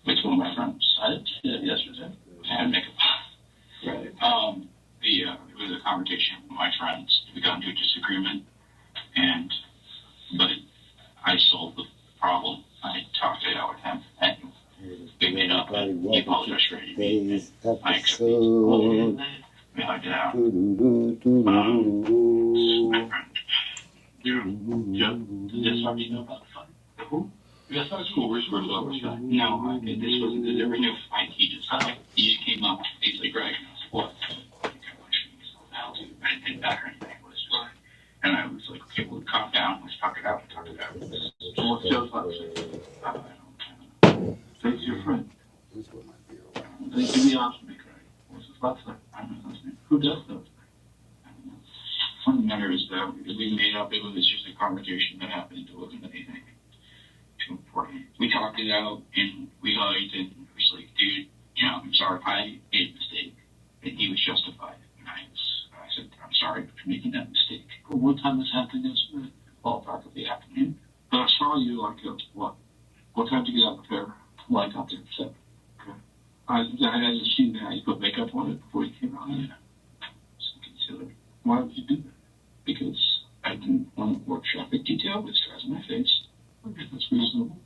with one of my friends. I did it yesterday. I had makeup. Right. It was a conversation with my friends. We got into a disagreement, but I solved the problem. I talked it out with him, and we made up. And he apologized for it. I accepted. We hugged it out. My friend. Joe, did this already know about the fight? Who? That's not school. Where's the fight? No, this wasn't. There was no fight. He just came up. He's like, Greg, what? I didn't hit back or anything. It was just, and I was like, okay, we'll calm down. Let's talk it out. So what's Joe's last name? I don't know. Thanks, your friend. Thanks, give me honest with me, Greg. What's his last name? I don't know his name. Who does those? Funny matter is that we made up. It was just a conversation that happened. It wasn't anything too important. We talked it out and we hugged and it was like, dude, I'm sorry, I made a mistake. And he was justified. And I said, I'm sorry for making that mistake. But what time this happened yesterday? Ballpark of the afternoon. But I saw you like what? What time did you get out of the fair? Well, I got there at 7. Okay. I hadn't seen that. You put makeup on it before you came out. Yeah. So consider it. Why would you do that? Because I didn't want more traffic detail with scars on my face. Okay, that's reasonable.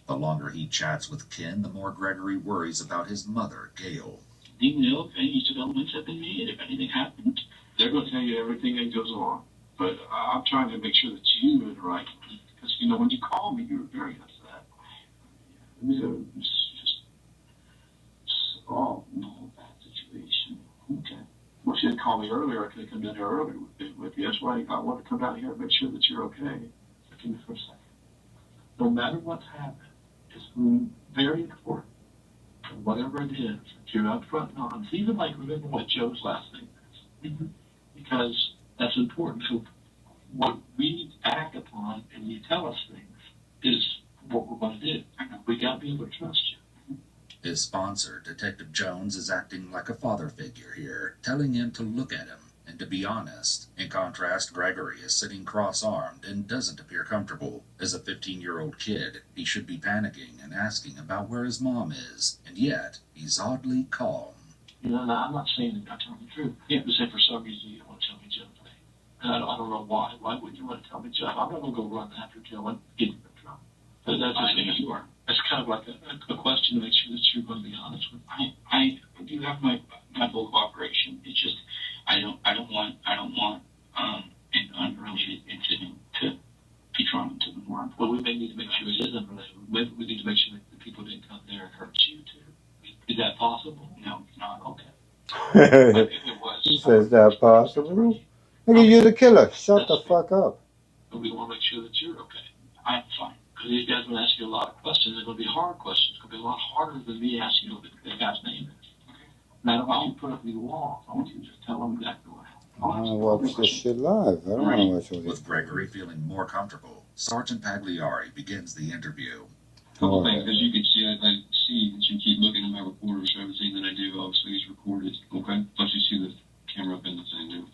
The longer he chats with Ken, the more Gregory worries about his mother, Gail. Do you know if any developments have been made? If anything happened? They're going to tell you everything that goes on. But I'm trying to make sure that you are right. Because, when you call me, you were very upset. It's all no bad situation. Okay. Well, she had called me earlier. I could have come down here earlier with you. That's why I want to come down here and make sure that you're okay. Give me for a second. No matter what's happened, it's very important. Whatever it is, that you're up front and honest. Even remember what Joe's last name is. Mm-hmm. Because that's important. So what we act upon and you tell us things is what we're going to do. We got to be able to trust you. His sponsor, Detective Jones, is acting like a father figure here, telling him to look at him and to be honest. In contrast, Gregory is sitting cross-armed and doesn't appear comfortable. As a 15-year-old kid, he should be panicking and asking about where his mom is, and yet he's oddly calm. No, I'm not saying that I'm telling the truth. Yeah, but say for some reason you don't want to tell me Joe today. And I don't know why. Why would you want to tell me Joe? I'm not going to go run after Joe and get him in trouble. But that's just what you are. It's kind of like a question to make sure that you're going to be honest with me. I do have my full cooperation. It's just I don't want an unrelated incident to be drawn into the more important. Well, we may need to make sure it is unrelated. We need to make sure that the people didn't come there and hurt you too. Is that possible? No, it's not. Okay. But if it was, is that possible? Nigga, you're the killer. Shut the fuck up. But we want to make sure that you're okay. I'm fine. Because these guys are going to ask you a lot of questions. They're going to be hard questions. It's going to be a lot harder than me asking you what the guy's name is. Okay. And I don't want you to put up any walls. I want you to just tell them exactly what happened. I don't watch this shit live. I don't know what's with it. With Gregory feeling more comfortable, Sergeant Pagliari begins the interview. Couple things, as you can see, I see that you keep looking at my recorder, so everything that I do obviously is recorded. Okay? Plus you see the camera up in the thing too.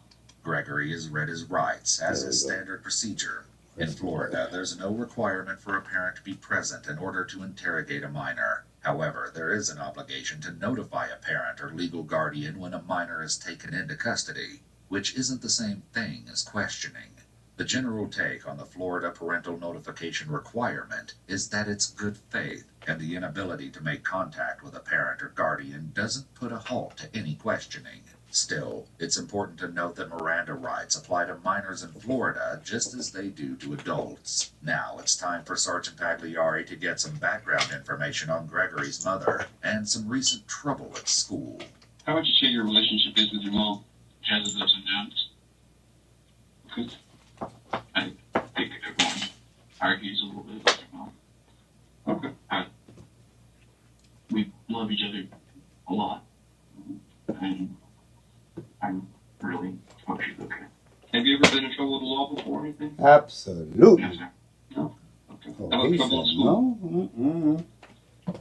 Gregory has read his rights, as is standard procedure. In Florida, there's no requirement for a parent to be present in order to interrogate a minor. However, there is an obligation to notify a parent or legal guardian when a minor is taken into custody, which isn't the same thing as questioning. The general take on the Florida parental notification requirement is that it's good faith, and the inability to make contact with a parent or guardian doesn't put a halt to any questioning. Still, it's important to note that Miranda rights apply to minors in Florida just as they do to adults. Now it's time for Sergeant Pagliari to get some background information on Gregory's mother and some recent trouble at school. How would you say your relationship is with your mom? Has its ups and downs. Good. I think everyone argues a little bit about their mom. Okay. We love each other a lot. And I'm really hope she's okay. Have you ever been in trouble with the law before or anything? Absolutely. Yes, sir. No? Okay. Oh, How about trouble at school? No?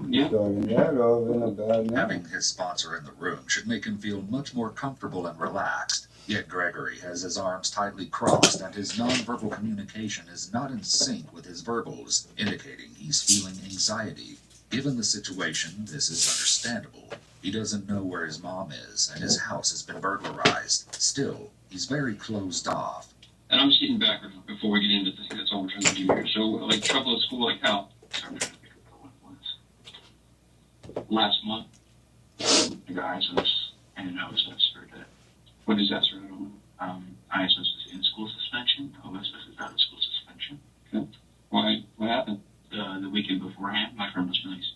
Yeah. Starting that off in a bad manner. Having his sponsor in the room should make him feel much more comfortable and relaxed. Yet Gregory has his arms tightly crossed and his nonverbal communication is not in sync with his verbals, indicating he's feeling anxiety. Given the situation, this is understandable. He doesn't know where his mom is, and his house has been burglarized. Still, he's very closed off. And I'm just getting back before we get into things. That's all we're trying to do here. So, like, trouble at school, like how? Sorry, I'm trying to think of what it was. Last month, the guy asked us, and I was for that. What is that, sir? I don't know. ISS is in school suspension. OSS is out of school suspension. Okay. Why? What happened? The weekend beforehand, my friend was released.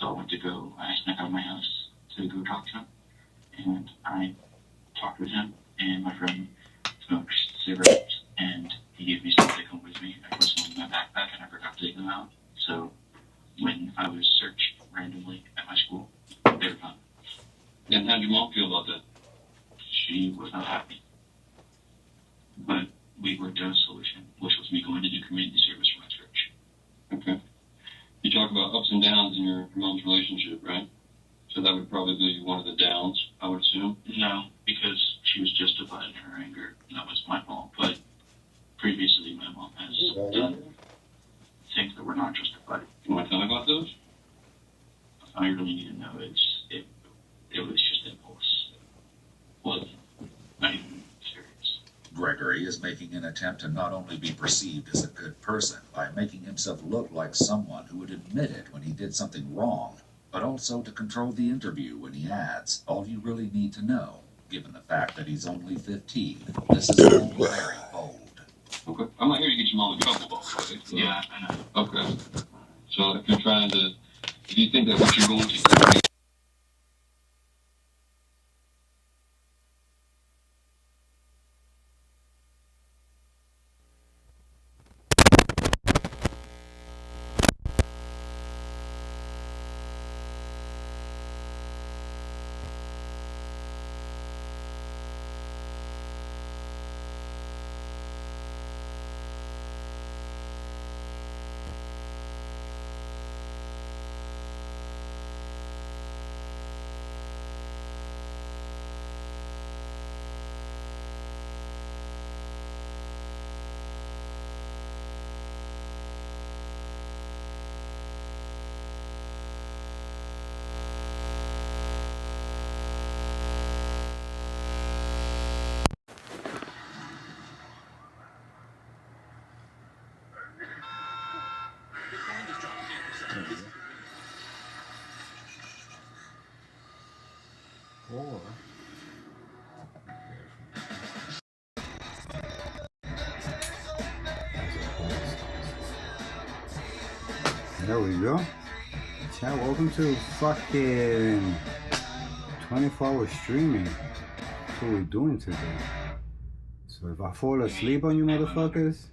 So I went to go. I snuck out of my house to go talk to him, and I talked with him. And my friend smoked cigarettes, and he gave me some to take home with me. I put some in my backpack, and I forgot to take them out. So when I was searched randomly at my school, they were gone. And how did your mom feel about that? She was not happy. But we worked out a solution, which was me going to do community service for my church. Okay. You talk about ups and downs in your mom's relationship, right? So that would probably be one of the downs, I would assume? No, because she was justified in her anger. That was my fault. But previously, my mom has done things that were not justified. You want to tell me about those? I really need to know. It was just impulse. Well, not even serious. Gregory is making an attempt to not only be perceived as a good person by making himself look like someone who would admit it when he did something wrong, but also to control the interview when he adds all you really need to know, given the fact that he's only 15. This is all very bold. Okay. I'm not here to get your mom in trouble, okay? So, yeah, I know. Okay. So if you think that what you're going to Or there we go. Chat, welcome to fucking 24-hour streaming. That's what we're doing today. So if I fall asleep on you motherfuckers,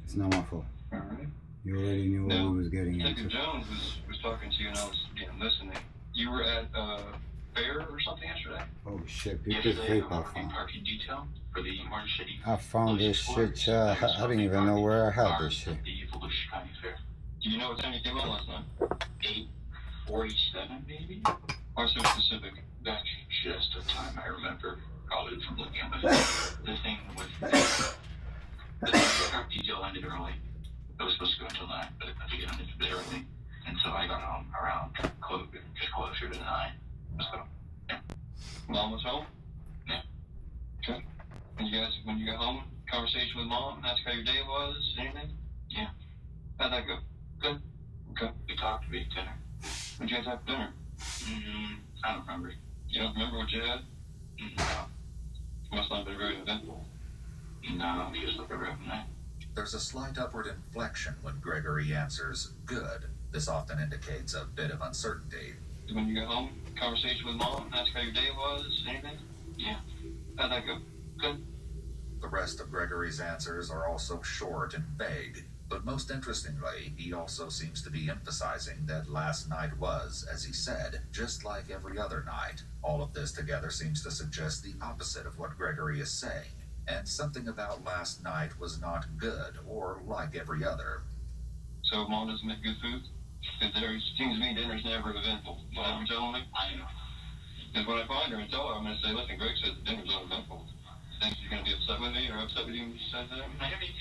it's not my fault. Alright. You already knew what we was getting Detective into. Jones was talking to you and I was listening. You were at fair or something yesterday? Oh shit, pick this vape off. Parking detail for the Orange City. I found this shit, chat. I didn't even know where I had this shit. The Volusia County Fair. Do you know what time you came on last night? 8:47 maybe? Why so specific? That's just a time I remember. Probably from looking at my phone. The thing with the park detail ended early. It was supposed to go until 9, but I think it ended a bit early. And so I got home around just closer to 9. So, yeah. Mom was home? Yeah. Okay. And you guys, when you got home, conversation with mom, ask how your day was, anything? Yeah. How'd that go? Good. Okay. We talked, we ate dinner. What'd you guys have for dinner? I don't remember. You don't remember what you had? No. Must not have been very eventful. No, just look around night. There's a slight upward inflection when Gregory answers good. This often indicates a bit of uncertainty. When you got home, conversation with mom, ask how your day was, anything? Yeah. How'd that go? Good. The rest of Gregory's answers are also short and vague. But most interestingly, he also seems to be emphasizing that last night was, as he said, just like every other night. All of this together seems to suggest the opposite of what Gregory is saying. And something about last night was not good or like every other. So mom doesn't make good food? Because it seems to me dinner's never eventful. Is that what you're telling me? I know. Because when I find her and tell her, I'm going to say, listen, Greg says the dinner's uneventful. Think she's going to be upset with me or upset with you when she says that? Maybe.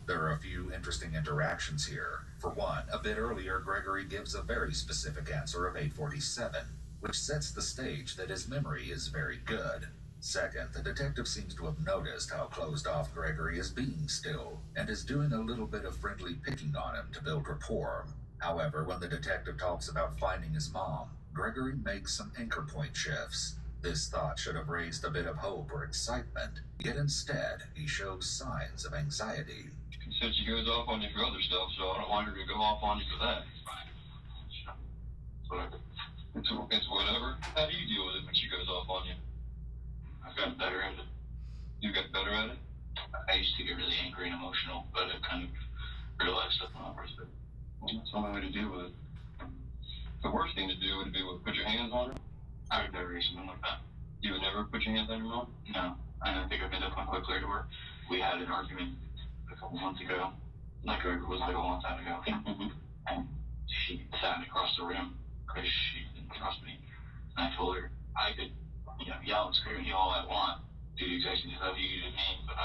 There are a few interesting interactions here. For one, a bit earlier, Gregory gives a very specific answer of 8:47, which sets the stage that his memory is very good. Second, the detective seems to have noticed how closed off Gregory is being still, and is doing a little bit of friendly picking on him to build rapport. However, when the detective talks about finding his mom, Gregory makes some anchor point shifts. This thought should have raised a bit of hope or excitement, yet instead, he shows signs of anxiety. She said she goes off on you for other stuff, so I don't want her to go off on you for that. Whatever. It's whatever. How do you deal with it when she goes off on you? I've gotten better at it. You got better at it? I used to get really angry and emotional, but I kind of realized that's not worth it. Well, that's the only way to deal with it. The worst thing to do would be put your hands on her. I would never do something like that. You would never put your hands on your mom? No. I don't think I've been that quite clear to her. We had an argument a couple months ago. It was like a long time ago. And she sat across the room because she didn't trust me. And I told her I could, yell and scream at you all I want, do the exact same stuff you did to me, but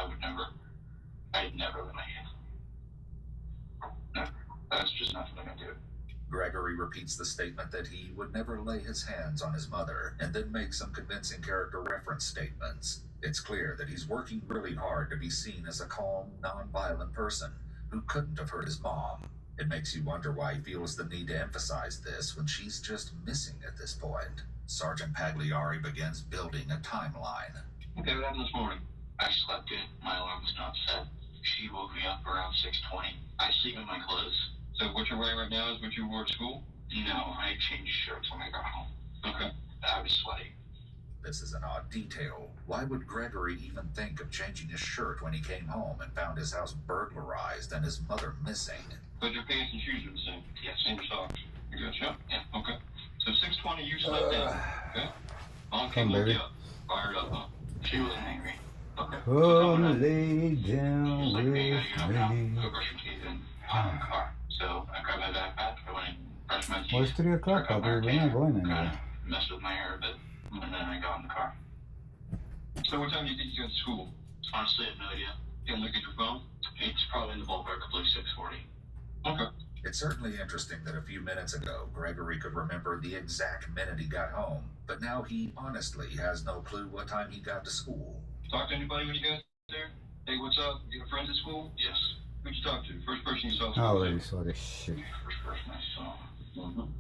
I'd never let my hands on you. Never. That's just not what I do. Gregory repeats the statement that he would never lay his hands on his mother, and then makes some convincing character reference statements. It's clear that he's working really hard to be seen as a calm, non-violent person who couldn't have hurt his mom. It makes you wonder why he feels the need to emphasize this when she's just missing at this point. Sergeant Pagliari begins building a timeline. Okay, what happened this morning? I slept in. My alarm was not set. She woke me up around 6:20. I sleep in my clothes. So what you're wearing right now is what you wore at school? No, I changed shirts when I got home. Okay. I was sweaty. This is an odd detail. Why would Gregory even think of changing his shirt when he came home and found his house burglarized and his mother missing? But your pants and shoes are the same? Yes. And your socks? You got shot? Yeah. Okay. So 6:20 you slept in. Okay. Mom came woke you up. Fired up, huh? She wasn't angry. Okay. Come lay down with with me. Go brush your teeth and hop in the car. So I grabbed my backpack, I went and brushed my teeth. Well, it's 3 o'clock, I'll we're not going anywhere. Messed with my hair a bit, and then I got in the car. So what time do you think you go to school? Honestly, I have no idea. You can look at your phone? It's probably in the ballpark of like 6:40. Okay. It's certainly interesting that a few minutes ago, Gregory could remember the exact minute he got home, but now he honestly has no clue what time he got to school. Talk to anybody when you got there? Hey, what's up? You have friends at school? Yes. Who'd you talk to? First person you saw? I already saw this shit. First person I saw. Mm-hmm.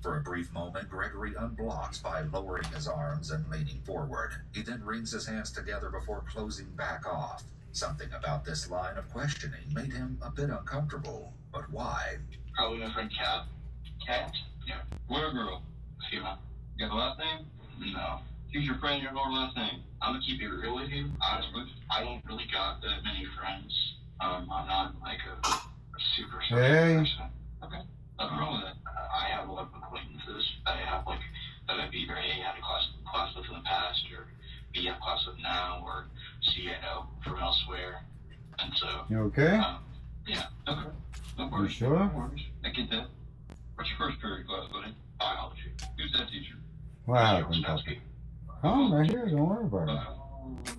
For a brief moment, Gregory unblocks by lowering his arms and leaning forward. He then wrings his hands together before closing back off. Something about this line of questioning made him a bit uncomfortable. But why? Probably my friend Kat. Kat? Yeah. Boy or girl? Female. You got a last name? No. Who's your friend? Your last name? I'm gonna keep it real with you. Honestly, I don't really got that many friends. I'm not like a super social person. Okay. Nothing wrong with that. I have a lot of acquaintances that I have that I've either A, had a class with in the past, or B, have class with now, or C, I know from elsewhere. And so. You okay? Yeah. Okay. No You worries. sure? No worries. I get that. What's your first period class, buddy? Biology. Who's that teacher? What happened? Oh, right here. Don't worry about it.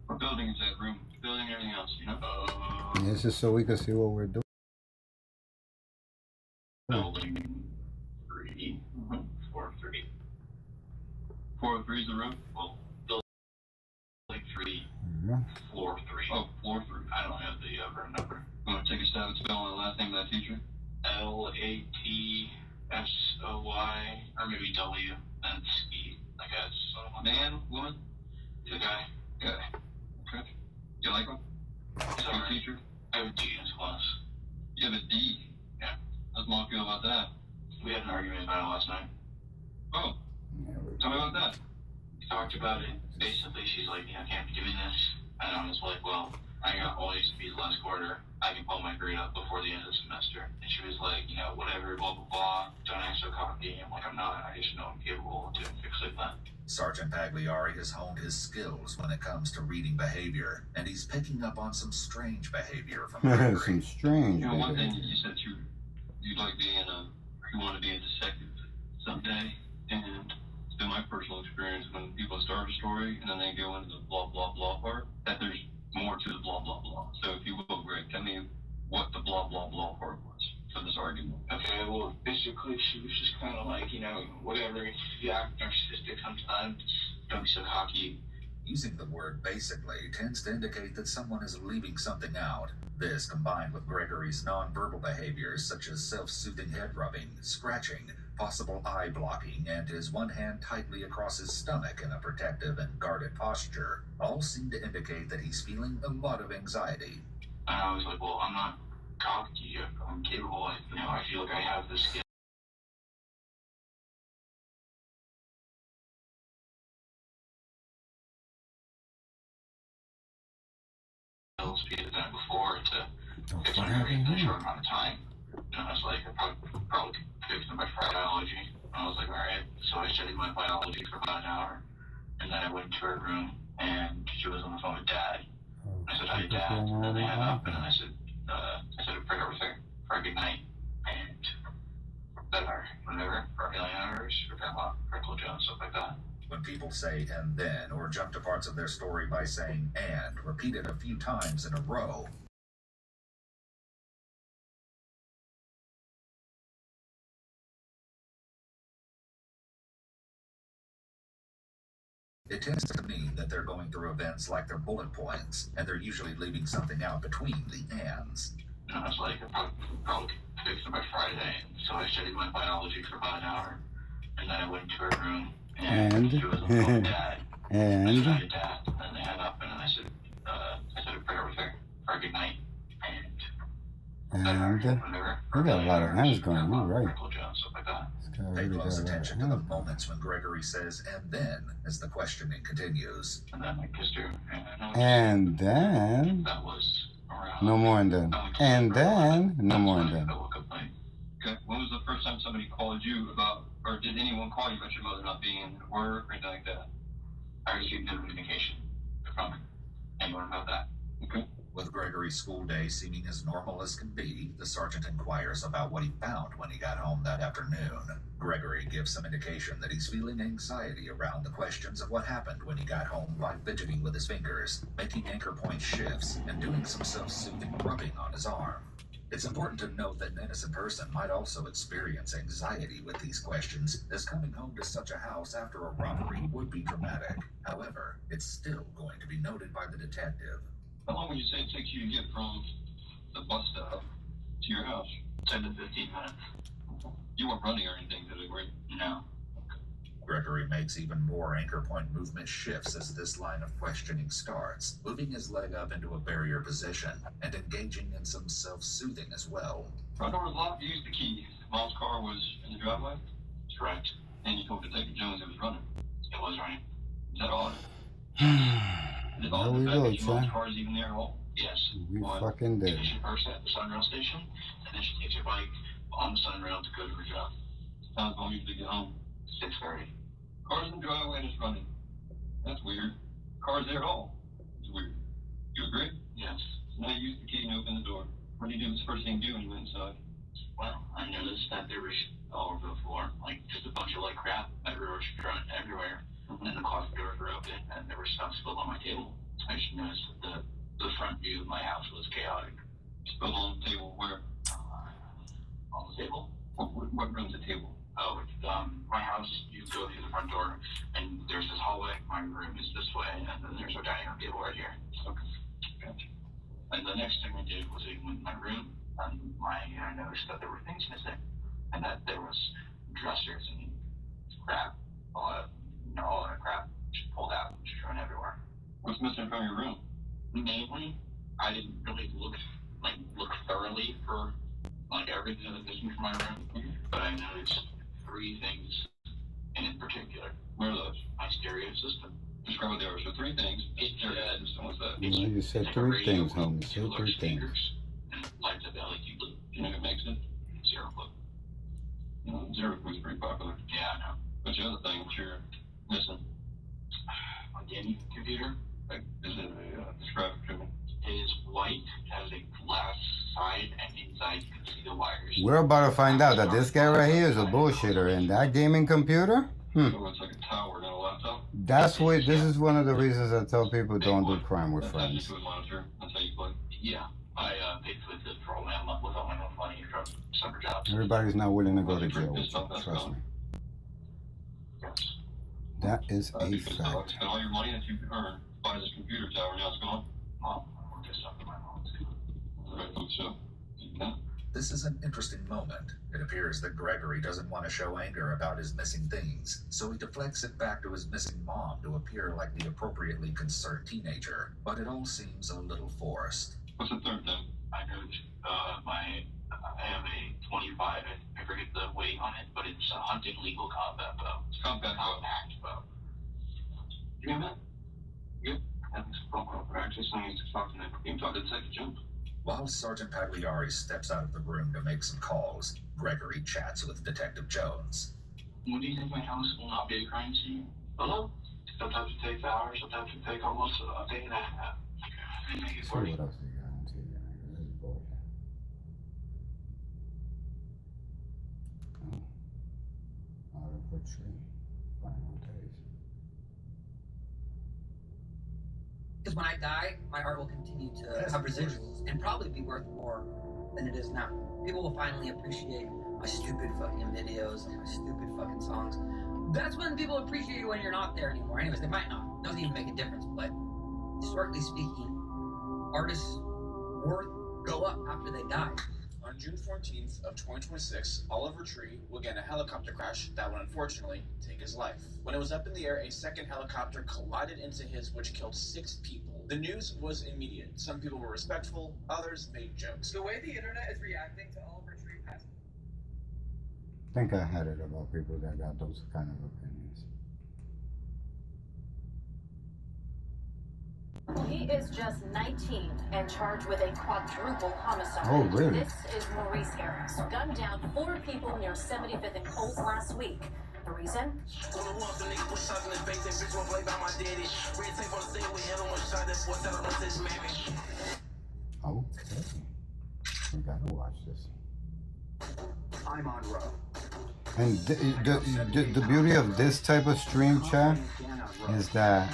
What building is that? Room, building, everything else, you know? This is so we can see what we're doing. Building 3. 403. 403 is the room? Well, building 3. Yeah. Floor 3. Oh, floor 3. I don't have the room number. You want to take a stab at spelling the last name of that teacher? Latsoy, or maybe W, and E, I guess. Man, woman? The guy? Guy. Okay. You like him? He's a good teacher? I have a D in his class. You have a D? Yeah. How's mom feel about that? We had an argument about it last night. Oh. Tell me about that. We talked about it. Basically, she's like, I can't be doing this. And I was like, well, I got all these B's last quarter. I can pull my grade up before the end of the semester. And she was like, whatever, blah, blah, blah. Don't act so cocky. I'm like, I'm not. I just know I'm capable of doing things like that. Sergeant Pagliari has honed his skills when it comes to reading behavior, and he's picking up on some strange behavior from Gregory. Some strange one thing you said you'd like being you want to be a detective someday. And it's been my personal experience when people start a story and then they go into the blah, blah, blah part, that there's more to the blah, blah, blah. So if you will, elaborate. Tell me what the blah blah blah part was for this argument. Okay, well, basically, she was just kind of like, whatever. You act narcissistic sometimes. Don't be so cocky. Using the word basically tends to indicate that someone is leaving something out. This, combined with Gregory's nonverbal behaviors such as self-soothing head rubbing, scratching, possible eye blocking, and his one hand tightly across his stomach in a protective and guarded posture, all seem to indicate that he's feeling a lot of anxiety. And I was like, well, I'm not cocky. I'm capable. I feel like I have the skill. Because I've done it before to fix my memory in a short amount of time. And I was like, I probably could fix my biology. And I was like, all right. So I studied my biology for about an hour, and then I went into her room, and she was on the phone with Dad. I said, hi, Dad. And then they hung up, and then I said a prayer with her for a good night, and then whenever for a million hours for Grandma, for Uncle Joe, and stuff like that. When people say "and then" or jump to parts of their story by saying "and" repeated a few times in a row, it tends to mean that they're going through events like their bullet points, and they're usually leaving something out between the ands. And I was like, I probably could fix it by Friday. So I studied my biology for about an hour, and then I went into her room, and she was on the phone with Dad. And I said, hi, Dad. And then they hung up, and then I said a prayer with her for a good night, and whenever. We got a lot of hands going on, right? Uncle Joe, and stuff like that. Pay close attention to the moments when Gregory says "and then" as the questioning continues. And then I kissed her, and then that was around. no more and then. And then no more and then. Okay. When was the first time somebody called you about, or did anyone call you about your mother not being in work or anything like that? I received no communication from anyone about that. Okay. With Gregory's school day seeming as normal as can be, the sergeant inquires about what he found when he got home that afternoon. Gregory gives some indication that he's feeling anxiety around the questions of what happened when he got home by fidgeting with his fingers, making anchor point shifts, and doing some self-soothing rubbing on his arm. It's important to note that an innocent person might also experience anxiety with these questions, as coming home to such a house after a robbery would be traumatic. However, it's still going to be noted by the detective. How long would you say it takes you to get from the bus stop to your house? 10 to 15 minutes. You weren't running or anything today, were you? No. Gregory makes even more anchor point movement shifts as this line of questioning starts, moving his leg up into a barrier position and engaging in some self-soothing as well. Front door was locked. You used the key. Mom's car was in the driveway? That's correct. And you told Detective Jones it was running? It was running. Is that all? There we go, Chad. Car is even there at all? Yes. We fucking did. She first at the Sunrail station, and then she takes her bike on the Sunrail to go to her job. How long you to get home? 6:30. Car's in the driveway and it's running. That's weird. Car's there at all. It's weird. You agree? Yes. So now you use the key and open the door. What do you do? What's the first thing you do when you went inside? Well, I noticed that there was all over the floor, like just a bunch of like crap everywhere. And the closet doors were open, and there was stuff spilled on my table. I just noticed that the front view of my house was chaotic. Spilled on the table where? On the table. What room's the table? Oh, my house, you go through the front door, and there's this hallway. My room is this way, and then there's a dining room table right here. Okay. Gotcha. And the next thing I did was I went in my room, and I noticed that there were things missing, and that there was dressers and crap, all that crap just pulled out, just thrown everywhere. What's missing from your room? Mainly, I didn't really look thoroughly for everything that was missing from my room, but I noticed 3 things in particular. What are those? My stereo system. Describe what they are. So 3 things. Stereo system. What's that? You said 3 things, homie. You said 3 things. And it lights up LED blue. Do you know who makes it? Zero Blue. Zero Blue is pretty popular. Yeah, I know. What's the other thing that you're missing? My gaming computer. Is it describe it to me? It is white, has a glass side, and inside you can see the wires. We're about to find out that this guy right here is a bullshitter, and that gaming computer? So it's like a tower, not a laptop? This is one of the reasons I tell people don't do crime with friends. That's how you play? Yeah. I Everybody's not willing to go to jail with you, trust me. That is a fact. Spend all your money that you earned buy this computer tower. Now it's gone. Mom, I guess I'm my mom too. Right, so. Yeah. This is an interesting moment. It appears that Gregory doesn't want to show anger about his missing things, so he deflects it back to his missing mom to appear like the appropriately concerned teenager. But it all seems a little forced. What's the third thing? I moved I have a 25, I forget the weight on it, but it's a hunting legal combat bow. It's combat bow. Act bow. You have that? Good. Having some proper practice. I need to talk to them. You can talk to the second jump. While Sergeant Pagliari steps out of the room to make some calls, Gregory chats with Detective Jones. When do you think my house will not be a crime scene? Hello? Sometimes it takes hours, sometimes it takes almost a day and a half. Make it work. What else do you got into you? This is bullshit. Oh. Out of a tree. Final days. Because when I die, my art will continue to have residuals and probably be worth more than it is now. People will finally appreciate my stupid fucking videos and my stupid fucking songs. That's when people appreciate you when you're not there anymore. Anyways, they might not. It doesn't even make a difference. But historically speaking, artists' worth go up after they die. On June 14th of 2026, Oliver Tree will get in a helicopter crash that would unfortunately take his life. When it was up in the air, a second helicopter collided into his, which killed 6 people. The news was immediate. Some people were respectful, others made jokes. The way the internet is reacting to Oliver Tree passing. I think I had it about people that got those kind of opinions. He is just 19 and charged with a quadruple homicide. Oh, really? This is Maurice Harris, gunned down 4 people near 75th and Coles last week. The reason? Oh, okay. We gotta watch this. I'm on row. And the beauty of this type of stream, chat, is that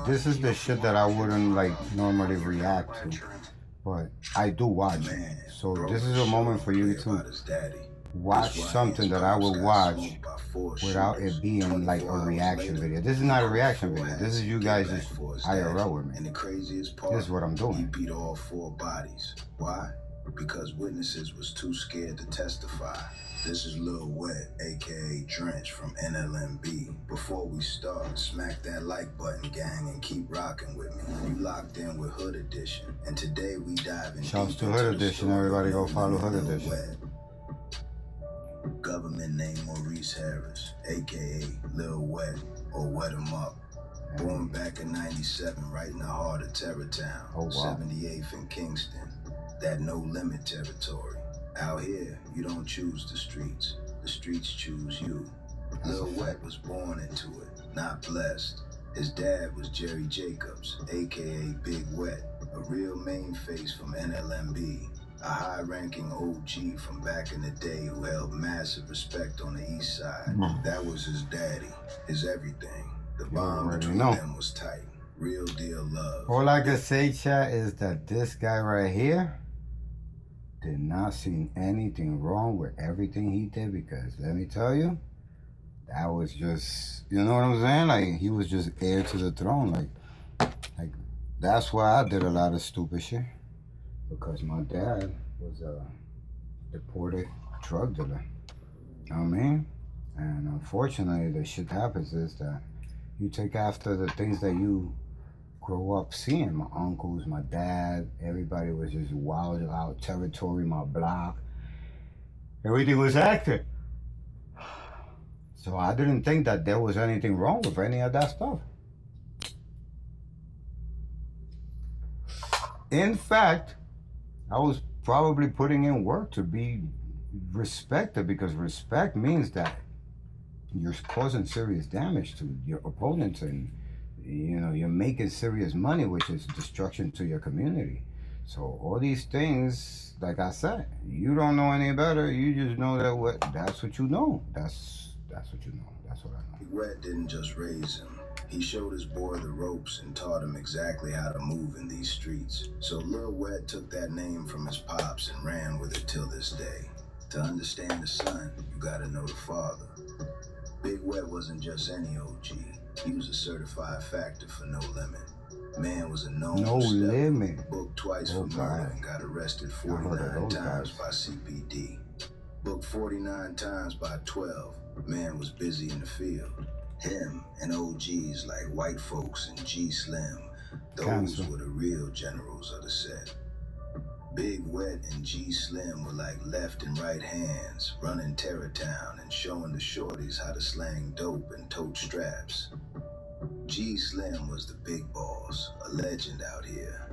this is the shit that I wouldn't like normally react to, but I do watch it. So this is a moment for you to watch something that I will watch without it being like a reaction video. This is not a reaction video. This is you guys just IRL with me. And the craziest part, this is what I'm doing. He beat all 4 bodies. Why? Because witnesses was too scared to testify. This is Lil Wet, aka Drench from NLMB. Before we start, smack that like button, gang, and keep rocking with me. You locked in with Hood Edition, and today we dive in. Shouts to Hood Edition. Everybody go follow Hood Edition. Government name Maurice Harris, aka Lil Wet, or Wet 'em Up. Born back in '97, right in the heart of Terrortown, oh, wow. 78th and Kingston. That no limit territory. Out here, you don't choose the streets choose you. Lil Wet was born into it, not blessed. His dad was Jerry Jacobs, aka Big Wet, a real main face from NLMB, a high-ranking OG from back in the day who held massive respect on the east side. That was his daddy, his everything. The bond between them was tight. Real deal love. All I can say, chat, is that this guy right here did not see anything wrong with everything he did, because let me tell you, that was just, you know what I'm saying? Like, he was just heir to the throne. Like that's why I did a lot of stupid shit, because my dad was a deported drug dealer. You know what I mean? And unfortunately, the shit happens is that you take after the things that you grow up seeing. My uncles, my dad, everybody was just wild out territory, my block. Everything was active. So I didn't think that there was anything wrong with any of that stuff. In fact, I was probably putting in work to be respected, because respect means that you're causing serious damage to your opponents, and you know, you're making serious money, which is destruction to your community. So all these things, like I said, you don't know any better. You just know that that's what you know. That's what you know. That's what I know. Wet didn't just raise him. He showed his boy the ropes and taught him exactly how to move in these streets. So Lil Wet took that name from his pops and ran with it till this day. To understand the son, you gotta know the father. Big Wet wasn't just any OG. He was a certified factor for No Limit. Man was a known No stepper, Limit. booked twice for murder and got arrested 49 times by CPD. Booked 49 times by 12. Man was busy in the field. Him and OGs like White Folks and G Slim, those were the real generals of the set. Big Wet and G Slim were like left and right hands, running Terror Town and showing the shorties how to slang dope and tote straps. G Slim was the big boss, a legend out here.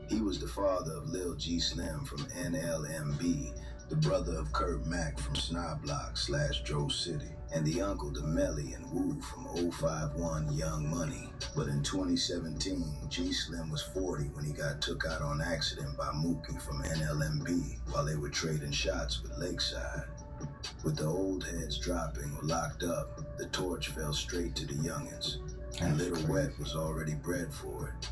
He was the father of Lil G Slim from NLMB, the brother of Kurt Mack from Snoblock/Dro City, and the uncle to Melly and Wu from 051 Young Money. But in 2017, G Slim was 40 when he got took out on accident by Mookie from NLMB while they were trading shots with Lakeside. With the old heads dropping or locked up, the torch fell straight to the youngins, and Little Wet was already bred for it.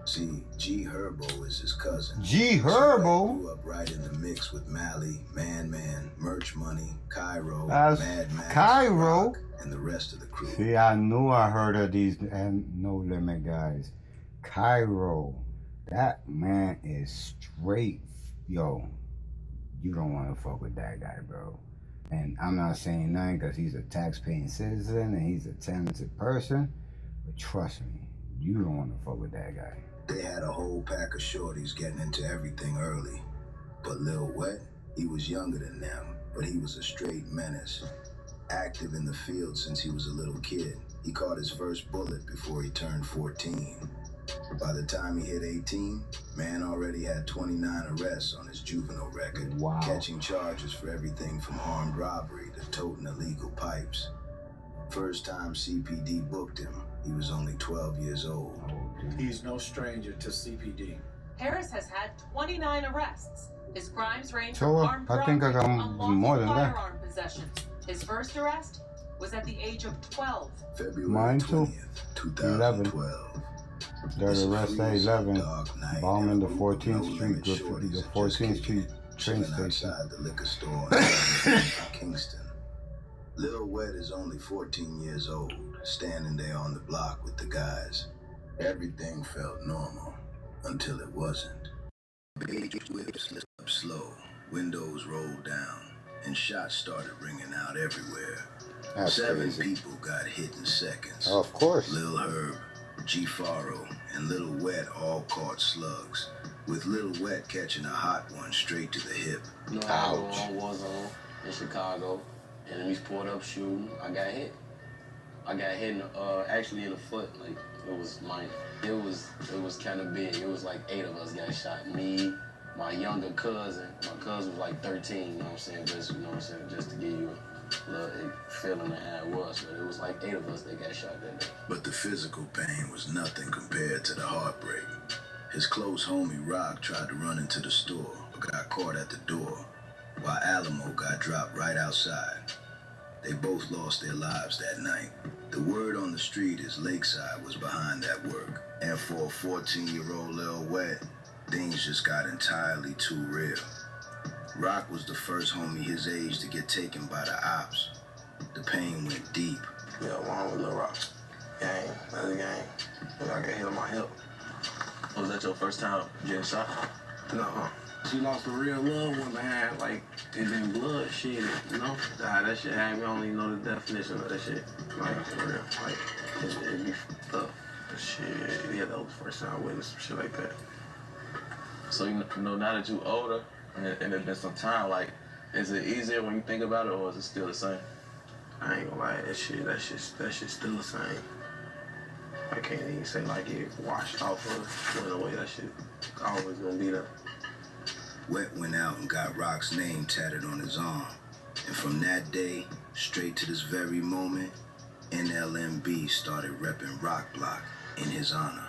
See, G Herbo is his cousin. G Herbo? So grew up right in the mix with Mally, Man, Merch Money, Cairo, That's Mad Max, Cairo? Rock, and the rest of the crew. See, I knew I heard of these and No Limit guys. Cairo. That man is straight. Yo, you don't want to fuck with that guy, bro. And I'm not saying nothing because he's a tax-paying citizen and he's a talented person. But trust me, you don't want to fuck with that guy. They had a whole pack of shorties getting into everything early. But Lil Wet, he was younger than them, but he was a straight menace. Active in the field since he was a little kid. He caught his first bullet before he turned 14. By the time he hit 18, man already had 29 arrests on his juvenile record, catching charges for everything from armed robbery to toting illegal pipes. First time CPD booked him, he was only 12 years old. He's no stranger to CPD. Harris has had 29 arrests. His crimes range So, from armed I think I robbery to got unlawful more than that. firearm possession. His first arrest was at the age of 12. February Mine too. 20th, 2012. They're arrested at 11, bombing the 14th Street, the 14th Street train station. Outside the liquor store in Kingston. Lil Wet is only 14 years old, standing there on the block with the guys. Everything felt normal until it wasn't. Big whips slipped up slow, windows rolled down, and shots started ringing out everywhere. That's 7 crazy. people got hit in seconds. Of course. Lil Herb, G Faro, and Little Wet all caught slugs, with Little Wet catching a hot one straight to the hip. You know how I go on Warzone in Chicago. Enemies pulled up shooting. I got hit. I got hit actually in the foot. Like it was kind of big. It was like 8 of us got shot. Me, my younger cousin. My cousin was like 13. You know what I'm saying? Just to give you a little feeling of how it was. But it was like 8 of us that got shot that day. But the physical pain was nothing compared to the heartbreak. His close homie Rock tried to run into the store, but got caught at the door, while Alamo got dropped right outside. They both lost their lives that night. The word on the street is Lakeside was behind that work. And for a 14-year-old Lil Wet, things just got entirely too real. Rock was the first homie his age to get taken by the ops. The pain went deep. Yeah, along with Lil Rock. Gang, that's a gang. I got hit on my hip. Was that your first time getting shot? No. She lost a real loved one behind, like, it been blood shit, you know? That shit had me, I don't even know the definition of that shit. Like, for real. Like, it be fucked up. Shit, yeah, that was the first time I witnessed some shit like that. So, you know, now that you older, and it's been some time, like, is it easier when you think about it, or is it still the same? I ain't gonna lie, that shit's still the same. I can't even say, like, it washed off or went away. That shit always gonna be there. Wet went out and got Rock's name tatted on his arm. And from that day, straight to this very moment, NLMB started repping Rock Block in his honor.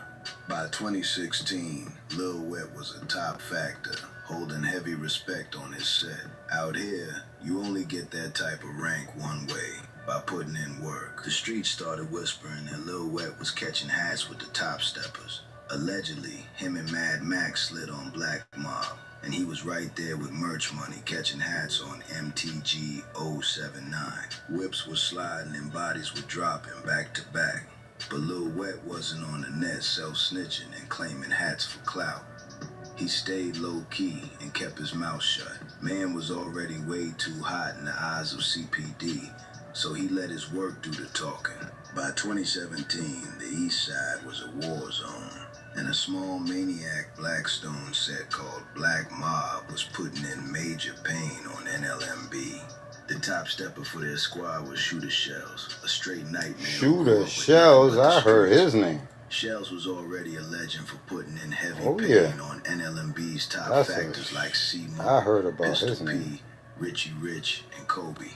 By 2016, Lil Wet was a top factor, holding heavy respect on his set. Out here, you only get that type of rank one way, by putting in work. The streets started whispering that Lil Wet was catching hats with the top steppers. Allegedly, him and Mad Max slid on Black Mob, and he was right there with merch money catching hats on MTG 079. Whips were sliding and bodies were dropping back to back. But Lil Wet wasn't on the net self-snitching and claiming hats for clout. He stayed low-key and kept his mouth shut. Man was already way too hot in the eyes of CPD, so he let his work do the talking. By 2017, the East Side was a war zone, and a small maniac Blackstone set called Black Mob was putting in major pain on NLMB. The top stepper for their squad was Shooter Shells, a straight nightmare. Shooter Shells, I heard his name. Shells was already a legend for putting in heavy pain on NLMB's top factors like C-Mo, I heard about Pistol his name. P, Richie Rich, and Kobe.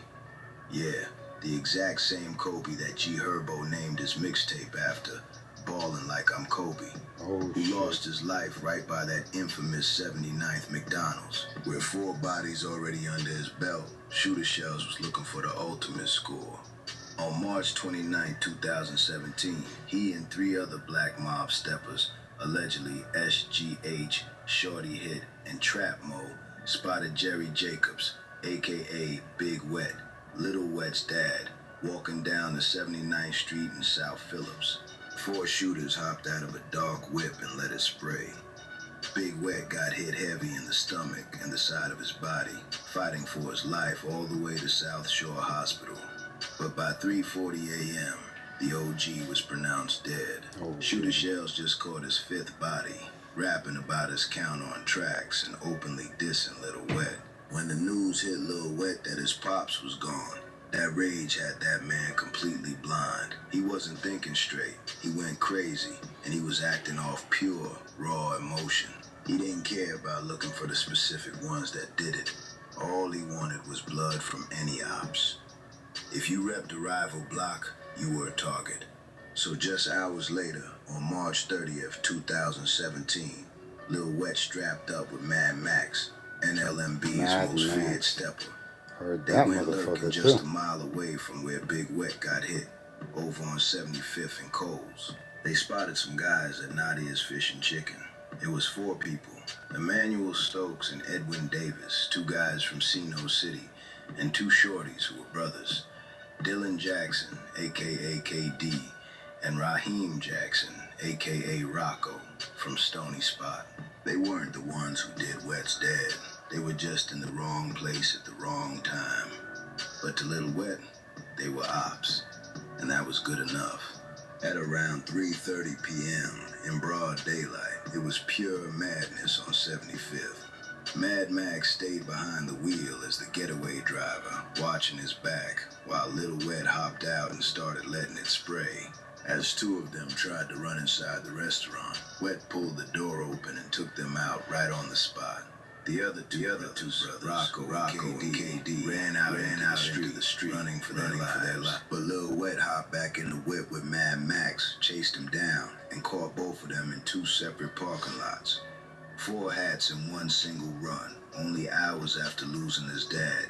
Yeah, the exact same Kobe that G Herbo named his mixtape after, Ballin' Like I'm Kobe, who lost his life right by that infamous 79th McDonald's. With 4 bodies already under his belt, Shooter Shells was looking for the ultimate score. On March 29, 2017, he and 3 other Black Mob steppers, allegedly SGH, Shorty Hit, and Trap Mo, spotted Jerry Jacobs, aka Big Wet, Little Wet's dad, walking down the 79th Street in South Phillips. 4 shooters hopped out of a dark whip and let it spray. Big Wet got hit heavy in the stomach and the side of his body, fighting for his life all the way to South Shore Hospital. But by 3:40 a.m., the OG was pronounced dead. Shooter Shells just caught his 5th body, rapping about his count on tracks and openly dissing Lil Wet. When the news hit Lil Wet that his pops was gone, that rage had that man completely blind. He wasn't thinking straight. He went crazy, and he was acting off pure, raw emotion. He didn't care about looking for the specific ones that did it. All he wanted was blood from any ops. If you repped a rival block, you were a target. So just hours later, on March 30th, 2017, Lil Wet strapped up with Mad Max, NLMB's most feared stepper. They went lurking just a mile away from where Big Wet got hit, over on 75th and Coles. They spotted some guys at Nadia's Fish and Chicken. It was 4 people, Emmanuel Stokes and Edwin Davis, 2 guys from Sino City, and 2 shorties who were brothers, Dylan Jackson, a.k.a. KD, and Raheem Jackson, a.k.a. Rocco, from Stony Spot. They weren't the ones who did Wet's dad. They were just in the wrong place at the wrong time. But to Lil Wet, they were ops, and that was good enough. At around 3:30 p.m., in broad daylight, it was pure madness on 75th. Mad Max stayed behind the wheel as the getaway driver, watching his back, while Lil Wet hopped out and started letting it spray. As 2 of them tried to run inside the restaurant, Wet pulled the door open and took them out right on the spot. The other two brothers, Rocco and KD, ran out into the street, running for their lives. But Lil Wet hopped back in the whip with Mad Max, chased him down, and caught both of them in 2 separate parking lots. 4 hats in one single run, only hours after losing his dad.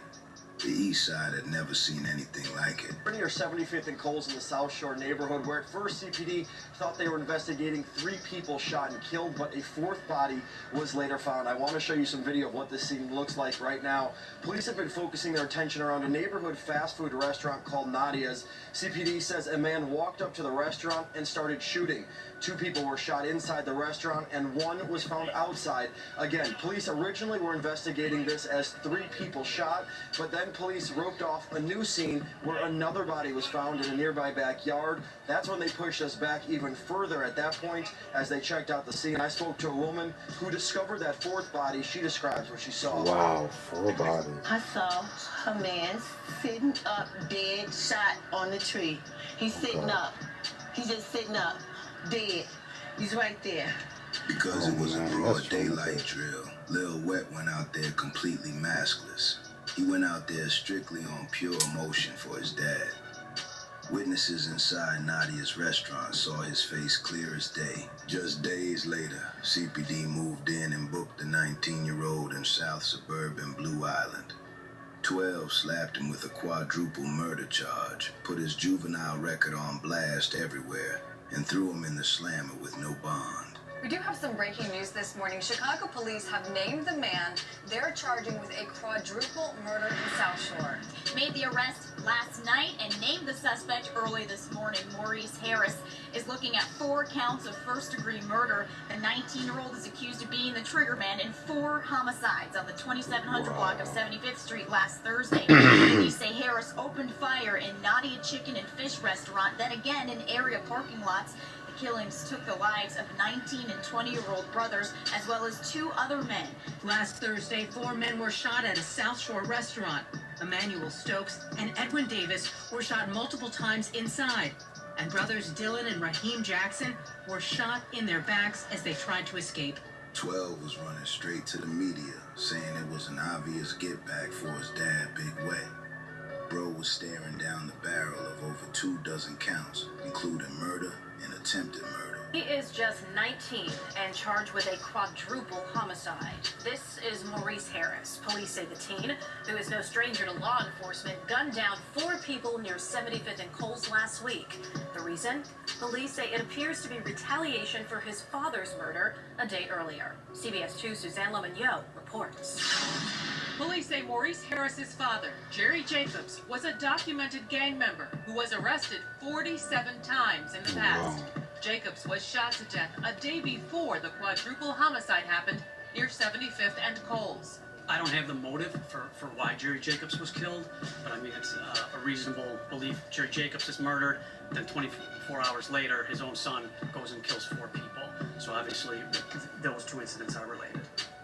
The East Side had never seen anything like it. Near 75th and Coles in the South Shore neighborhood, where at first CPD thought they were investigating 3 people shot and killed, but a 4th body was later found. I want to show you some video of what this scene looks like right now. Police have been focusing their attention around a neighborhood fast food restaurant called Nadia's. CPD says a man walked up to the restaurant and started shooting. 2 people were shot inside the restaurant and 1 was found outside. Again, police originally were investigating this as 3 people shot, but then police roped off a new scene where another body was found in a nearby backyard. That's when they pushed us back even further at that point as they checked out the scene. I spoke to a woman who discovered that 4th body. She describes what she saw. Wow, 4 bodies. I saw a man sitting up dead, shot on the tree. He's sitting up. He's just sitting up, dead. He's right there. Because it was a broad daylight drill, Lil Wet went out there completely maskless. He went out there strictly on pure emotion for his dad. Witnesses inside Nadia's restaurant saw his face clear as day. Just days later, CPD moved in and booked the 19-year-old in South Suburban Blue Island. 12 slapped him with a quadruple murder charge, put his juvenile record on blast everywhere, and threw him in the slammer with no bond. We do have some breaking news this morning. Chicago police have named the man they're charging with a quadruple murder in South Shore. Made the arrest last night and named the suspect early this morning. Maurice Harris is looking at 4 counts of first-degree murder. The 19-year-old is accused of being the triggerman in 4 homicides on the 2700 block of 75th Street last Thursday. Police say Harris opened fire in Nadia Chicken and Fish restaurant, then again in area parking lots. The killings took the lives of 19 and 20-year-old brothers, as well as 2 other men. Last Thursday, 4 men were shot at a South Shore restaurant. Emmanuel Stokes and Edwin Davis were shot multiple times inside. And brothers Dylan and Raheem Jackson were shot in their backs as they tried to escape. 12 was running straight to the media, saying it was an obvious get back for his dad, Big Wet. Bro was staring down the barrel of over 24 counts, including murder and attempted murder. He is just 19 and charged with a quadruple homicide. This is Maurice Harris. Police say the teen, who is no stranger to law enforcement, gunned down 4 people near 75th and Coles last week. The reason? Police say it appears to be retaliation for his father's murder a day earlier. CBS 2's Suzanne Lomagno reports. Police say Maurice Harris's father, Jerry Jacobs, was a documented gang member who was arrested 47 times in the past. Jacobs was shot to death a day before the quadruple homicide happened near 75th and Coles. I don't have the motive for why Jerry Jacobs was killed, but I mean, it's a reasonable belief Jerry Jacobs is murdered. Then 24 hours later, his own son goes and kills 4 people. So obviously, those 2 incidents are related.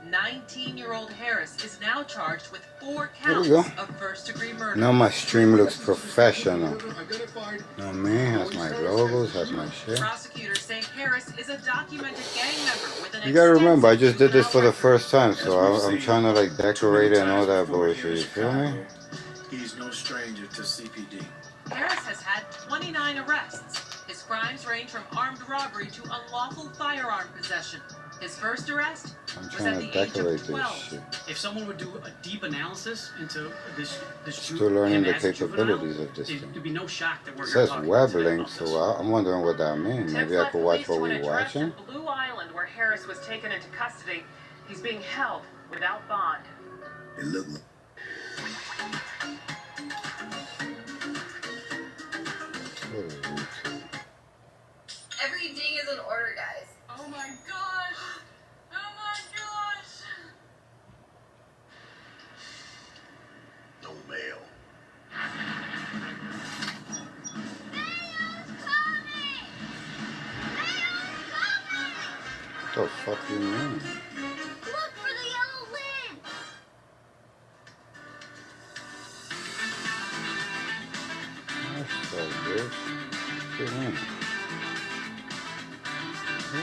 19-year-old Harris is now charged with 4 There counts we go. of first-degree murder. Now my stream looks professional. No, man, has my logos, has my shit. Prosecutors say Harris is a documented gang member with an You gotta remember, I just did this for the first time, so I'm trying to like decorate it and all that bullshit. You feel me? He's no stranger to CPD. Harris has had 29 arrests. His crimes range from armed robbery to unlawful firearm possession. His first arrest I'm was trying at to the age decorate of this 12. shit. If someone would do a deep analysis into this Still learning the him as a juvenile, capabilities of this thing. there'd be no shock that we're It here says talking web today link, about so this. I'm wondering what that means. Maybe I could watch what we're watching. Blue Island, where Harris was taken into custody. He's being held without bond. It looked like Everything is in order, guys. Oh my gosh! Oh my gosh! No mail. What the fuck you mean? Look for the yellow lid. That's so good. Get in. Ew.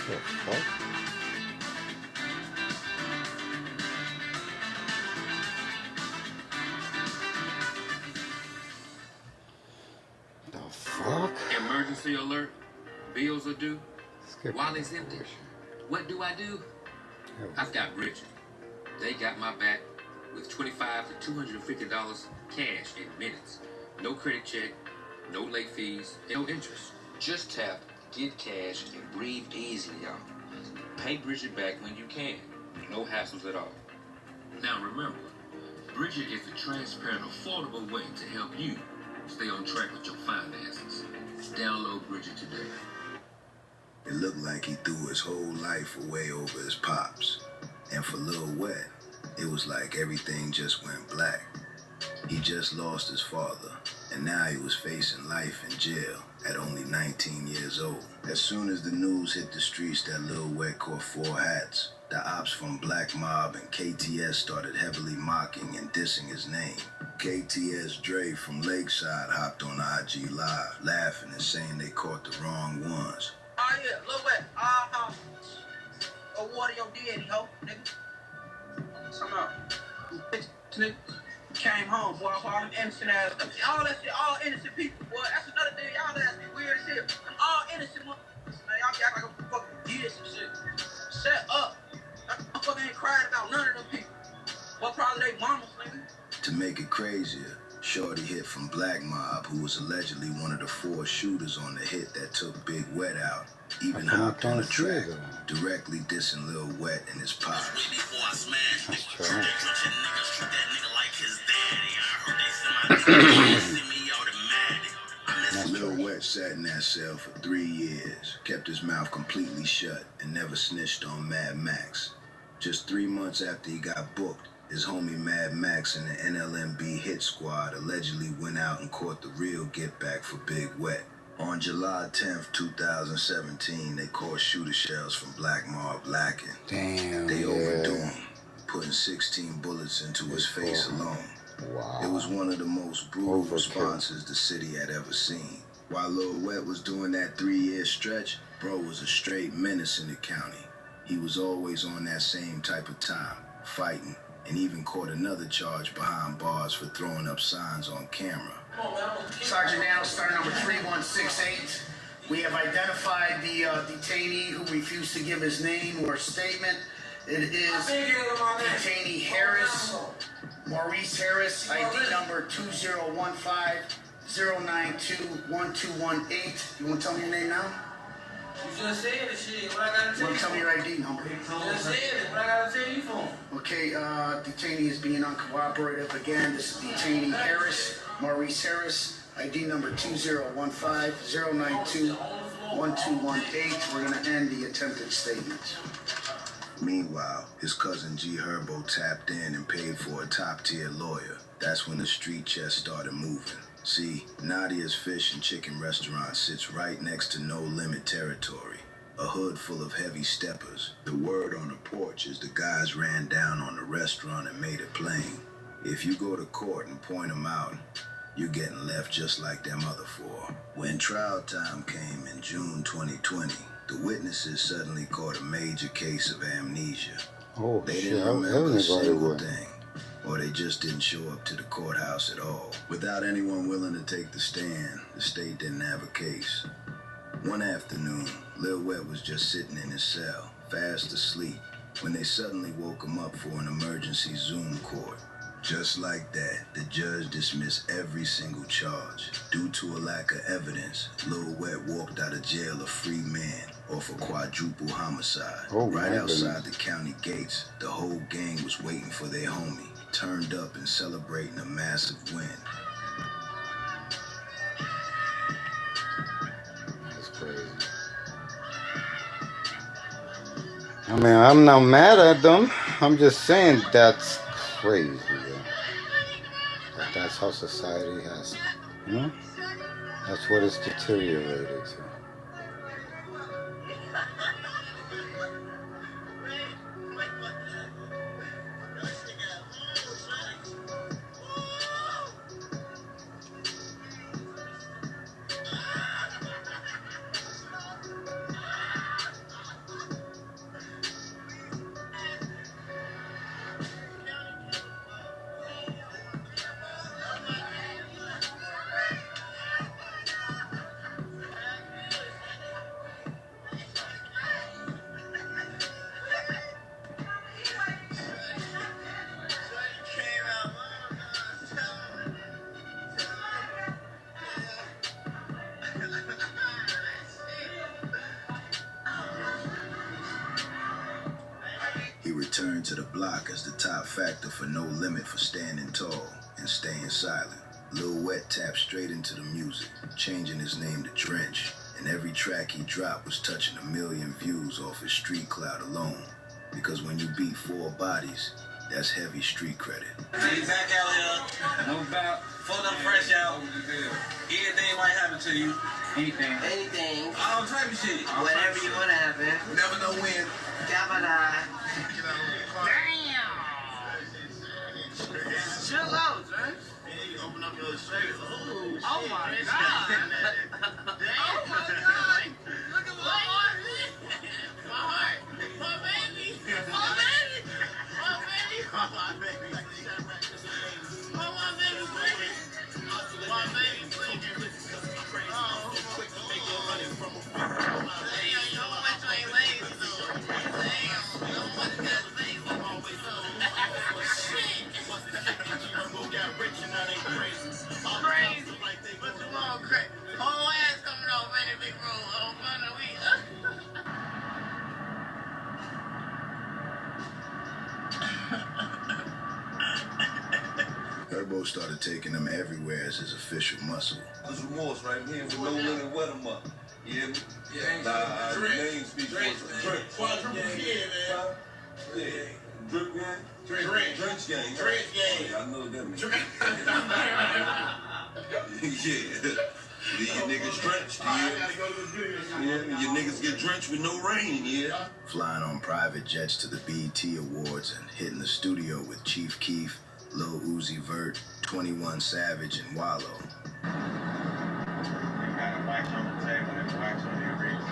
The fuck? The fuck? Emergency alert. Bills are due. Skip Wallet's empty. What do? I've got Bridget. They got my back with $25 to $250 cash in minutes. No credit check, no late fees, no interest. Just tap Get Cash and breathe easy, y'all. Pay Bridget back when you can. No hassles at all. Now remember, Bridget is a transparent, affordable way to help you stay on track with your finances. Download Bridget today. It looked like he threw his whole life away over his pops. And for Lil Wet, it was like everything just went black. He just lost his father, and now he was facing life in jail at only 19 years old. As soon as the news hit the streets that Lil Wet caught 4 hats, the ops from Black Mob and KTS started heavily mocking and dissing his name. KTS Dre from Lakeside hopped on IG Live, laughing and saying they caught the wrong ones. Oh yeah, Lil Wet, award your daddy, ho, nigga. Come on. Nigga came home, boy, all them innocent ass, all that shit, all innocent people, boy. That's another thing y'all ass be weird as hell. Them all innocent motherfuckers, man. Y'all be acting like I'm fucking did some shit. Shut up. I fucking ain't cried about none of them people. What probably they mamas, nigga. To make it crazier, Shorty hit from Black Mob, who was allegedly one of the 4 shooters on the hit that took Big Wet out. Even hopped on a track, directly dissing Lil Wet and his pops. That's true. Lil Wet sat in that cell for 3 years, kept his mouth completely shut, and never snitched on Mad Max. Just 3 months after he got booked, his homie Mad Max and the NLMB hit squad allegedly went out and caught the real get back for Big Wet. On July 10th, 2017, they caught shooter shells from Black Mar Blackin'. Damn, They overdue him, putting 16 bullets into his face alone. Wow. It was one of the most brutal responses the city had ever seen. While Lil Wet was doing that 3-year stretch, bro was a straight menace in the county. He was always on that same type of time, fighting, and even caught another charge behind bars for throwing up signs on camera. Sergeant Daniel, star number 3168. We have identified the detainee who refused to give his name or statement. It is detainee Harris, Maurice Harris, ID number 2015-092-1218. You want to tell me your name now? You just said it, shit. What I gotta tell you? Tell me your ID number. You just said it. What I gotta tell you for? Okay, detainee is being uncooperative again. This is detainee Harris, Maurice Harris, ID number 2015-092-1218. We're gonna end the attempted statements. Meanwhile, his cousin G Herbo tapped in and paid for a top-tier lawyer. That's when the street chest started moving. See, Nadia's Fish and Chicken restaurant sits right next to No Limit territory, a hood full of heavy steppers. The word on the porch is the guys ran down on the restaurant and made it plain. If you go to court and point them out, you're getting left just like them other four. When trial time came in June 2020, the witnesses suddenly caught a major case of amnesia. Oh, They shit. didn't I remember a single would. thing, or they just didn't show up to the courthouse at all. Without anyone willing to take the stand, the state didn't have a case. One afternoon, Lil Wet was just sitting in his cell, fast asleep, when they suddenly woke him up for an emergency Zoom court. Just like that, the judge dismissed every single charge. Due to a lack of evidence, Lil Wet walked out of jail a free man off a quadruple homicide. Right outside the county gates, the whole gang was waiting for their homie, turned up and celebrating a massive win. That's crazy. I mean, I'm not mad at them. I'm just saying that's crazy. That's how society has, you know? That's what it's deteriorated to. He returned to the block as the top factor for No Limit for standing tall and staying silent. Lil Wet tapped straight into the music, changing his name to Drench, and every track he dropped was touching 1 million views off his street clout alone. Because when you beat 4 bodies, that's heavy street credit. Hey, back out here. No doubt. Full up fresh out. Anything might happen to you. Anything. Anything. All type of shit. Whatever you want to happen. Never know when. Damn. Chill out, man. Open up your shirt. Oh my God. Oh my God. Look at my heart. My heart. My baby. My baby. My baby. My baby. My baby sleeping. My baby sleeping. Oh. Damn, you much ain't lazy though. Damn, you much got lazy. Shit. Crazy. What you want, crazy? Whole ass coming off in the big room. Oh, fun of week. Bro started taking them everywhere as his official muscle. There's remorse right here with no limit, wet them up. Yeah, nah, the name speaks for itself. Drip. Quadruple kid, man. Yeah. Drip gang? Drench gang. Drench gang. Yeah, I know what that means. Yeah. You niggas drenched, yeah. Your niggas get drenched with no rain, yeah. Flying on private jets to the BET Awards and hitting the studio with Chief Keef, Lil Uzi Vert, 21 Savage, and Wallow. Gotta wax on the table and wax on your wrist.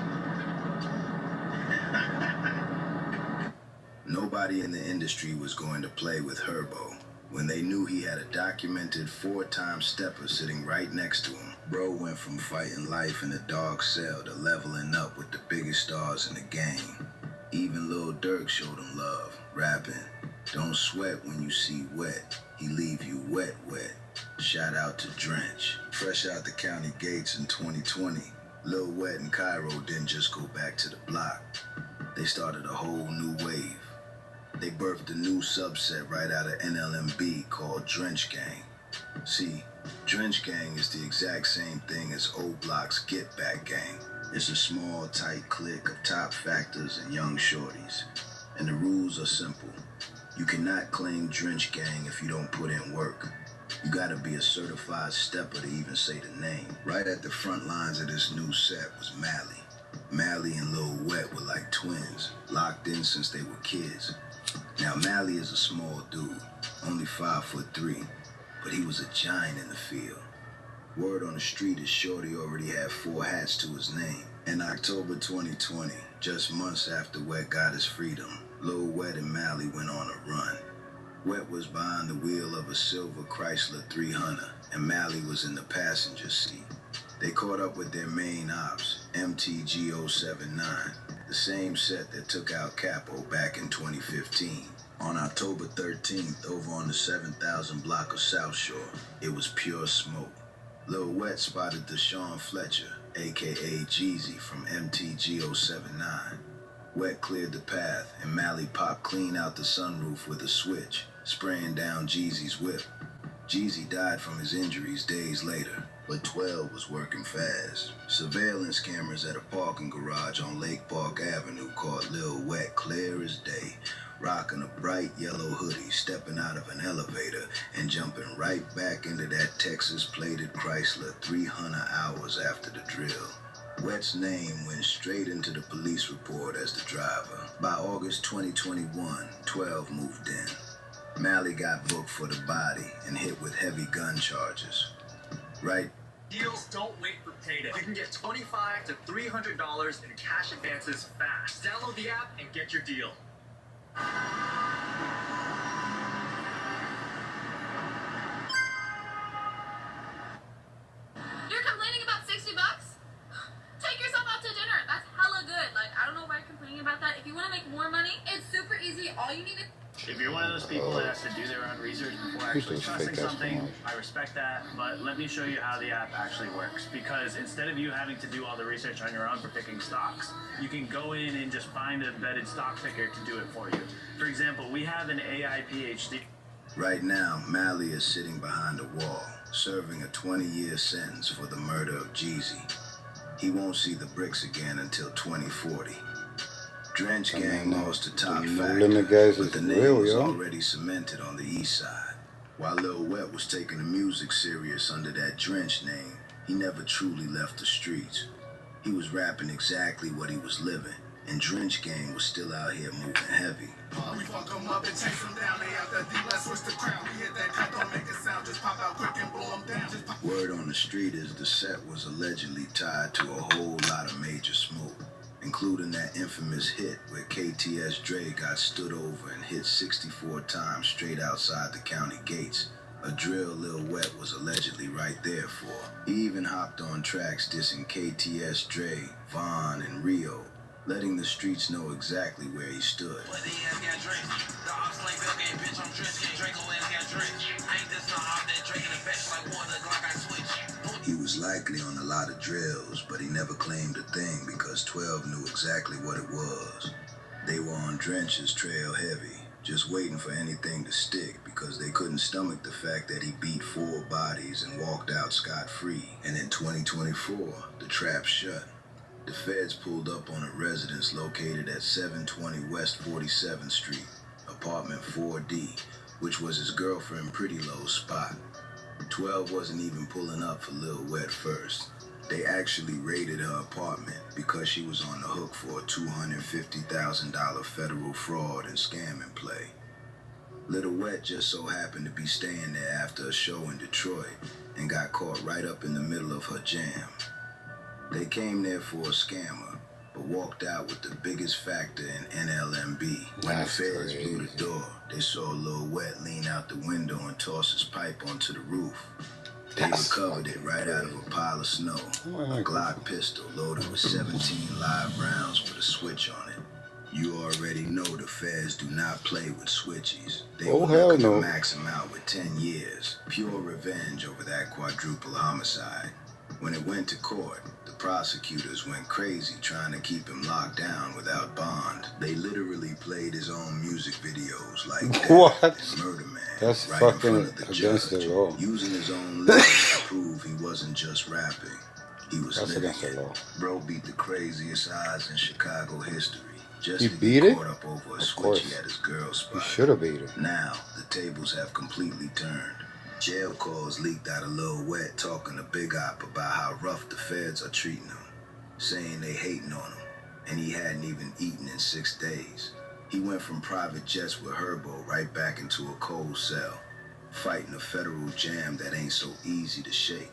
Nobody in the industry was going to play with Herbo when they knew he had a documented 4-time stepper sitting right next to him. Bro went from fighting life in a dog cell to leveling up with the biggest stars in the game. Even Lil Durk showed him love, rapping, "Don't sweat when you see wet, he leave you wet, wet." Shout out to Drench. Fresh out the county gates in 2020, Lil Wet and Cairo didn't just go back to the block. They started a whole new wave. They birthed a new subset right out of NLMB called Drench Gang. See, Drench Gang is the exact same thing as O Block's Get Back Gang. It's a small, tight clique of top factors and young shorties. And the rules are simple. You cannot claim Drench Gang if you don't put in work. You gotta be a certified stepper to even say the name. Right at the front lines of this new set was Mally. Mally and Lil Wet were like twins, locked in since they were kids. Now Mally is a small dude, only 5'3", but he was a giant in the field. Word on the street is Shorty already had 4 hats to his name. In October 2020, just months after Wet got his freedom, Lil Wet and Mally went on a run. Wet was behind the wheel of a silver Chrysler 300, and Mally was in the passenger seat. They caught up with their main ops, MTG079, the same set that took out Capo back in 2015. On October 13th, over on the 7000 block of South Shore, it was pure smoke. Lil Wet spotted Deshaun Fletcher, aka Jeezy from MTG079. Wet cleared the path, and Mally popped clean out the sunroof with a switch, spraying down Jeezy's whip. Jeezy died from his injuries days later, but 12 was working fast. Surveillance cameras at a parking garage on Lake Park Avenue caught Lil Wet clear as day, rocking a bright yellow hoodie, stepping out of an elevator, and jumping right back into that Texas-plated Chrysler 300 hours after the drill. Wet's name went straight into the police report as the driver. By August 2021, 12 moved in. Mally got booked for the body and hit with heavy gun charges. Right? Deals don't wait for payday. You can get $25 to $300 in cash advances fast. Download the app and get your deal. You're complaining about $60? Take yourself out to dinner. That's hella good. Like, I don't know why you're complaining about that. If you want to make more money, it's super easy. All you need to... If you're one of those people that has to do their own research before actually trusting something, I respect that, but let me show you how the app actually works. Because instead of you having to do all the research on your own for picking stocks, you can go in and just find an embedded stock picker to do it for you. For example, we have an AI PhD. Right now, Mally is sitting behind a wall, serving a 20-year sentence for the murder of Jeezy. He won't see the bricks again until 2040. Drench Gang lost to top factor, but the name was already cemented on the east side. While Lil Wet was taking the music serious under that Drench name, he never truly left the streets. He was rapping exactly what he was living, and Drench Gang was still out here moving heavy. We fuck them up and chase them down. They out that deep, let's switch the crowd. We hit that cut, don't make a sound, just pop out quick and blow them down. Word on the street is the set was allegedly tied to a whole lot of major smoke, including that infamous hit where KTS Dre got stood over and hit 64 times straight outside the county gates, a drill Lil Wet was allegedly right there for. He even hopped on tracks dissing KTS Dre, Von, and Rio, letting the streets know exactly where he stood. He was likely on a lot of drills, but he never claimed a thing because 12 knew exactly what it was. They were on Drench's trail heavy, just waiting for anything to stick because they couldn't stomach the fact that he beat 4 bodies and walked out scot-free. And in 2024, the trap shut. The feds pulled up on a residence located at 720 West 47th Street, apartment 4D, which was his girlfriend Pretty Low's spot. 12 wasn't even pulling up for Lil Wet first. They actually raided her apartment because she was on the hook for a $250,000 federal fraud and scamming play. Lil Wet just so happened to be staying there after a show in Detroit and got caught right up in the middle of her jam. They came there for a scammer, but walked out with the biggest factor in NLMB. When the feds blew the door, they saw Lil Wet lean out the window and toss his pipe onto the roof. They recovered it right out of a pile of snow. A Glock pistol loaded with 17 live rounds with a switch on it. You already know the feds do not play with switchies. They were looking to max him out with 10 years. Pure revenge over that quadruple homicide. When it went to court, the prosecutors went crazy trying to keep him locked down without bond. They literally played his own music videos like What? Murder Man. That's right fucking in front of the against judge, the law. using his own lyrics to prove he wasn't just rapping. He was That's living against the it. law. Bro beat the craziest odds in Chicago history. Just He to beat get it? caught up over a Of switchy course. at his girl's spot. He should have beat it. Now, the tables have completely turned. Jail calls leaked out of Lil Wet talking to Big Op about how rough the feds are treating him, saying they hating on him, and he hadn't even eaten in 6 days. He went from private jets with Herbo right back into a cold cell, fighting a federal jam that ain't so easy to shake.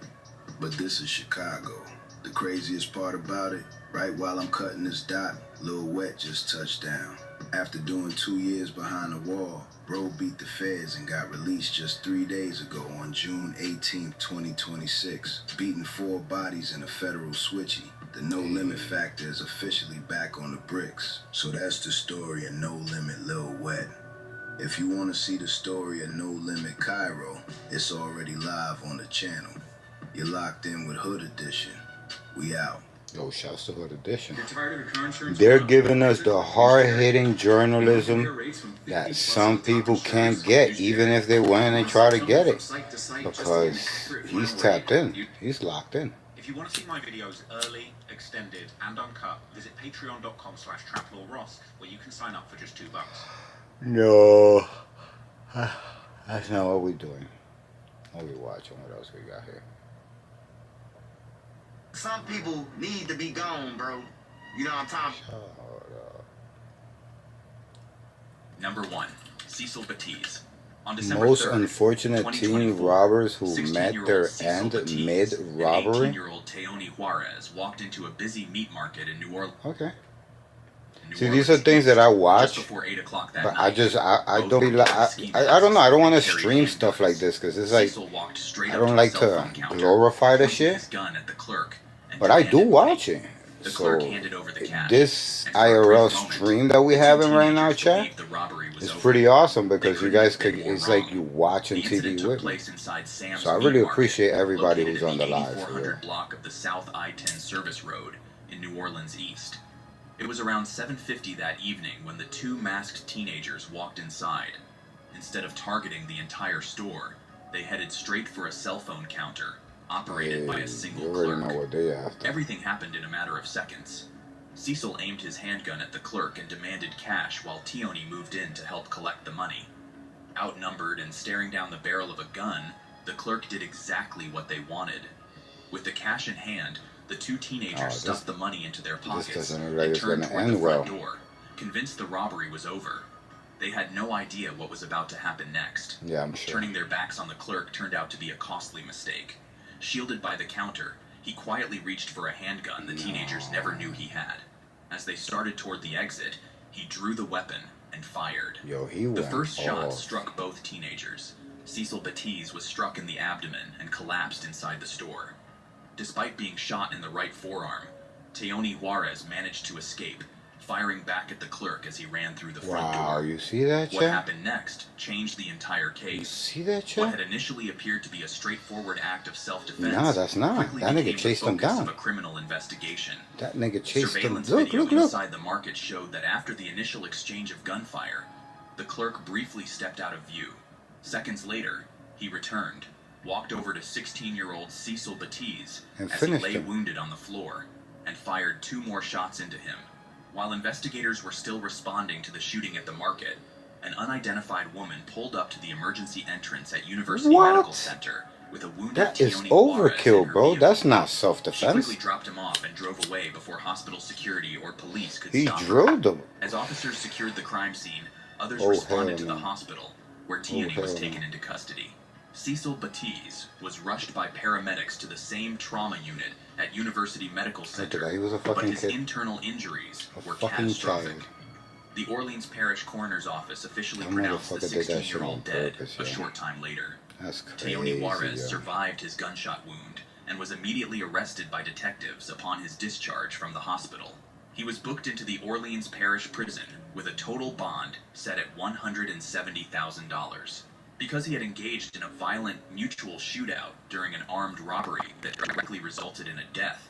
But this is Chicago. The craziest part about it, right while I'm cutting this dot, Lil Wet just touched down. After doing 2 years behind the wall, Bro beat the feds and got released just 3 days ago on June 18th, 2026, beating 4 bodies in a federal switchy. The No Limit factor is officially back on the bricks. So that's the story of No Limit Lil Wet. If you want to see the story of No Limit Cairo, it's already live on the channel. You're locked in with Hood Edition. We out. Yo, shouts to Hood Edition. You're tired of your car insurance? They're giving us the hard-hitting journalism that some people can't get, even if they went and try to get it. Because he's tapped in. He's locked in. If you want to see my videos early, extended, and uncut, visit patreon.com/TraplawRoss, where you can sign up for just $2. No. That's not what we're doing. What are we watching? What else we got here? Some people need to be gone, bro. You know what I'm talking about? Number 1, Cecil Batiz. On December Most 3rd, unfortunate teen robbers who met their end mid-robbery. 18-year-old Teoni Juarez walked into a busy meat market in New Orleans. Okay. See, these are things that I watch, before 8 o'clock that but night. I don't be like, I don't know, I don't want to stream stuff like this because it's like, I don't like to glorify the shit, but I do watch it. So this IRL stream that we having right now, chat, is pretty awesome because you guys could, it's like you watching TV with me. So I really appreciate everybody who's on the live. 400 block of the South I-10 service road in New Orleans East. It was around 7:50 that evening when the 2 masked teenagers walked inside. Instead of targeting the entire store, they headed straight for a cell phone counter operated by a single clerk. Everything happened in a matter of seconds. Cecil aimed his handgun at the clerk and demanded cash while Teoni moved in to help collect the money. Outnumbered and staring down the barrel of a gun, the clerk did exactly what they wanted. With the cash in hand, the 2 teenagers stuffed the money into their pockets and turned toward the front door, convinced the robbery was over. They had no idea what was about to happen next. Yeah, I'm sure. Turning their backs on the clerk turned out to be a costly mistake. Shielded by the counter, he quietly reached for a handgun the teenagers never knew he had. As they started toward the exit, he drew the weapon and fired. The first shot struck both teenagers. Cecil Batiz was struck in the abdomen and collapsed inside the store. Despite being shot in the right forearm, Teoni Juarez managed to escape, firing back at the clerk as he ran through the front door. Wow, you see that, What chat? happened next changed the entire case. You see that, What chat? had initially appeared to be a straightforward act of self-defense No, that's not. quickly That nigga became chased the him focus down. of a criminal investigation. That nigga chased him. Surveillance Look, video look, look. inside the market showed that after the initial exchange of gunfire, The clerk briefly stepped out of view. Seconds later, he returned, walked over to 16-year-old Cecil Batiz and as he finished lay him. wounded on the floor, and fired 2 more shots into him. While investigators were still responding to the shooting at the market, an unidentified woman pulled up to the emergency entrance at University Medical Center with a wounded That is Tioni Juarez in overkill, her bro. vehicle. That's not She self-defense. quickly dropped him off and drove away before hospital security or police could He stop her. drilled him. As officers secured the crime scene, others Oh, responded hell to the no. hospital, where Oh, Tioni was hell taken no. into custody. Cecil Batiz was rushed by paramedics to the same trauma unit at University Medical Look at Center, that. He was a but fucking his kid. internal injuries A were fucking catastrophic. child. The Orleans Parish Coroner's Office officially That pronounced the motherfucker did that shit on 16-year-old dead purpose, a yo. short time later. That's crazy, Tioni Juarez yo. survived his gunshot wound and was immediately arrested by detectives upon his discharge from the hospital. He was booked into the Orleans Parish Prison with a total bond set at $170,000. Because he had engaged in a violent mutual shootout during an armed robbery that directly resulted in a death,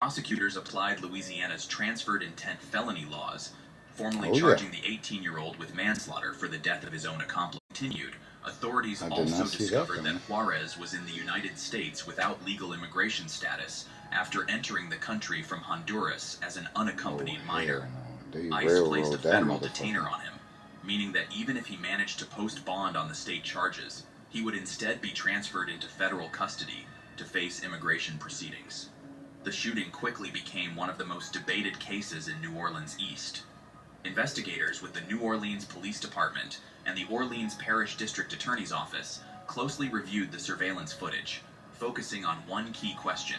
prosecutors applied Louisiana's transferred intent felony laws, formally charging the 18-year-old with manslaughter for the death of his own accomplice. Continued, authorities I did also not see that discovered coming. that Juarez was in the United States without legal immigration status after entering the country from Honduras as an unaccompanied minor. They ICE placed a railroad that federal motherfucker. detainer on him, meaning that even if he managed to post bond on the state charges, he would instead be transferred into federal custody to face immigration proceedings. The shooting quickly became one of the most debated cases in New Orleans East. Investigators with the New Orleans Police Department and the Orleans Parish District Attorney's Office closely reviewed the surveillance footage, focusing on one key question.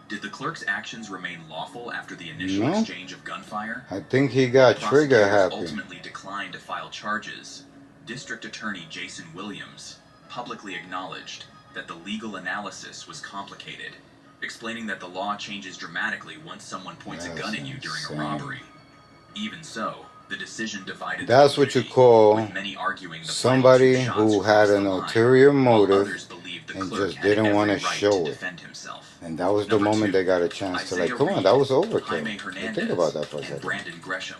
Did the clerk's actions remain lawful after the initial No. exchange of gunfire? I think he got trigger Prosecutors happy. ultimately declined to file charges. District Attorney Jason Williams publicly acknowledged that the legal analysis was complicated, explaining that the law changes dramatically once someone points a gun at you during a robbery. Even so, the decision divided the That's what you community, call with many arguing the somebody final 2 shots who crossed had an the line, ulterior while motive others believed the and clerk just had didn't every want to right show to it. defend himself. And that was the Number moment 2, they got a chance to like, Isaiah come on, Reed, that was Jaime overkill. Think Hernandez, about that for a and second. Brandon Gresham.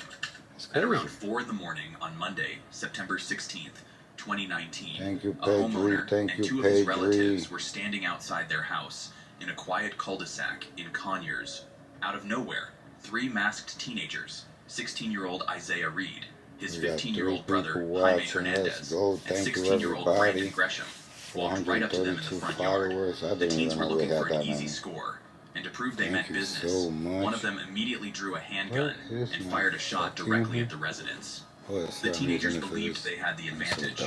It's At around crazy. 4 in the morning on Monday, September 16th, 2019, Thank you, a Pedri. homeowner Thank and you, 2 of his Pedri. relatives were standing outside their house in a quiet cul-de-sac in Conyers. Out of nowhere, 3 masked teenagers, 16-year-old Isaiah Reed, his We got 15-year-old 3 brother people Jaime watching. Let's Hernandez, go. and Thank you, 16-year-old Brandon everybody. Gresham walked right up to them in the 432 front yard. followers. I The didn't teens even were know we looking had for an that easy many. score, and to prove they Thank meant you business, so much. one of them immediately drew a handgun What is and my fired a shot fucking- directly at the residence. Oh, it's The not teenagers using it for believed this. they had the advantage.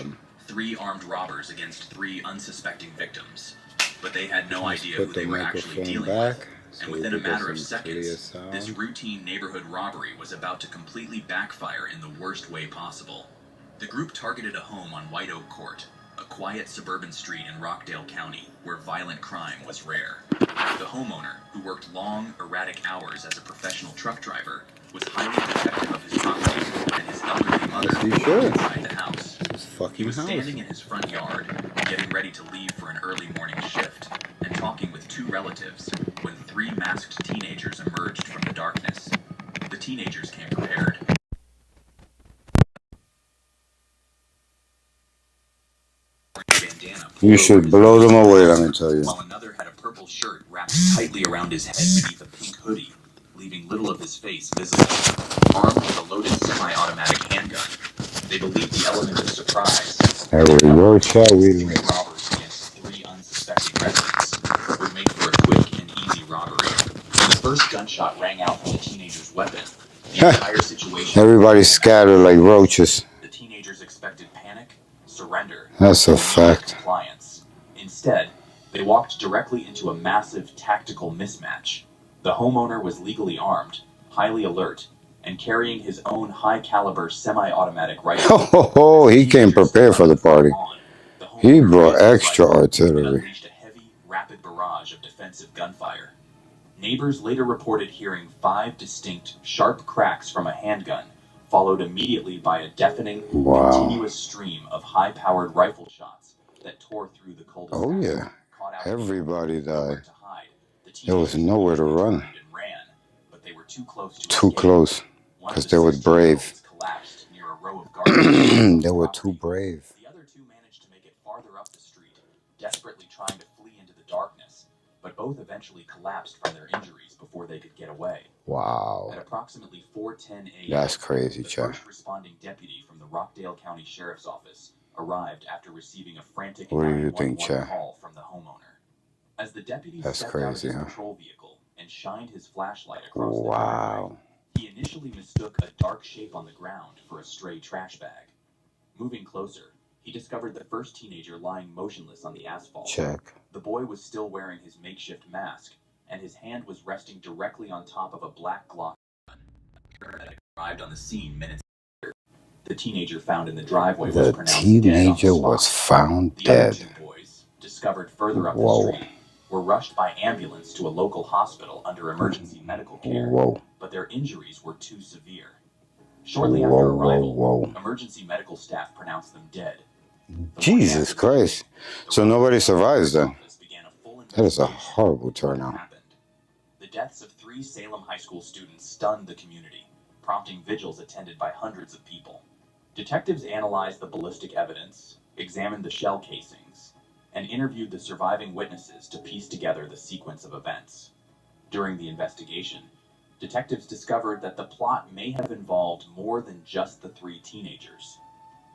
3 armed robbers against 3 unsuspecting victims. But they had no Let's idea put who the they were actually microphone dealing back with. so And we within a can get matter of some clear seconds, this sound. routine neighborhood robbery was about to completely backfire in the worst way possible. The group targeted a home on White Oak Court, a quiet suburban street in Rockdale County where violent crime was rare. The homeowner, who worked long, erratic hours as a professional truck driver, was highly protective of his property, and his elderly mother Yes, he worked should. inside the house. His He fucking was house. standing in his front yard, getting ready to leave for an early morning shift, and talking with 2 relatives, when 3 masked teenagers emerged from the darkness. The teenagers came prepared. Bandana You should blow them away, let me tell you. while another had a purple shirt wrapped tightly around his head beneath a pink hoodie, leaving little of his face visible. Armed with a loaded semi-automatic handgun, they believed the element of surprise. There we go, shall we? 3 robbers against 3 unsuspecting residents would make for a quick and easy robbery. When the first gunshot rang out from the teenager's weapon, the entire situation. Everybody scattered like roaches. The teenagers expected panic, surrender, That's a and immediate fact. compliance. Instead, they walked directly into a massive tactical mismatch. The homeowner was legally armed, highly alert, and carrying his own high-caliber semi-automatic rifle. Oh, he came prepared for the party. He brought extra artillery. Unleashed a heavy, rapid barrage of defensive gunfire. Neighbors later reported hearing 5 distinct, sharp cracks from a handgun, followed immediately by a deafening, continuous stream of high-powered rifle shots that tore through the cul-de-sac. Oh yeah, everybody died. There was nowhere to run. But they were too close to Too escape. close. Because they were brave. Collapsed near a row of gardens. They were too brave. The other two managed to make it farther up the street, desperately trying to flee into the darkness, but both eventually collapsed from their injuries before they could get away. Wow. At approximately 4:10 a.m., That's crazy, the Chad. first responding deputy from the Rockdale County Sheriff's Office arrived after receiving a frantic What do you 911 think, Chad? call from the homeowner. As the deputy That's stepped crazy, out of huh? his patrol vehicle and shined his flashlight across the Wow. driveway, he initially mistook a dark shape on the ground for a stray trash bag. Moving closer, he discovered the first teenager lying motionless on the asphalt. Check. The boy was still wearing his makeshift mask, and his hand was resting directly on top of a black Glock gun. Paramedic arrived on the scene minutes later. The teenager found in the driveway was The pronounced dead on the teenager spot. was found The other dead. two boys, discovered further up Whoa. the street, were rushed by ambulance to a local hospital under emergency medical care, Whoa. but their injuries were too severe. Shortly after arrival, Whoa. emergency medical staff pronounced them dead. Jesus Christ. So nobody survives then. That is a horrible turnout. The deaths of 3 Salem High School students stunned the community, prompting vigils attended by hundreds of people. Detectives analyzed the ballistic evidence, examined the shell casings, and interviewed the surviving witnesses to piece together the sequence of events. During the investigation, detectives discovered that the plot may have involved more than just the 3 teenagers.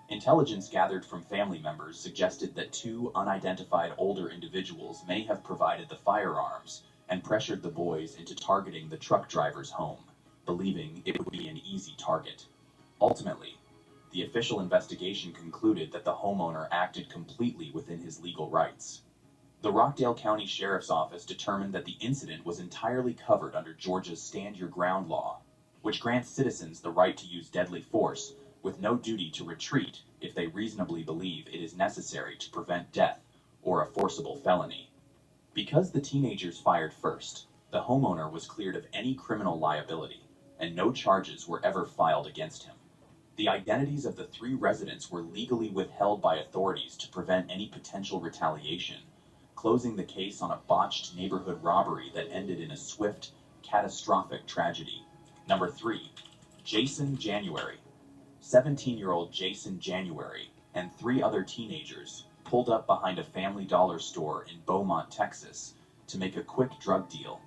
Intelligence gathered from family members suggested that 2 unidentified older individuals may have provided the firearms and pressured the boys into targeting the truck driver's home, believing it would be an easy target. Ultimately, the official investigation concluded that the homeowner acted completely within his legal rights. The Rockdale County Sheriff's Office determined that the incident was entirely covered under Georgia's Stand Your Ground law, which grants citizens the right to use deadly force with no duty to retreat if they reasonably believe it is necessary to prevent death or a forcible felony. Because the teenagers fired first, the homeowner was cleared of any criminal liability, and no charges were ever filed against him. The identities of the 3 residents were legally withheld by authorities to prevent any potential retaliation, closing the case on a botched neighborhood robbery that ended in a swift, catastrophic tragedy. Number 3, Jason January. 17-year-old Jason January and 3 other teenagers pulled up behind a Family Dollar store in Beaumont, Texas, to make a quick drug deal.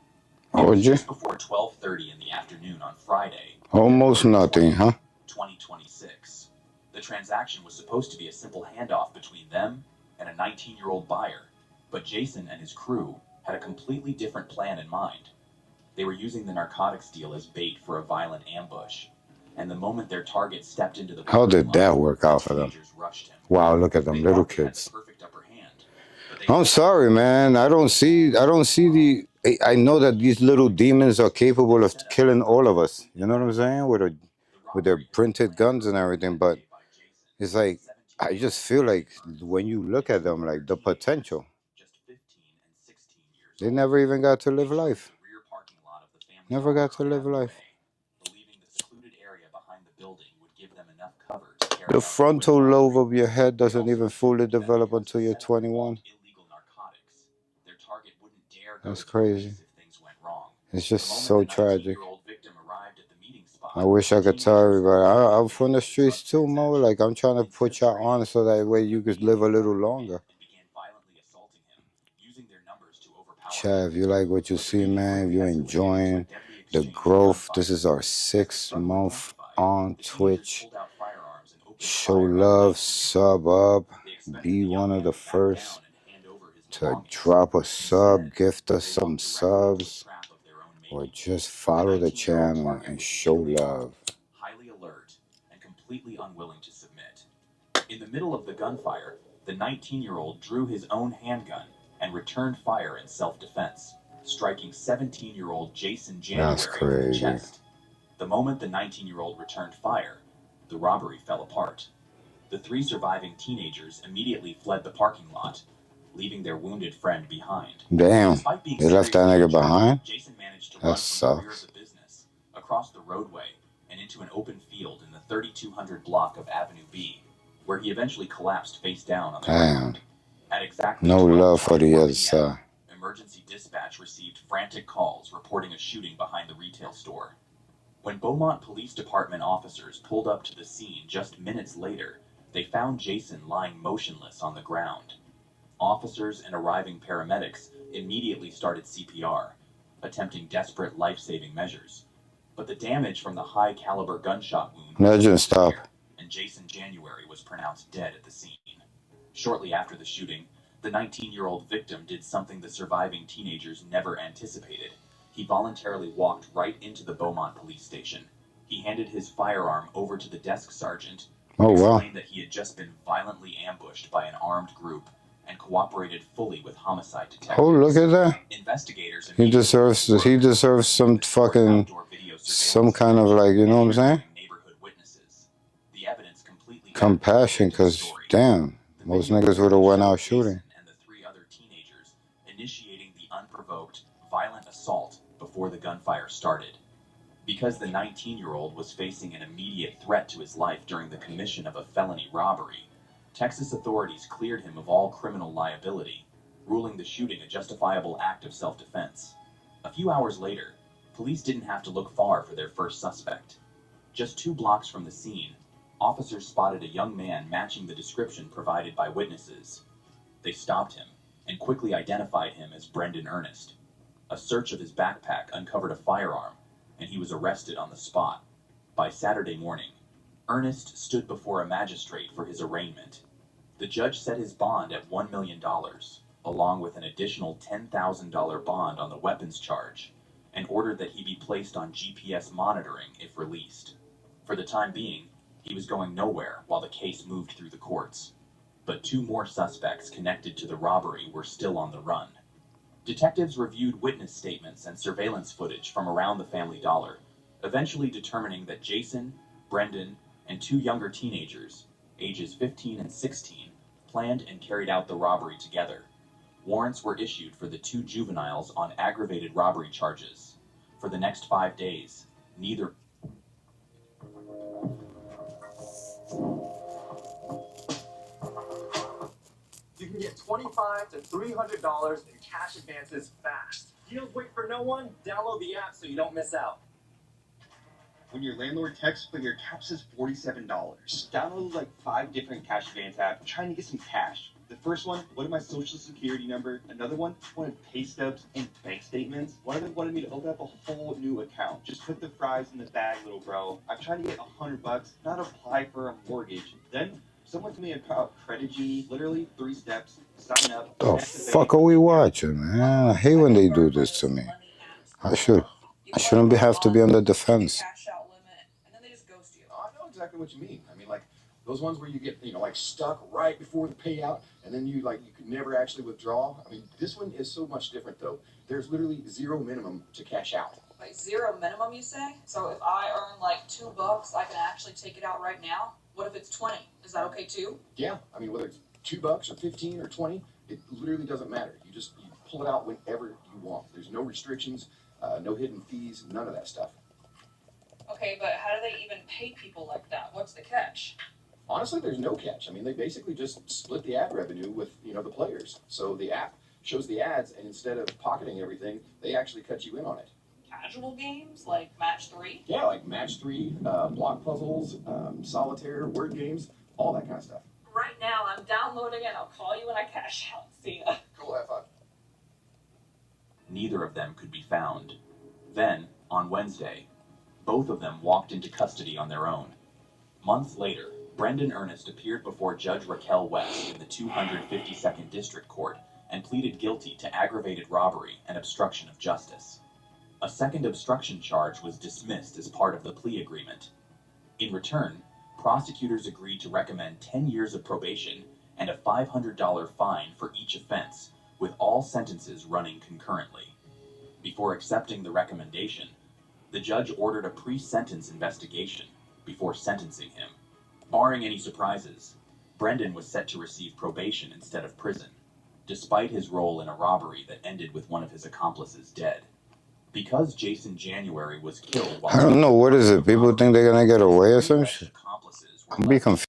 It was just before 12:30 in the afternoon on Friday. Almost nothing, huh? 2026. The transaction was supposed to be a simple handoff between them and a 19-year-old buyer, but Jason and his crew had a completely different plan in mind. They were using the narcotics deal as bait for a violent ambush, and the moment their target stepped into the How did that work out for them? Wow, look at them little kids. I'm sorry, man. I don't see the. I know that these little demons are capable of killing all of us. You know what I'm saying? With their printed guns and everything, but it's like I just feel like when you look at them, like the potential. They never even got to live life. Never got to live life. The frontal lobe of your head doesn't even fully develop until you're 21. That's crazy. It's just so tragic. I wish I could tell everybody. I'm from the streets too, Mo. Like, I'm trying to put y'all on so that way you could live a little longer. Chad, if you like what you see, man, if you're enjoying the growth, this is our 6th month on Twitch. Show love, sub up, be one of the first to drop a sub, gift us some subs, or just follow the channel and show love. Highly alert and completely unwilling to submit. In the middle of the gunfire, the 19-year-old drew his own handgun and returned fire in self-defense, striking 17-year-old Jason January in the chest. The moment the 19-year-old returned fire, the robbery fell apart. The 3 surviving teenagers immediately fled the parking lot, leaving their wounded friend behind. Damn, they left that nigga behind? Jason managed to that run from the rear of sucks. the business, across the roadway, and into an open field in the 3200 block of Avenue B, where he eventually collapsed face down on the ground. At exactly No love for the 12:24 other side. emergency dispatch received frantic calls reporting a shooting behind the retail store. When Beaumont Police Department officers pulled up to the scene just minutes later, they found Jason lying motionless on the ground. Officers and arriving paramedics immediately started CPR, attempting desperate life-saving measures. But the damage from the high-caliber gunshot wound Legend, stop. and Jason January was pronounced dead at the scene. Shortly after the shooting, the 19-year-old victim did something the surviving teenagers never anticipated. He voluntarily walked right into the Beaumont police station. He handed his firearm over to the desk sergeant, Oh, wow. explained that he had just been violently ambushed by an armed group, and cooperated fully with homicide detectives. Oh, look at that. Investigators He deserves some fucking, some kind of, like, you know what I'm saying? The evidence completely Compassion, because, damn, most niggas would have went out shooting. and the three other teenagers initiating the unprovoked, violent assault before the gunfire started. Because the 19-year-old was facing an immediate threat to his life during the commission of a felony robbery, Texas authorities cleared him of all criminal liability, ruling the shooting a justifiable act of self-defense. A few hours later, police didn't have to look far for their first suspect. Just 2 blocks from the scene, officers spotted a young man matching the description provided by witnesses. They stopped him and quickly identified him as Brendan Ernest. A search of his backpack uncovered a firearm, and he was arrested on the spot. By Saturday morning, Ernest stood before a magistrate for his arraignment. The judge set his bond at $1 million, along with an additional $10,000 bond on the weapons charge, and ordered that he be placed on GPS monitoring if released. For the time being, he was going nowhere while the case moved through the courts. But 2 more suspects connected to the robbery were still on the run. Detectives reviewed witness statements and surveillance footage from around the Family Dollar, eventually determining that Jason, Brendan, and 2 younger teenagers, ages 15 and 16, planned and carried out the robbery together. Warrants were issued for the 2 juveniles on aggravated robbery charges. For the next 5 days, neither You can get $25 to $300 in cash advances fast. Deals wait for no one? Download the app so you don't miss out. When your landlord texts, but your cap says $47. Download like 5 different cash advance apps trying to get some cash. The first one wanted my social security number. Another one wanted pay stubs and bank statements. One of them wanted me to open up a whole new account. Just put the fries in the bag, little bro. I'm trying to get $100, not apply for a mortgage. Then someone told me about Credit Genie. Literally 3 steps. Sign up. The fuck are we watching, man? I hate when they do this to me. I shouldn't have to be on the defense. I know exactly what you mean. I mean, like those ones where you get, like stuck right before the payout, and then you could never actually withdraw. I mean, this one is so much different though. There's literally 0 minimum to cash out. Like 0 minimum, you say? So if I earn like $2, I can actually take it out right now? What if it's 20? Is that okay too? Yeah, I mean, whether it's $2 or 15 or 20, it literally doesn't matter. You pull it out whenever you want. There's no restrictions, no hidden fees, none of that stuff. Okay, but how do they even pay people like that? What's the catch? Honestly, there's no catch. I mean, they basically just split the ad revenue with, the players. So the app shows the ads, and instead of pocketing everything, they actually cut you in on it. Casual games like Match 3? Yeah, like Match 3, block puzzles, solitaire, word games, all that kind of stuff. Right now, I'm downloading it. I'll call you when I cash out. See ya. Cool, have fun. neither of them could be found. Then, on Wednesday, both of them walked into custody on their own. Months later, Brendan Ernest appeared before Judge Raquel West in the 252nd District Court and pleaded guilty to aggravated robbery and obstruction of justice. A second obstruction charge was dismissed as part of the plea agreement. In return, prosecutors agreed to recommend 10 years of probation and a $500 fine for each offense, with all sentences running concurrently. Before accepting the recommendation, the judge ordered a pre-sentence investigation before sentencing him. Barring any surprises, Brendan was set to receive probation instead of prison, despite his role in a robbery that ended with one of his accomplices dead. Because Jason January was killed while... I don't know, what is it? People think they're gonna get away or some shit? I'm be confused.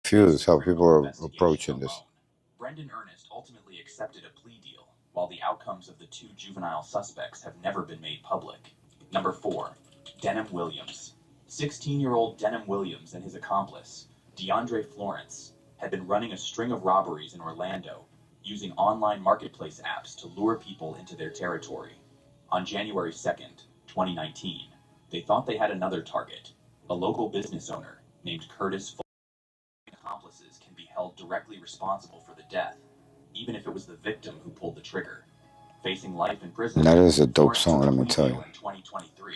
confused how people are approaching this. Brendan Ernest ultimately accepted a plea deal, while the outcomes of the two juvenile suspects have never been made public. Number 4. Denham Williams. 16-year-old Denham Williams and his accomplice, DeAndre Florence, had been running a string of robberies in Orlando, using online marketplace apps to lure people into their territory. On January 2nd, 2019, they thought they had another target, a local business owner named Curtis Fulton. Accomplices can be held directly responsible for the death, even if it was the victim who pulled the trigger. Facing life in prison, That is a dope song, let me tell you. In 2023,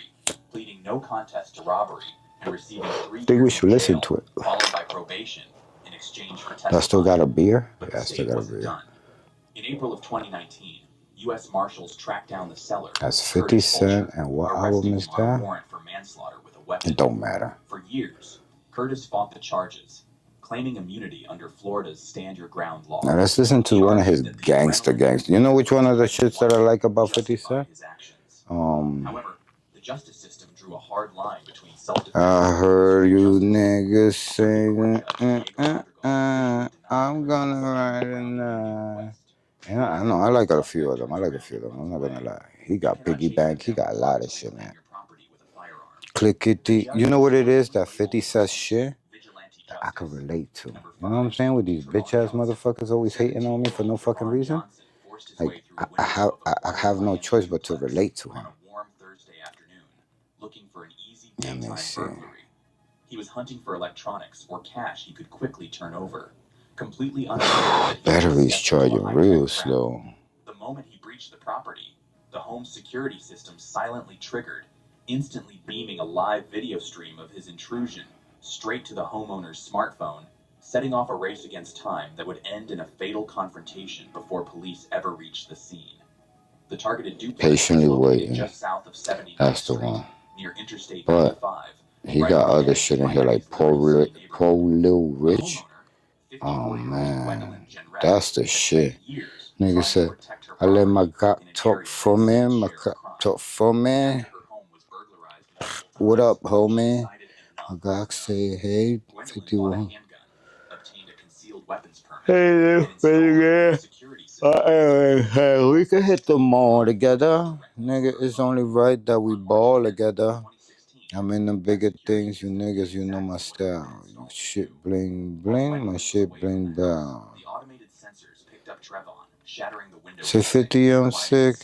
pleading no contest to robbery and receiving 3 I think we years should in listen jail, to it. followed by probation in exchange for I testifying. still got a beer? But Yeah, I still got a beer. done. In April of 2019, U.S. Marshals tracked down the seller. That's 50 Cent, and what album is that? Warrant for manslaughter with a weapon. It don't matter. For years, Curtis fought the charges, claiming immunity under Florida's Stand Your Ground law. Now let's listen to one of his gangster. You know which one of the shits that I like about 50 Cent? However, the justice system drew a hard line between self-defense. I heard you niggas singing, I'm gonna ride a night. Yeah, I know. I like a few of them. I'm not gonna lie. He got Piggy Bank. He got a lot of shit, man. Clickety. You know what it is? That 50 says shit that I can relate to. You know what I'm saying? With these bitch ass motherfuckers always hating on me for no fucking reason. Like I have no choice but to relate to him. Let me see. He was hunting for electronics or cash he could quickly turn over. Completely unaware. Battery's charging real slow. The moment he breached the property, the home security system silently triggered, instantly beaming a live video stream of his intrusion straight to the homeowner's smartphone, setting off a race against time that would end in a fatal confrontation before police ever reached the scene. The targeted duplex Patiently waiting. Just south of 79th That's the Street, one. near Interstate But 85. he got other shit in here like Poor Lil Rich. Oh man, that's the shit. Nigga said, I let my God talk for me, my God talk for me. What up, homie? My God say, hey, 51. Hey, we can hit the mall together. Nigga, it's only right that we ball together. I'm in the bigger things, you niggas, you know my style. You shit bling bling, my shit bling bang. Say 50, I'm sick.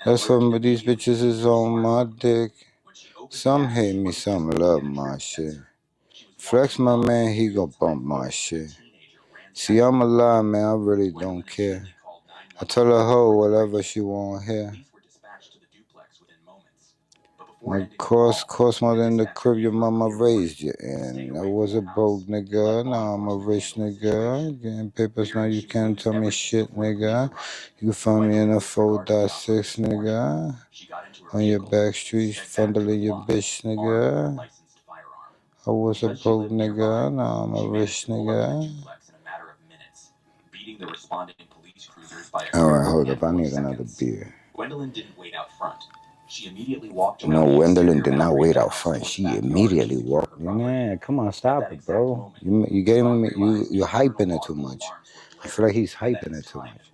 That's what these bitches is on my dick. Some hate me, some love my shit. Flex my man, he gon' bump my shit. See, I'm alive, man, I really don't care. I tell her hoe whatever she want here. My cost more than the crib your mama raised you in. I was a broke nigga, now I'm a rich nigga. Getting papers now, you can't tell me shit, nigga. You can find me in a 4.6, nigga. On your back streets, fondling your bitch, nigga. I was a broke nigga, now I'm a rich nigga. Alright, hold up, I need another beer. Gwendolyn didn't wait out front. She immediately walked No, Gwendolyn did not wait out front. She immediately walked. Man, come on, stop it, bro. You giving me, you're hyping it too much. I feel like he's hyping it too much.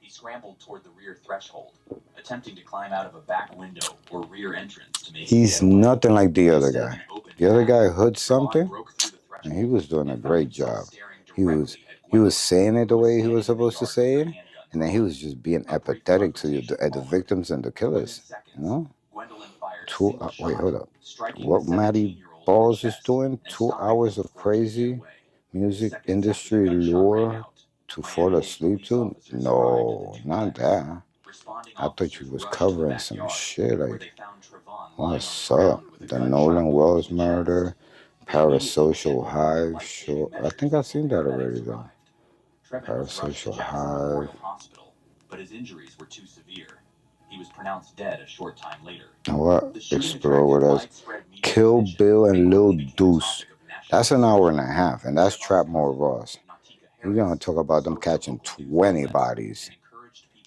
He scrambled toward the rear threshold, attempting to climb out of a back window or rear entrance to make. He's nothing like the other guy. The other guy hood something, and he was doing a great job. He was saying it the way he was supposed to say it, and then he was just being empathetic to the victims and the killers. You know? Wait, hold up. What Matty Balls is doing? 2 hours of crazy music industry lore to fall asleep to? No, not that. I thought you was covering some shit like, what's up? The Nolan Wells murder, Parasocial Hive. Sure, I think I've seen that already though. Parasocial Hive. But his injuries were too severe. He was pronounced dead a short time later. What? Explore with us. Kill Bill and Lil Deuce. That's an hour and a half, and that's Trapmore Ross. We're gonna talk about them catching 20 bodies.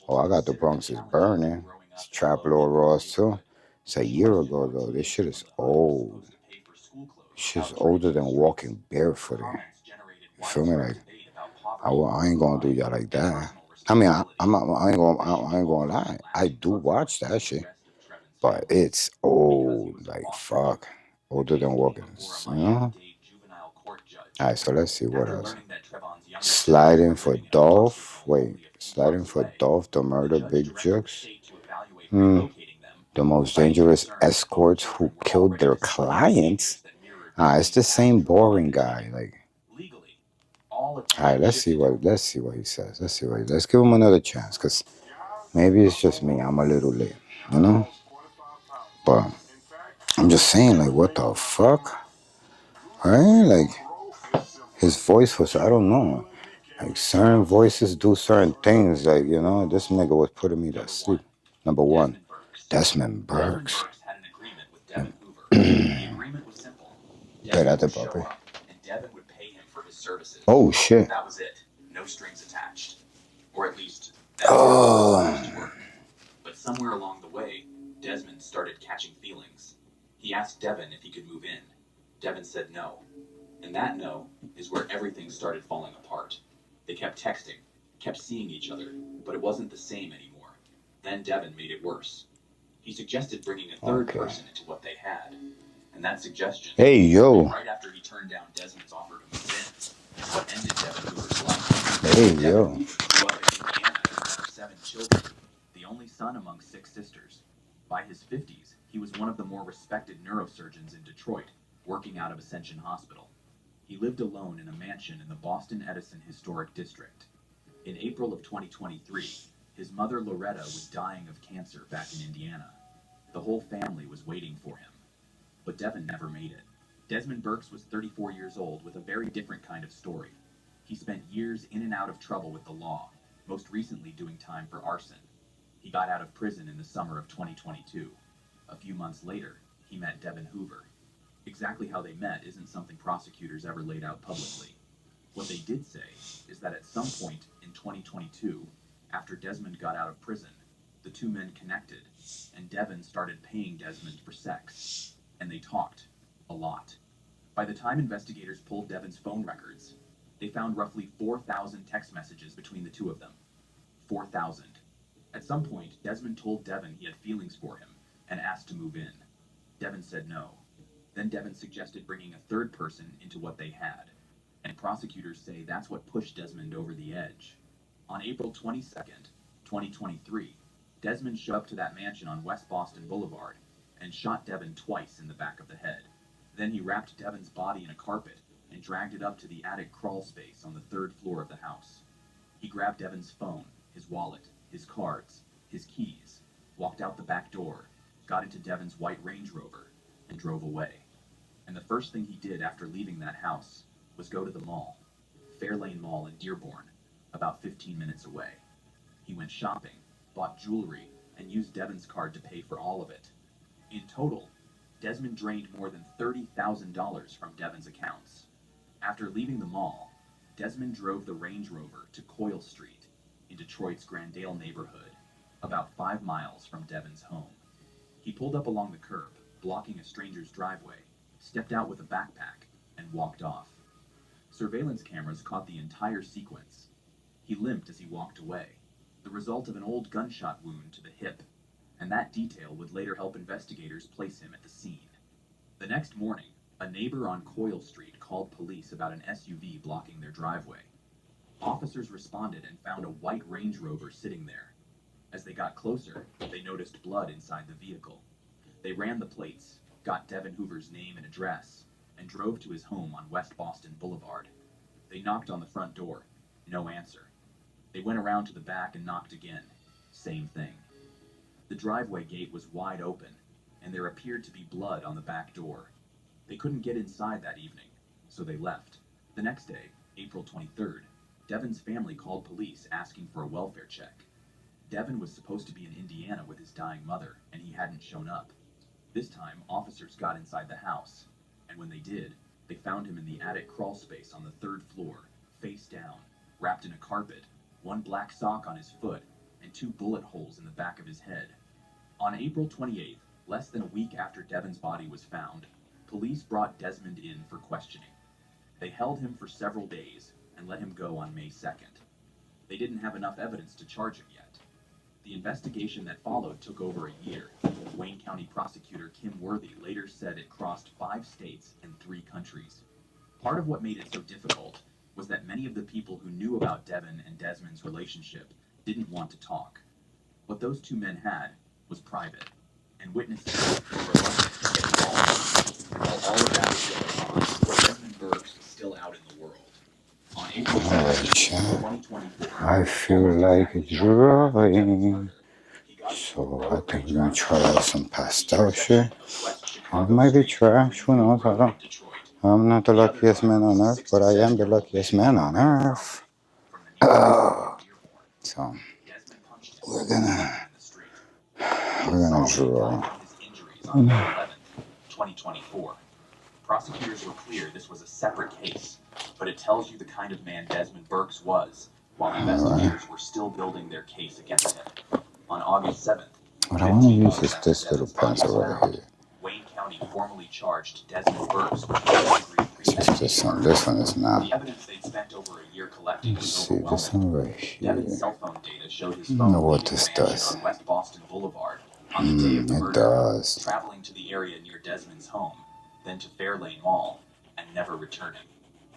Oh, I got the Bronx is burning. It's Trapmore Ross too. It's a year ago though. This shit is old. This shit's older than walking barefooted. You feel me? Like, I ain't gonna do y'all like that. I mean, I ain't gonna lie. I do watch that shit, but it's old, like fuck, older than Walkins, you know. All right, so let's see what else. Sliding for Dolph. Wait, sliding for Dolph to murder Big Jux. The most dangerous escorts who killed their clients. It's the same boring guy. Like, all right, let's see what he says. Let's give him another chance, cause maybe it's just me. I'm a little late, you know. But I'm just saying, like, what the fuck, right? Like, his voice was, I don't know. Like, certain voices do certain things. Like, you know, this nigga was putting me to sleep. Number one, Desmond Burks. Espérate, papi. Oh, shit. That was it. No strings attached. Or at least, that's how it was supposed to work. But somewhere along the way, Desmond started catching feelings. He asked Devin if he could move in. Devin said no. And that no is where everything started falling apart. They kept texting, kept seeing each other, but it wasn't the same anymore. Then Devin made it worse. He suggested bringing a third person into what they had. And that suggestion came right after he turned down Desmond's offer to move in. What ended Devin Hoover's life. Devin grew up in Indiana with 7 children, the only son among 6 sisters. By his 50s, he was one of the more respected neurosurgeons in Detroit, working out of Ascension Hospital. He lived alone in a mansion in the Boston Edison Historic District. In April of 2023, his mother Loretta was dying of cancer back in Indiana. The whole family was waiting for him. But Devin never made it. Desmond Burks was 34 years old with a very different kind of story. He spent years in and out of trouble with the law, most recently doing time for arson. He got out of prison in the summer of 2022. A few months later, he met Devin Hoover. Exactly how they met isn't something prosecutors ever laid out publicly. What they did say is that at some point in 2022, after Desmond got out of prison, the two men connected, and Devin started paying Desmond for sex. And they talked. A lot. By the time investigators pulled Devin's phone records, they found roughly 4,000 text messages between the two of them. 4,000. At some point, Desmond told Devin he had feelings for him and asked to move in. Devin said no. Then Devin suggested bringing a third person into what they had. And prosecutors say that's what pushed Desmond over the edge. On April 22nd, 2023, Desmond showed up to that mansion on West Boston Boulevard and shot Devin twice in the back of the head. Then he wrapped Devin's body in a carpet and dragged it up to the attic crawl space on the 3rd floor of the house. He grabbed Devin's phone, his wallet, his cards, his keys, walked out the back door, got into Devin's white Range Rover, and drove away. And the first thing he did after leaving that house was go to the mall, Fairlane Mall in Dearborn, about 15 minutes away. He went shopping, bought jewelry, and used Devin's card to pay for all of it. In total, Desmond drained more than $30,000 from Devin's accounts. After leaving the mall, Desmond drove the Range Rover to Coyle Street in Detroit's Grandale neighborhood, about 5 miles from Devin's home. He pulled up along the curb, blocking a stranger's driveway, stepped out with a backpack, and walked off. Surveillance cameras caught the entire sequence. He limped as he walked away, the result of an old gunshot wound to the hip, and that detail would later help investigators place him at the scene. The next morning, a neighbor on Coyle Street called police about an SUV blocking their driveway. Officers responded and found a white Range Rover sitting there. As they got closer, they noticed blood inside the vehicle. They ran the plates, got Devin Hoover's name and address, and drove to his home on West Boston Boulevard. They knocked on the front door. No answer. They went around to the back and knocked again. Same thing. The driveway gate was wide open, and there appeared to be blood on the back door. They couldn't get inside that evening, so they left. The next day, April 23rd, Devin's family called police asking for a welfare check. Devin was supposed to be in Indiana with his dying mother, and he hadn't shown up. This time, officers got inside the house, and when they did, they found him in the attic crawl space on the 3rd floor, face down, wrapped in a carpet, one black sock on his foot, and 2 bullet holes in the back of his head. On April 28th, less than a week after Devin's body was found, police brought Desmond in for questioning. They held him for several days and let him go on May 2nd. They didn't have enough evidence to charge him yet. The investigation that followed took over a year. Wayne County prosecutor Kim Worthy later said it crossed 5 states and 3 countries. Part of what made it so difficult was that many of the people who knew about Devin and Desmond's relationship didn't want to talk. What those two men had was private, and witnesses were reluctant to get involved. While all of that was going on, Desmond Burks was still out in the world. On April 2024, I feel like drawing, so I think we're gonna try out some pastel shit. It might be trash, who knows, I'm not the luckiest man on earth, but I am the luckiest man on earth. So, we're gonna draw. On May 11th, 2024. Prosecutors were clear this was a separate case, but it tells you the kind of man Desmond Burks was, while investigators were still building their case against him. On August 7th, what I want to use is this little pencil right here. Wayne County formally charged Desmond Burks with first-degree This one is not. The evidence they'd spent over a year collecting was See, this one right here. Devin's cell phone data showed his I don't phone know what this does. on West Boston Boulevard on the day of the It murder, does. traveling to the area near Desmond's home, then to Fairlane Mall, and never returning.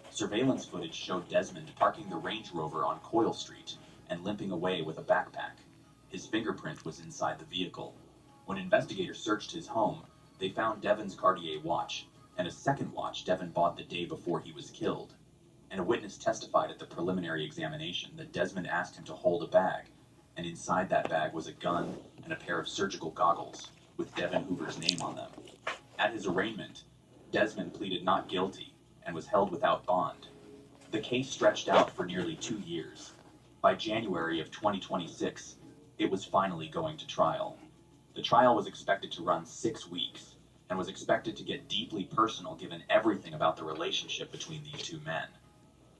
Surveillance footage showed Desmond parking the Range Rover on Coyle Street and limping away with a backpack. His fingerprint was inside the vehicle. When investigators searched his home, they found Devin's Cartier watch and a second watch Devin bought the day before he was killed. And a witness testified at the preliminary examination that Desmond asked him to hold a bag, and inside that bag was a gun and a pair of surgical goggles with Devin Hoover's name on them. At his arraignment, Desmond pleaded not guilty and was held without bond. The case stretched out for nearly 2 years. By January of 2026, it was finally going to trial. The trial was expected to run 6 weeks and was expected to get deeply personal given everything about the relationship between these two men.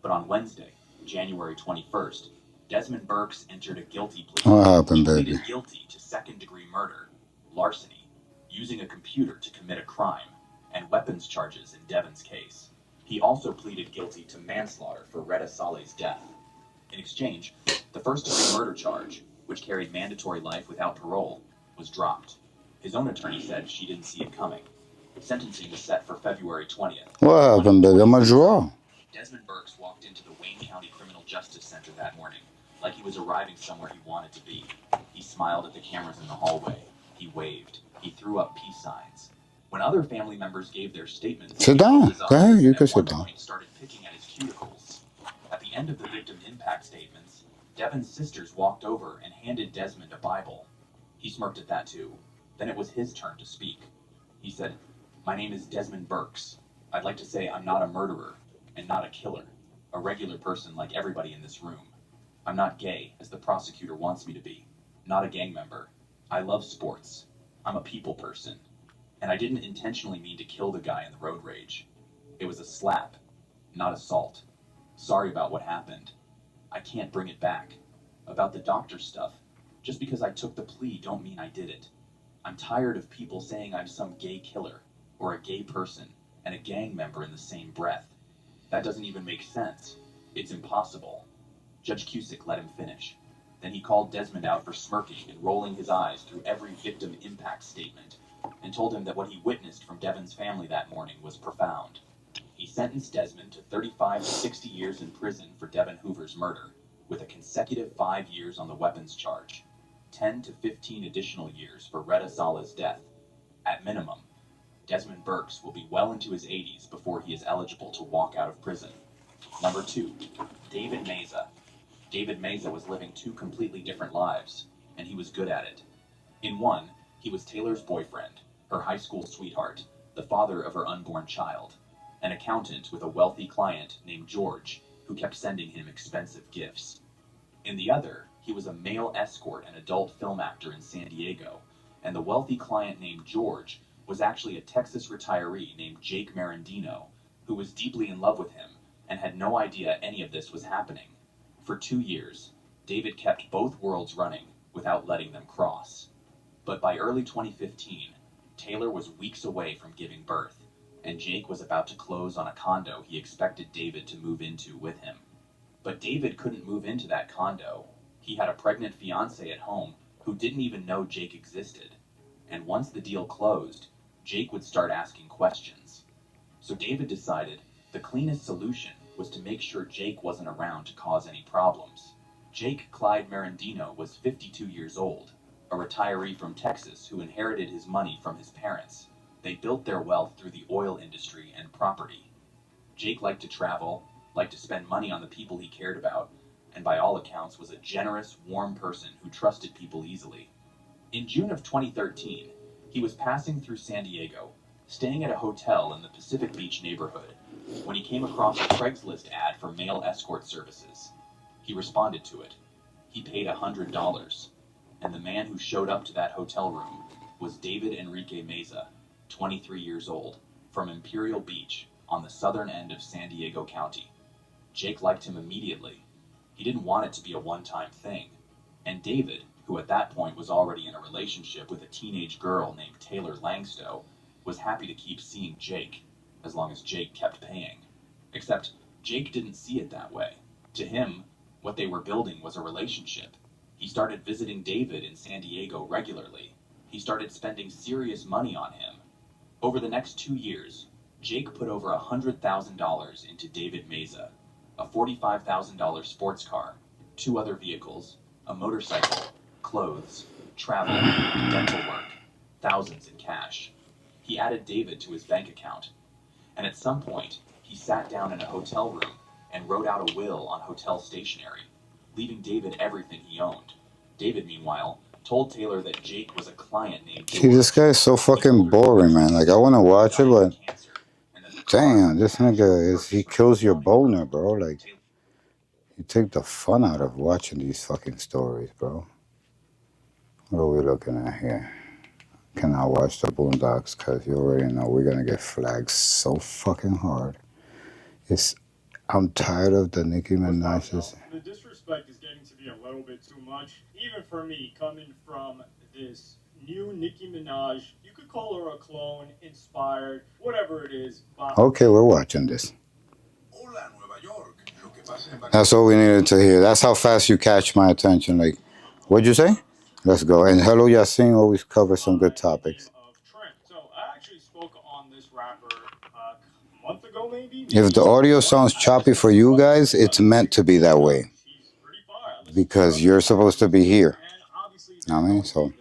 But on Wednesday, January 21st, Desmond Burks entered a guilty plea. What happened, He baby? pleaded guilty to second-degree murder, larceny, using a computer to commit a crime, and weapons charges in Devin's case. He also pleaded guilty to manslaughter for Retta Saleh's death. In exchange, the first-degree murder charge, which carried mandatory life without parole, was dropped. His own attorney said she didn't see it coming. Sentencing was set for February 20th. What happened, baby? I'm a draw. Desmond Burks walked into the Wayne County Criminal Justice Center that morning, like he was arriving somewhere he wanted to be. He smiled at the cameras in the hallway. He waved. He threw up peace signs. When other family members gave their statements, Sit down. Go ahead, you can sit down. Started picking at his cuticles. At the end of the victim impact statements, Devin's sisters walked over and handed Desmond a Bible. He smirked at that too. Then it was his turn to speak. He said, "My name is Desmond Burks. I'd like to say I'm not a murderer and not a killer, a regular person like everybody in this room. I'm not gay, as the prosecutor wants me to be, not a gang member. I love sports. I'm a people person. And I didn't intentionally mean to kill the guy in the road rage. It was a slap, not assault. Sorry about what happened. I can't bring it back. About the doctor stuff, just because I took the plea don't mean I did it. I'm tired of people saying I'm some gay killer, or a gay person, and a gang member in the same breath. That doesn't even make sense. It's impossible." Judge Cusick let him finish. Then he called Desmond out for smirking and rolling his eyes through every victim impact statement, and told him that what he witnessed from Devin's family that morning was profound. He sentenced Desmond to 35 to 60 years in prison for Devin Hoover's murder, with a consecutive 5 years on the weapons charge, 10 to 15 additional years for Retta Saleh's death. At minimum, Desmond Burks will be well into his 80s before he is eligible to walk out of prison. Number 2, David Meza. David Meza was living 2 completely different lives, and he was good at it. In one, he was Taylor's boyfriend, her high school sweetheart, the father of her unborn child, an accountant with a wealthy client named George, who kept sending him expensive gifts. In the other, he was a male escort and adult film actor in San Diego, and the wealthy client named George was actually a Texas retiree named Jake Marandino, who was deeply in love with him and had no idea any of this was happening. For 2 years, David kept both worlds running without letting them cross. But by early 2015, Taylor was weeks away from giving birth, and Jake was about to close on a condo he expected David to move into with him. But David couldn't move into that condo. He had a pregnant fiancée at home who didn't even know Jake existed. And once the deal closed, Jake would start asking questions. So David decided the cleanest solution was to make sure Jake wasn't around to cause any problems. Jake Clyde Merendino was 52 years old, a retiree from Texas who inherited his money from his parents. They built their wealth through the oil industry and property. Jake liked to travel, liked to spend money on the people he cared about, and by all accounts was a generous, warm person who trusted people easily. In June of 2013, he was passing through San Diego, staying at a hotel in the Pacific Beach neighborhood, when he came across a Craigslist ad for male escort services. He responded to it. He paid $100, and the man who showed up to that hotel room was David Enrique Meza, 23 years old, from Imperial Beach on the southern end of San Diego County. Jake liked him immediately. He didn't want it to be a one-time thing. And David, who at that point was already in a relationship with a teenage girl named Taylor Langstow, was happy to keep seeing Jake, as long as Jake kept paying. Except Jake didn't see it that way. To him, what they were building was a relationship. He started visiting David in San Diego regularly. He started spending serious money on him. Over the next 2 years, Jake put over $100,000 into David Meza, a $45,000 sports car, 2 other vehicles, a motorcycle, clothes, travel, dental work, thousands in cash. He added David to his bank account, and at some point, he sat down in a hotel room and wrote out a will on hotel stationery, leaving David everything he owned. David, meanwhile, told Taylor that Jake was a client named George. See, this guy is so fucking boring, man. Like, I want to watch it, but damn, this nigga he kills your boner, bro. Like, you take the fun out of watching these fucking stories, bro. What are we looking at here? Cannot watch the Boondocks because you already know we're gonna get flagged so fucking hard. I'm tired of the Nicki Minaj's. The disrespect is getting to be a little bit too much, even for me, coming from this new Nicki Minaj. You could call her a clone, inspired, whatever it is. Okay, we're watching this. That's all we needed to hear. That's how fast you catch my attention. Like, what'd you say? Let's go. And Hello Yasin always covers some good topics. So I actually spoke on this rapper a month ago, maybe. If the audio sounds choppy for you guys, it's meant to be that way. Because you're supposed to be here. I mean, so.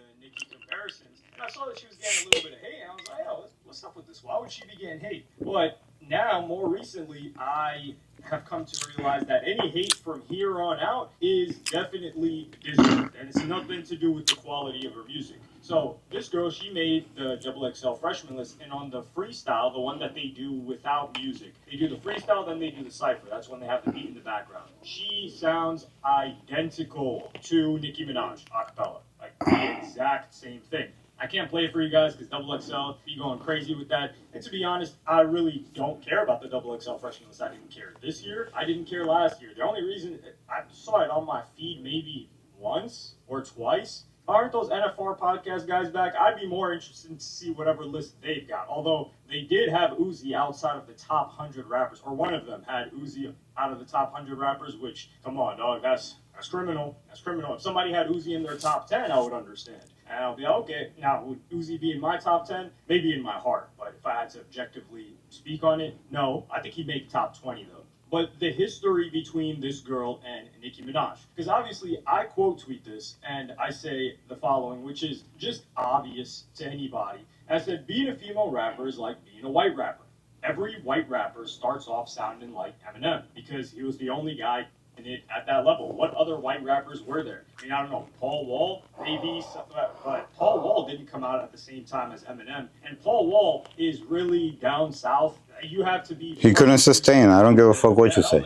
I saw that she was getting a little bit of hate, and I was like, yo, what's up with this? Why would she be getting hate? But now, more recently, I have come to realize that any hate from here on out is definitely deserved, and it's nothing to do with the quality of her music. So this girl, she made the XXL freshman list, and on the freestyle, the one that they do without music, they do the freestyle, then they do the cypher. That's when they have the beat in the background. She sounds identical to Nicki Minaj, acapella, like the exact same thing. I can't play it for you guys because XXL be going crazy with that. And to be honest, I really don't care about the XXL freshman list. I didn't care this year. I didn't care last year. The only reason I saw it on my feed maybe once or twice. Aren't those NFR podcast guys back? I'd be more interested to see whatever list they've got. Although they did have Uzi outside of the top 100 rappers, or one of them had Uzi out of the top 100 rappers, which, come on, dog, that's criminal. That's criminal. If somebody had Uzi in their top 10, I would understand. And I'll be like, okay, now would Uzi be in my top 10? Maybe in my heart. But if I had to objectively speak on it, no. I think he'd make top 20, though. But the history between this girl and Nicki Minaj. Because obviously, I quote tweet this, and I say the following, which is just obvious to anybody. I said, being a female rapper is like being a white rapper. Every white rapper starts off sounding like Eminem, because he was the only guy in it at that level. What other white rappers were there? I mean, I don't know, Paul Wall, maybe, but Paul Wall didn't come out at the same time as Eminem. And Paul Wall is really down south. You have to be... He couldn't sustain. I don't give a fuck what you say.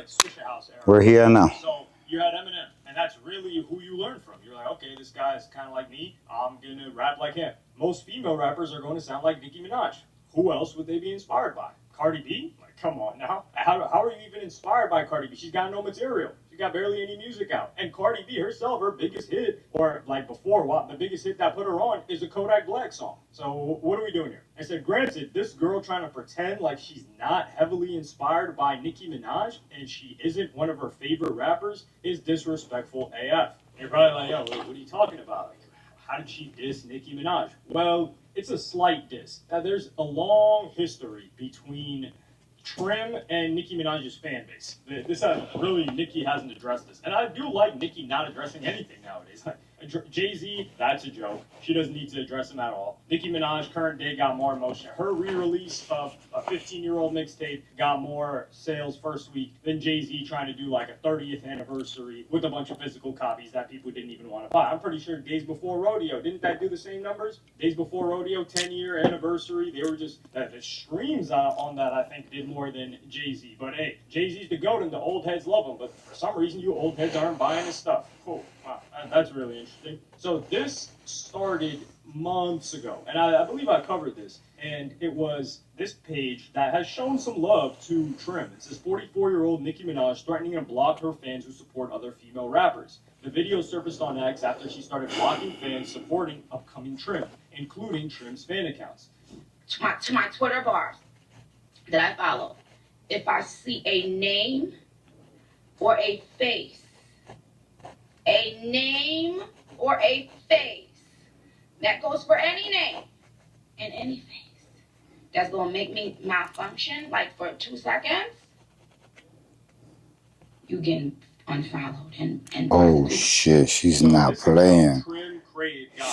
We're here now. So you had Eminem, and that's really who you learn from. You're like, okay, this guy is kind of like me. I'm going to rap like him. Most female rappers are going to sound like Nicki Minaj. Who else would they be inspired by? Cardi B? Like, come on now. How are you even inspired by Cardi B? She's got no material. She got barely any music out. And Cardi B herself, her biggest hit, or like before, what the biggest hit that put her on is a Kodak Black song. So what are we doing here? I said, granted, this girl trying to pretend like she's not heavily inspired by Nicki Minaj and she isn't one of her favorite rappers is disrespectful AF. You're probably like, yo, what are you talking about? Like, how did she diss Nicki Minaj? Well, it's a slight diss. There's a long history between Trim and Nicki Minaj's fan base. Nicki hasn't addressed this. And I do like Nicki not addressing anything nowadays. Like, Jay-Z, that's a joke. She doesn't need to address him at all. Nicki Minaj, current day, got more emotion. Her re-release of a 15-year-old mixtape got more sales first week than Jay-Z trying to do like a 30th anniversary with a bunch of physical copies that people didn't even want to buy. I'm pretty sure Days Before Rodeo, didn't that do the same numbers? Days Before Rodeo, 10-year anniversary, they were just, the streams on that, I think, did more than Jay-Z. But hey, Jay-Z's the GOAT and the old heads love him, but for some reason you old heads aren't buying his stuff. Cool. Wow, that's really interesting. So this started months ago, and I believe I covered this, and it was this page that has shown some love to Trim. It says 44-year-old Nicki Minaj threatening to block her fans who support other female rappers. The video surfaced on X after she started blocking fans supporting upcoming Trim, including Trim's fan accounts. To my Twitter bars that I follow, if I see a name or a face, that goes for any name and any face, that's going to make me malfunction like for 2 seconds, you getting unfollowed. And Oh shit, she's not playing.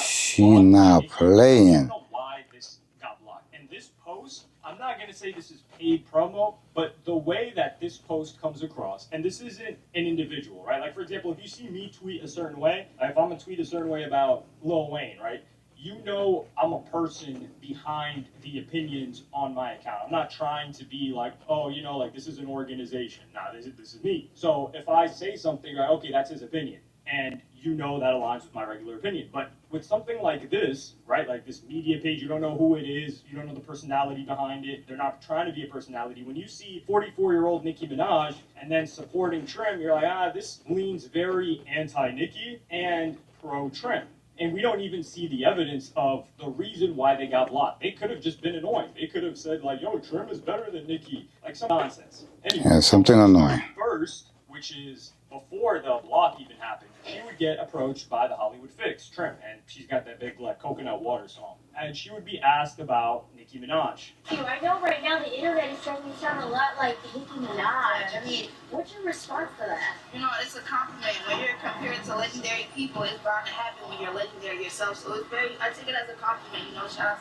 She's not playing. I don't know why this got blocked. And this post, I'm not going to say this is paid promo, but the way that this post comes across, and this isn't an individual, right? Like, for example, if you see me tweet a certain way, like if I'm going to tweet a certain way about Lil Wayne, right? You know I'm a person behind the opinions on my account. I'm not trying to be like, oh, you know, like this is an organization. Nah, this is me. So if I say something, like, okay, that's his opinion, and you know that aligns with my regular opinion. But with something like this, right, like this media page, you don't know who it is, you don't know the personality behind it, they're not trying to be a personality. When you see 44-year-old Nicki Minaj and then supporting Trim, you're like, this leans very anti-Nicki and pro-Trim. And we don't even see the evidence of the reason why they got blocked. They could have just been annoying. They could have said, like, yo, Trim is better than Nicki. Like, some nonsense. Anyway, Yeah, something annoying. First, which is before the block even happened, she would get approached by the Hollywood Fix, Trim, and she's got that big, like, coconut water song. And she would be asked about Nicki Minaj. I know right now the internet is starting to sound a lot like Nicki Minaj. I mean, what's your response to that? You know, it's a compliment. When you're compared to legendary people, it's bound to happen when you're legendary yourself. So it's I take it as a compliment, you know, shout out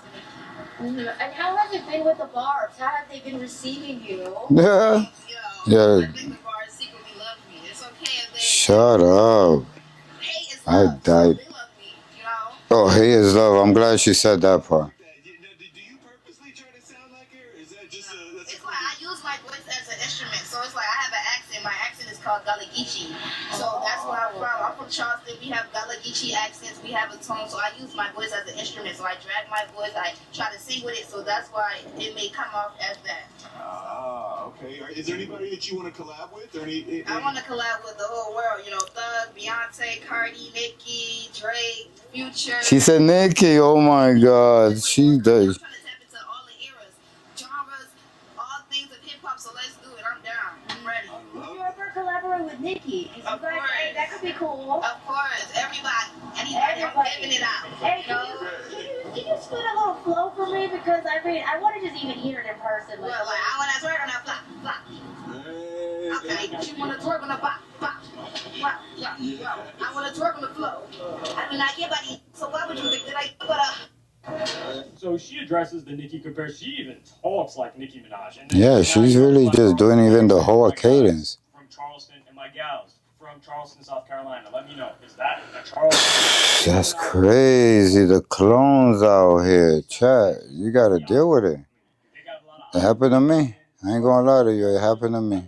to me. And how has it been with the bars? How have they been receiving you? Yeah. Yeah. I think the bars secretly love me. It's okay if they... Shut up. I died. Oh, hey is love. I'm glad she said that part. It's like I use my voice as an instrument, so it's like I have an accent. My accent is called Gullah Geechee, so that's where I'm from. I'm from Charleston. We have Gullah Geechee accents. We have a tone, so I use my voice as an instrument. So I drag my voice. I try to sing with it, so that's why it may come off as that. Okay. Is there anybody that you want to collab with? Or any? I want to collab with the whole world. You know, Thug, Beyonce, Cardi, Nicki, Drake, Future. She said Nicki. Oh my God. She does. So let's do it. I'm down. I'm ready. Would you ever collaborate with Nicki? Of course. Hey, that could be cool. Of course. Everybody. Anybody. I'm giving it out. Hey, can you spit a little flow for me? Because I mean, I want to just even hear it in person. Well, like I want to twerk on that flop, flop. Okay. She want to twerk on the bop, bop. Wow, wow, wow. I want to twerk on the flow. I mean, I get body. So why would you think that So she addresses the Nicki comparison. She even talks like Nicki Minaj. And Yeah, she's really just doing even the whole cadence. From Charleston and my gals from Charleston, South Carolina. Let me know. Is that a Charleston? That's crazy. The clones out here. Chat, you got to deal with it. It happened to me. I ain't going to lie to you. It happened to me.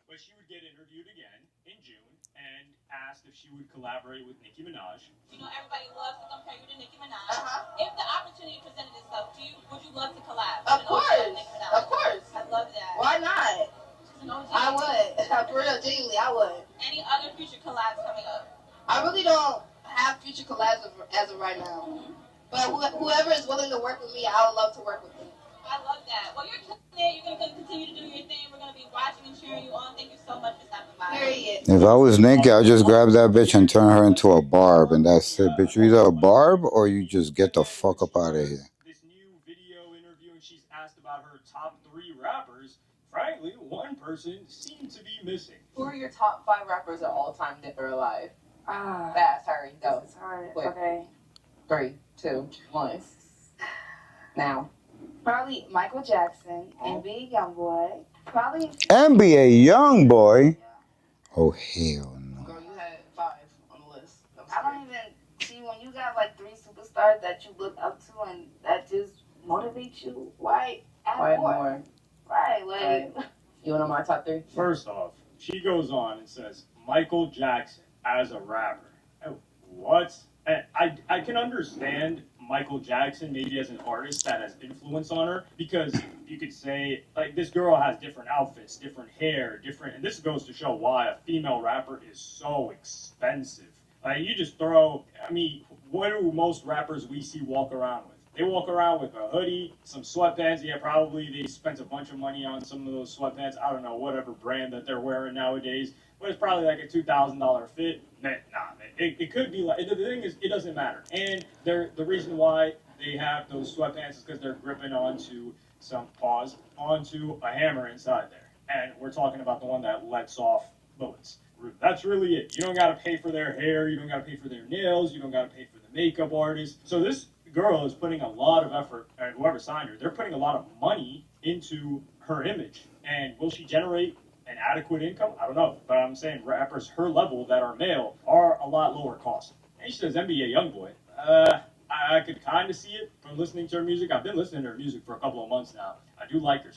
But she would get interviewed again in June and asked if she would collaborate with Nicki Minaj. You know, everybody loves to compare you to Nicki Minaj. If the opportunity presented itself to you, would you love to collab? Of course. Of course. I love that. Why not? I would. For real, genuinely, I would. Any other I really don't have future collabs as of right now. But whoever is willing to work with me, I would love to work with them. I love that. Well, you're killing it. You're going to continue to do your thing. We're going to be watching and cheering you on. Thank you so much for stopping by. Period. If I was naked, I'd just grab that bitch and turn her into a barb, and that's it, bitch. You either a barb or you just get the fuck up out of here. This new video interview, and she's asked about her top 3 rappers. Frankly, one person seemed to be missing. Who are your top 5 rappers of all time that are alive? Fast, hurry, go. This is hard. Quick. Okay. 3, 2, 1. Now. Probably Michael Jackson, NBA Youngboy. Probably NBA Youngboy? Oh, hell no. Girl, you had 5 on the list. I don't even see when you got like 3 superstars that you look up to and that just motivates you. Why add more? Right, like. Right. You want to know my top 3? First off, she goes on and says, Michael Jackson as a rapper. What? And I can understand Michael Jackson maybe as an artist that has influence on her, because you could say, like, this girl has different outfits, different hair, different, and this goes to show why a female rapper is so expensive. Like, you just throw, I mean, what do most rappers we see walk around with? They walk around with a hoodie, some sweatpants. Yeah, probably they spent a bunch of money on some of those sweatpants. I don't know, whatever brand that they're wearing nowadays. But it's probably like a $2,000 fit. Nah, it could be like, the thing is, it doesn't matter. And the reason why they have those sweatpants is because they're gripping onto onto a hammer inside there. And we're talking about the one that lets off bullets. That's really it. You don't got to pay for their hair. You don't got to pay for their nails. You don't got to pay for the makeup artist. So this girl is putting a lot of effort, and whoever signed her, they're putting a lot of money into her image. And will she generate an adequate income? I don't know. But I'm saying rappers her level that are male are a lot lower cost. And she says NBA Youngboy. I could kind of see it from listening to her music. I've been listening to her music for a couple of months now. I do like her.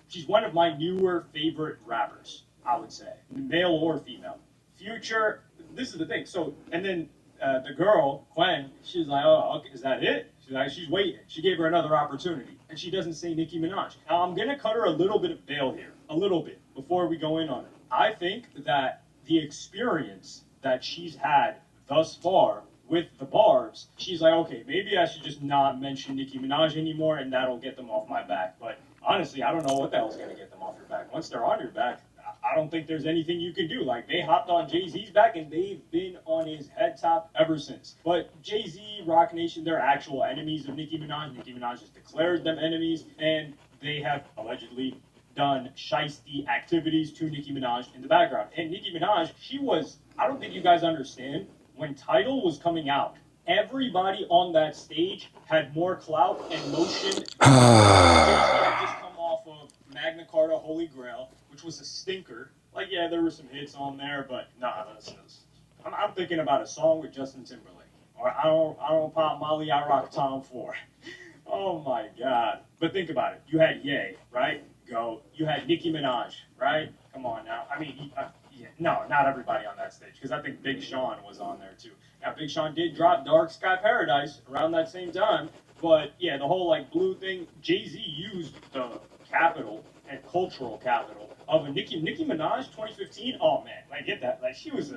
She's one of my newer favorite rappers, I would say, male or female. Future, this is the thing. So, and then the girl, Gwen, she's like, oh, okay, is that it? She's waiting. She gave her another opportunity. And she doesn't say Nicki Minaj. Now, I'm going to cut her a little bit of bail here. A little bit. Before we go in on her. I think that the experience that she's had thus far with the Barbs, she's like, okay, maybe I should just not mention Nicki Minaj anymore, and that'll get them off my back. But honestly, I don't know what the hell's going to get them off your back. Once they're on your back, I don't think there's anything you can do. Like, they hopped on Jay-Z's back, and they've been on his head top ever since. But Jay-Z, Roc Nation, they're actual enemies of Nicki Minaj. Nicki Minaj has declared them enemies, and they have allegedly done shiesty activities to Nicki Minaj in the background. And Nicki Minaj, she was, I don't think you guys understand, when Tidal was coming out, everybody on that stage had more clout and motion. Jay-Z had just come off of Magna Carta Holy Grail, which was a stinker. Like, yeah, there were some hits on there, but nah, I'm thinking about a song with Justin Timberlake. Or I don't pop Molly, I rock Tom 4. Oh my God. But think about it. You had Ye, right? You had Nicki Minaj, right? Come on now. I mean, no, not everybody on that stage, because I think Big Sean was on there too. Now, Big Sean did drop Dark Sky Paradise around that same time, but yeah, the whole like blue thing, Jay-Z used the capital and cultural capital of a Nicki Minaj 2015. Oh man, like get that. Like she was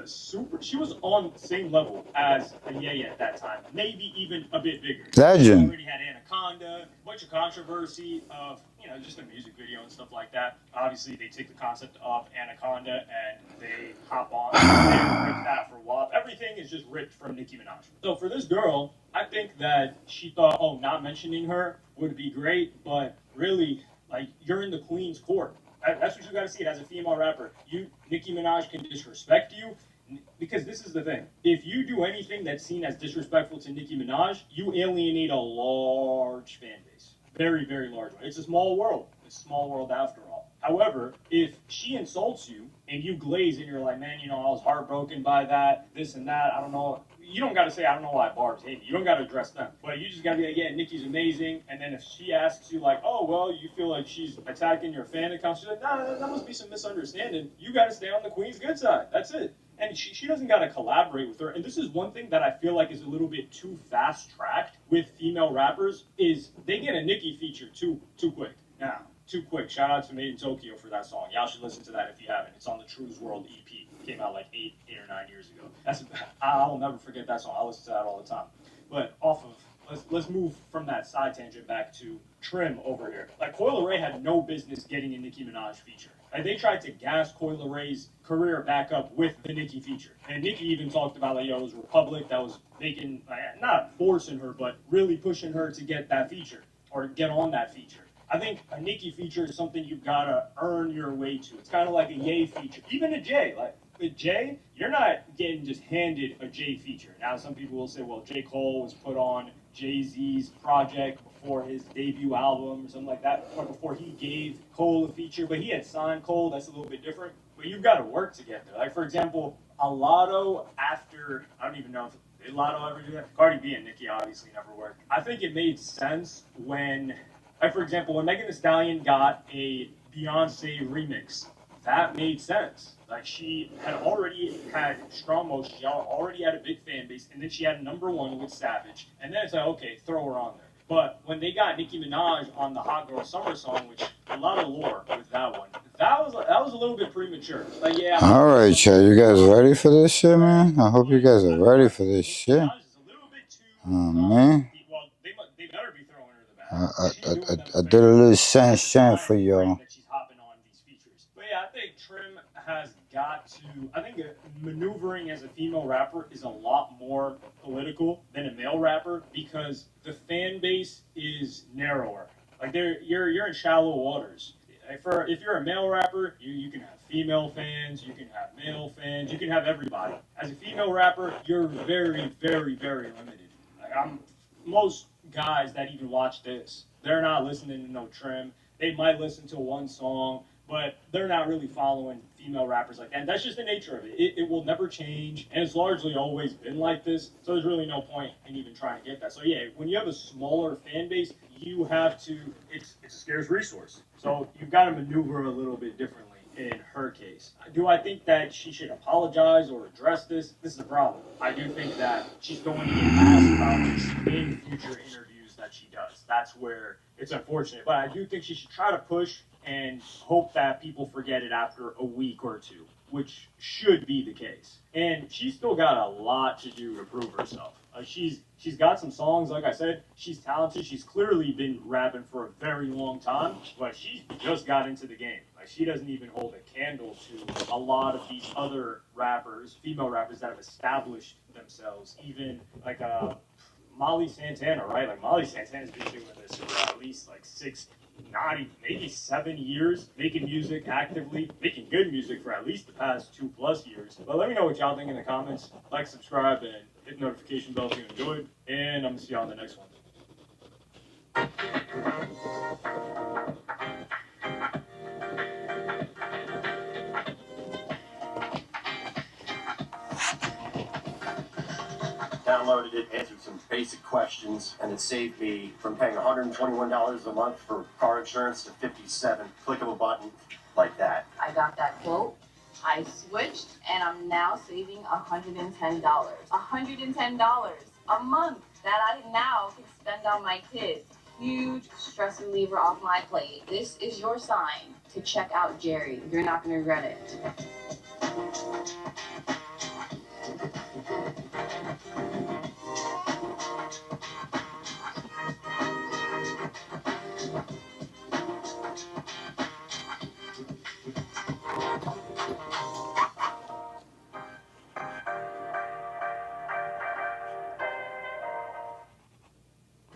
on the same level as a Ye at that time, maybe even a bit bigger. She already had Anaconda, a bunch of controversy of, just a music video and stuff like that. Obviously, they take the concept of Anaconda and they hop on and rip that for WAP. Everything is just ripped from Nicki Minaj. So for this girl, I think that she thought, oh, not mentioning her would be great, but really, like, you're in the queen's court. That's what you got to see it as a female rapper. Nicki Minaj can disrespect you, because this is the thing. If you do anything that's seen as disrespectful to Nicki Minaj, you alienate a large fan base. Very, very large one. It's a small world. It's a small world after all. However, if she insults you and you glaze and you're like, man, I was heartbroken by that, this and that, I don't know. You don't got to say, I don't know why Barb's hate me. You don't got to address them. But you just got to be like, yeah, Nicki's amazing. And then if she asks you like, oh, well, you feel like she's attacking your fan account, she's like, nah, that must be some misunderstanding. You got to stay on the queen's good side. That's it. And she doesn't got to collaborate with her. And this is one thing that I feel like is a little bit too fast-tracked with female rappers, is they get a Nicki feature too quick. Now, too quick. Shout out to Made in Tokyo for that song. Y'all should listen to that if you haven't. It's on the True's World EP. came out like eight or 9 years ago. I'll never forget that song. I listen to that all the time. But let's move from that side tangent back to Trim over here. Like, Coi Leray had no business getting a Nicki Minaj feature. Like, they tried to gas Coi Leray's career back up with the Nicki feature. And Nicki even talked about, like, it was Republic that was making, not forcing her, but really pushing her to get that feature or get on that feature. I think a Nicki feature is something you've got to earn your way to. It's kind of like a Ye feature. Even a Jay. Like, with Jay, you're not getting just handed a Jay feature. Now, some people will say, well, J. Cole was put on Jay-Z's project before his debut album or something like that, or before he gave Cole a feature, but he had signed Cole. That's a little bit different. But you've got to work to get there. Like, for example, Alotto after, I don't even know if Alotto ever do that. Cardi B and Nicki obviously never worked. I think it made sense when, like, for example, when Megan Thee Stallion got a Beyonce remix, that made sense. Like, she had already had strong motion, she already had a big fan base, and then she had #1 with Savage, and then it's like, okay, throw her on there. But when they got Nicki Minaj on the Hot Girl Summer song, which a lot of lore with that one, that was a little bit premature. Like, yeah. All right, chat. You guys ready for this shit, man? I hope you guys are ready for this shit. Oh, man. They better be throwing her the back. I did a little shine for y'all. But yeah, I think Trim has got to. I think maneuvering as a female rapper is a lot more political than a male rapper because the fan base is narrower. Like, you're in shallow waters. If you're a male rapper, you can have female fans, you can have male fans, you can have everybody. As a female rapper, you're very, very, very limited. Like, most guys that even watch this, they're not listening to no Trim. They might listen to one song, but they're not really following female rappers like that. And that's just the nature of it. It will never change, and it's largely always been like this, so there's really no point in even trying to get that. So yeah, when you have a smaller fan base, you have to, it's a scarce resource. So you've got to maneuver a little bit differently in her case. Do I think that she should apologize or address this? This is a problem. I do think that she's going to get asked about this in future interviews that she does. That's where it's unfortunate. But I do think she should try to push and hope that people forget it after a week or two, which should be the case. And she's still got a lot to do to prove herself. She's got some songs, like I said, she's talented. She's clearly been rapping for a very long time, but she just got into the game. Like, she doesn't even hold a candle to a lot of these other rappers, female rappers that have established themselves. Even like Molly Santana, right? Like, Molly Santana's been doing this for at least like 6, not even, maybe 7 years, making music actively, making good music for at least the past 2+ years. But let me know what y'all think in the comments. Like, subscribe, and hit the notification bell if you enjoyed. And I'm going to see y'all in the next one. Downloaded it, answered some basic questions, and it saved me from paying $121 a month for car insurance to $57. Click of a button like that. I got that quote. I switched, and I'm now saving $110. $110 a month that I now can spend on my kids. Huge stress reliever off my plate. This is your sign to check out Jerry. You're not going to regret it.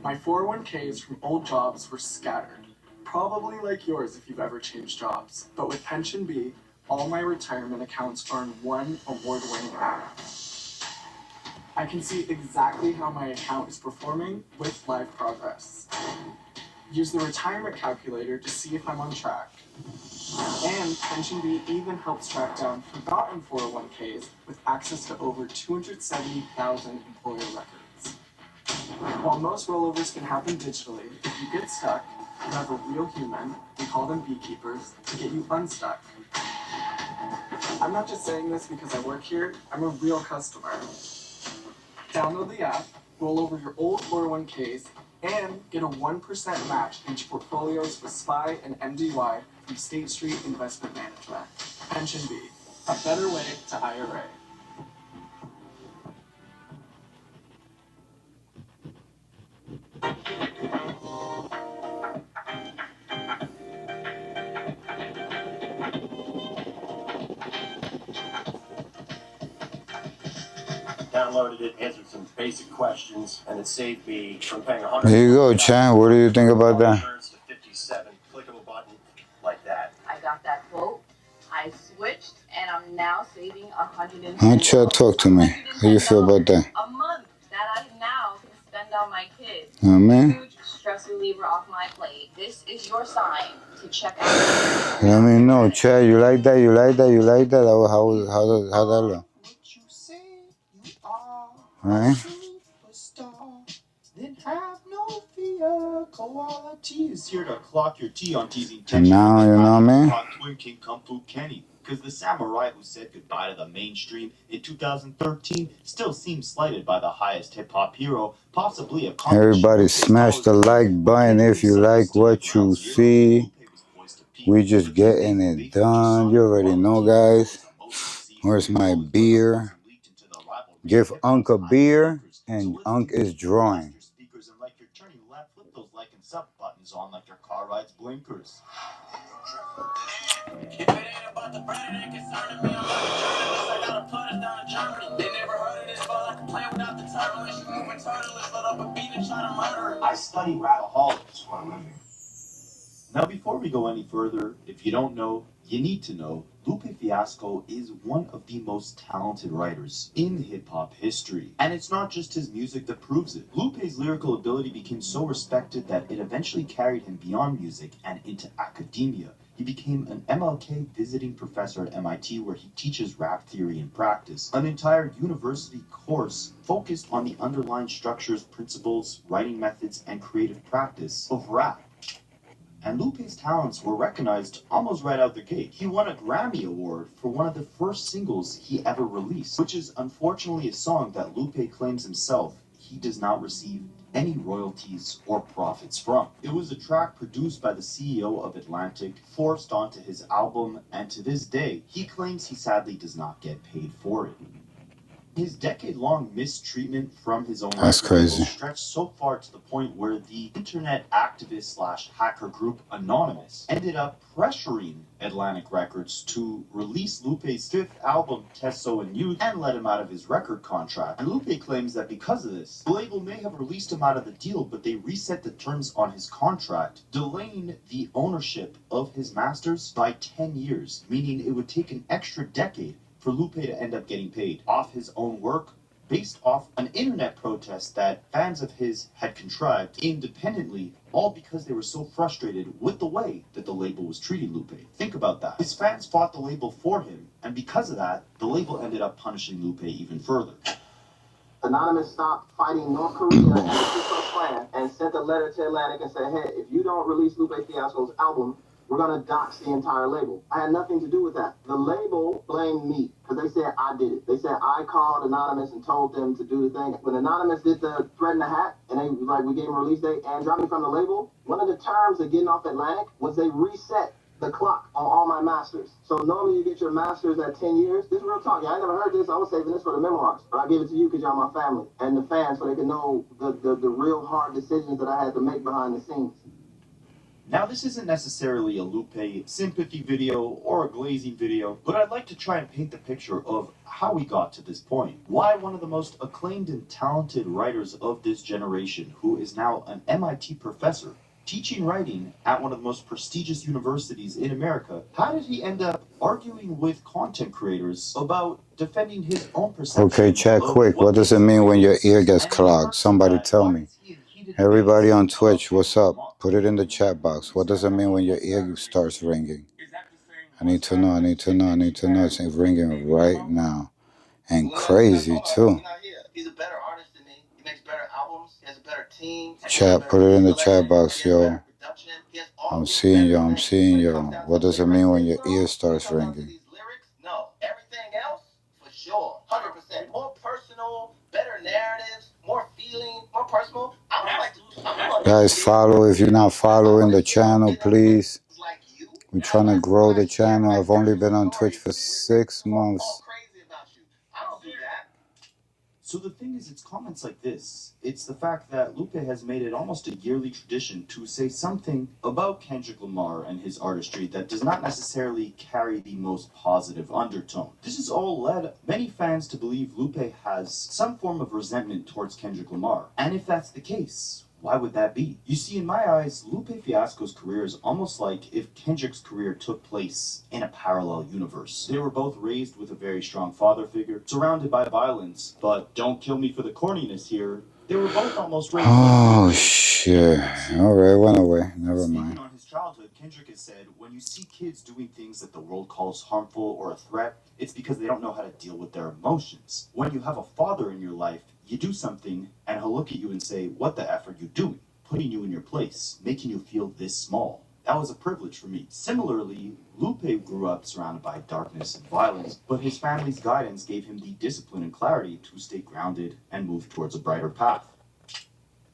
My 401ks from old jobs were scattered, probably like yours if you've ever changed jobs. But with Pension B, all my retirement accounts are in one award-winning app. I can see exactly how my account is performing with live progress. Use the retirement calculator to see if I'm on track. And Pension B even helps track down forgotten 401ks with access to over 270,000 employer records. While most rollovers can happen digitally, if you get stuck, you have a real human, we call them beekeepers, to get you unstuck. I'm not just saying this because I work here, I'm a real customer. Download the app, roll over your old 401ks, and get a 1% match into portfolios with SPY and MDY from State Street Investment Management. Pension B. A better way to IRA. Downloaded it, answered some basic questions, and it saved me from paying $100. There you go, Chan. What do you think about that? Insurance to 57, click of a button like that. I got that quote. I switched, and I'm now saving $110. Huh, Chad, talk to me. How you feel about that? A month that I now can spend on my kids. Man. Huge stress reliever off my plate. This is your sign to check out. Let me know, Chad. You like that? You like that? You like that? How that look? Right? Then have no fear. Koala T is here to clock your tea on teasing And tension. now, you know what I mean? Twin King Kung Fu Kenny. Because the samurai who said goodbye to the mainstream in 2013 still seems slighted by the highest hip-hop hero, possibly a Everybody smash the like button if you like what you see. We just getting it done. You already know, guys. Where's my beer? Give Unc a beer, and Unc is drawing. Flip those like and sub buttons on like your car ride's blinkers. If it ain't about the bread, it ain't concerning me. I'm not a journalist. I gotta put us down to Germany. They never heard of this, but I can play without the turbulence. You moving turtlets, let up a beat and try to murder it. I study rapaholics for a living. Now, before we go any further, if you don't know, you need to know. Lupe Fiasco is one of the most talented writers in hip-hop history. And it's not just his music that proves it. Lupe's lyrical ability became so respected that it eventually carried him beyond music and into academia. He became an MLK visiting professor at MIT where he teaches rap theory and practice, an entire university course focused on the underlying structures, principles, writing methods, and creative practice of rap. And Lupe's talents were recognized almost right out the gate. He won a Grammy Award for one of the first singles he ever released, which is unfortunately a song that Lupe claims himself he does not receive any royalties or profits from. It was a track produced by the CEO of Atlantic, forced onto his album, and to this day, he claims he sadly does not get paid for it. His decade-long mistreatment from his own That's crazy. stretched so far to the point where the internet activist/hacker group Anonymous ended up pressuring Atlantic Records to release Lupe's fifth album, Tesso and Youth, and let him out of his record contract. And Lupe claims that because of this, the label may have released him out of the deal, but they reset the terms on his contract, delaying the ownership of his masters by 10 years, meaning it would take an extra decade for Lupe to end up getting paid off his own work based off an internet protest that fans of his had contrived independently, all because they were so frustrated with the way that the label was treating Lupe. Think about that. His fans fought the label for him, and because of that, the label ended up punishing Lupe even further. Anonymous stopped fighting North Korea and the Ku Klux Klan and sent a letter to Atlantic and said, hey, if you don't release Lupe Fiasco's album, we're going to dox the entire label. I had nothing to do with that. The label blamed me because they said I did it. They said I called Anonymous and told them to do the thing. When Anonymous did the thread in the hat and they was like, we gave him a release date and dropped me from the label, one of the terms of getting off Atlantic was they reset the clock on all my masters. So normally you get your masters at 10 years. This is real talk. I never heard this. I was saving this for the memoirs. But I give it to you because y'all my family and the fans so they can know the real hard decisions that I had to make behind the scenes. Now, this isn't necessarily a Lupe sympathy video or a glazing video, but I'd like to try and paint the picture of how we got to this point. Why one of the most acclaimed and talented writers of this generation, who is now an MIT professor, teaching writing at one of the most prestigious universities in America, how did he end up arguing with content creators about defending his own perception? Okay, chat quick. What does it mean when your ear gets clogged? Somebody tell me. Everybody on Twitch, what's up? Put it in the chat box. What does it mean when your ear starts ringing? I need to know, I need to know, I need to know. It's ringing right now. And crazy, too. He's a better artist than me. He makes better albums. He has a better team. Chat, put it in the chat box, yo. I'm seeing you, I'm seeing you. What does it mean when your ear starts ringing? No, everything else, for sure. 100%. More personal, better narratives, more feeling, more personal. I don't like to. Guys, follow. If you're not following the channel, please. We're trying to grow the channel. I've only been on Twitch for 6 months. So the thing is, it's comments like this. It's the fact that Lupe has made it almost a yearly tradition to say something about Kendrick Lamar and his artistry that does not necessarily carry the most positive undertone. This has all led many fans to believe Lupe has some form of resentment towards Kendrick Lamar. And if that's the case, why would that be? You see, in my eyes, Lupe Fiasco's career is almost like if Kendrick's career took place in a parallel universe. They were both raised with a very strong father figure, surrounded by violence, but don't kill me for the corniness here. They were both almost raised Oh, shit. Alright, went away. Never mind. Speaking on his childhood, Kendrick has said, when you see kids doing things that the world calls harmful or a threat, it's because they don't know how to deal with their emotions. When you have a father in your life, you do something, and he'll look at you and say, what the F are you doing? Putting you in your place, making you feel this small. That was a privilege for me. Similarly, Lupe grew up surrounded by darkness and violence, but his family's guidance gave him the discipline and clarity to stay grounded and move towards a brighter path.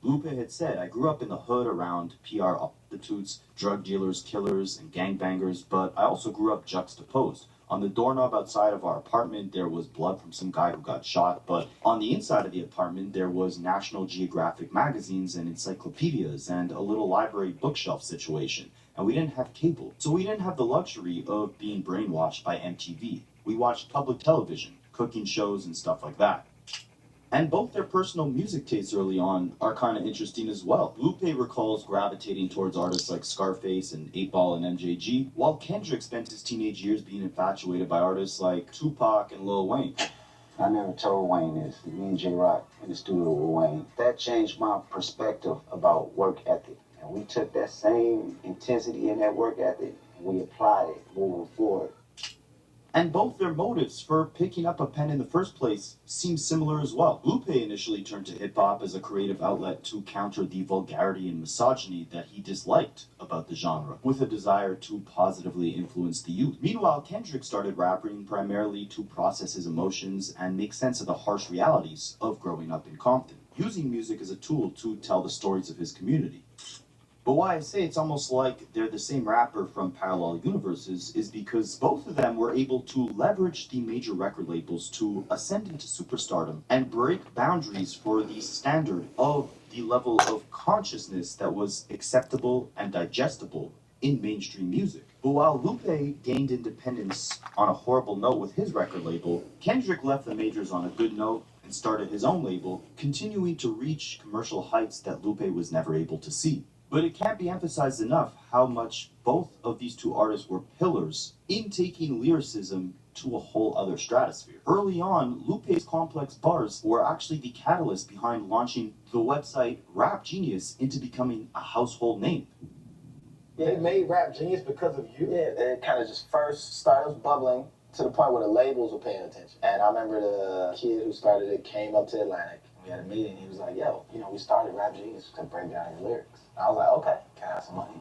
Lupe had said, I grew up in the hood around PR prostitutes, drug dealers, killers, and gangbangers, but I also grew up juxtaposed. On the doorknob outside of our apartment, there was blood from some guy who got shot, but on the inside of the apartment, there was National Geographic magazines and encyclopedias and a little library bookshelf situation. And we didn't have cable, so we didn't have the luxury of being brainwashed by MTV. We watched public television, cooking shows, and stuff like that. And both their personal music tastes early on are kind of interesting as well. Lupe recalls gravitating towards artists like Scarface and 8Ball and MJG, while Kendrick spent his teenage years being infatuated by artists like Tupac and Lil Wayne. I never told Wayne this. Me and J-Rock in the studio with Wayne. That changed my perspective about work ethic. And we took that same intensity in that work ethic and we applied it moving forward. And both their motives for picking up a pen in the first place seem similar as well. Lupe initially turned to hip-hop as a creative outlet to counter the vulgarity and misogyny that he disliked about the genre, with a desire to positively influence the youth. Meanwhile, Kendrick started rapping primarily to process his emotions and make sense of the harsh realities of growing up in Compton, using music as a tool to tell the stories of his community. But why I say it's almost like they're the same rapper from parallel universes is because both of them were able to leverage the major record labels to ascend into superstardom and break boundaries for the standard of the level of consciousness that was acceptable and digestible in mainstream music. But while Lupe gained independence on a horrible note with his record label, Kendrick left the majors on a good note and started his own label, continuing to reach commercial heights that Lupe was never able to see. But it can't be emphasized enough how much both of these two artists were pillars in taking lyricism to a whole other stratosphere. Early on, Lupe's complex bars were actually the catalyst behind launching the website Rap Genius into becoming a household name. Yeah, it made Rap Genius because of you. Yeah, it kind of just first started bubbling to the point where the labels were paying attention. And I remember the kid who started it came up to Atlantic. We had a meeting. He was like, yo, we started Rap Genius to break down your lyrics. I was like, okay, can I have some money?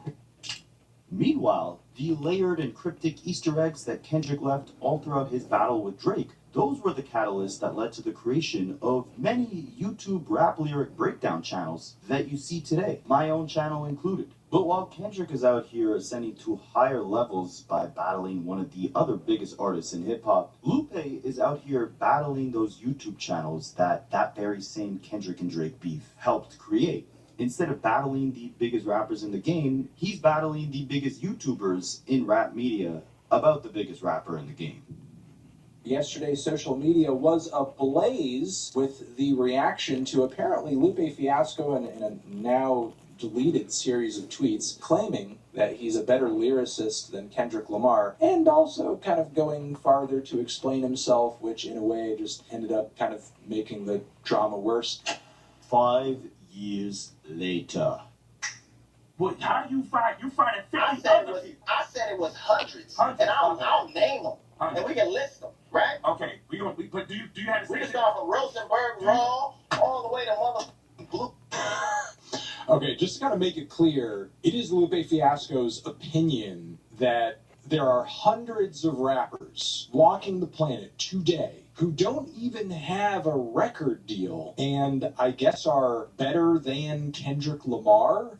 Meanwhile, the layered and cryptic Easter eggs that Kendrick left all throughout his battle with Drake, those were the catalysts that led to the creation of many YouTube rap lyric breakdown channels that you see today, my own channel included. But while Kendrick is out here ascending to higher levels by battling one of the other biggest artists in hip-hop, Lupe is out here battling those YouTube channels that very same Kendrick and Drake beef helped create. Instead of battling the biggest rappers in the game, he's battling the biggest YouTubers in rap media about the biggest rapper in the game. Yesterday, social media was ablaze with the reaction to apparently Lupe Fiasco in a now deleted series of tweets claiming that he's a better lyricist than Kendrick Lamar, and also kind of going farther to explain himself, which in a way just ended up kind of making the drama worse. 5 years later. But how do you find it 50 I said it was hundreds. And I'll name them. And we can list them, right? Okay, but do you have to say we can start from Rosenberg Raw all the way to mother Blue. Okay, just to kind of make it clear, it is Lupe Fiasco's opinion that there are hundreds of rappers walking the planet today who don't even have a record deal and I guess are better than Kendrick Lamar.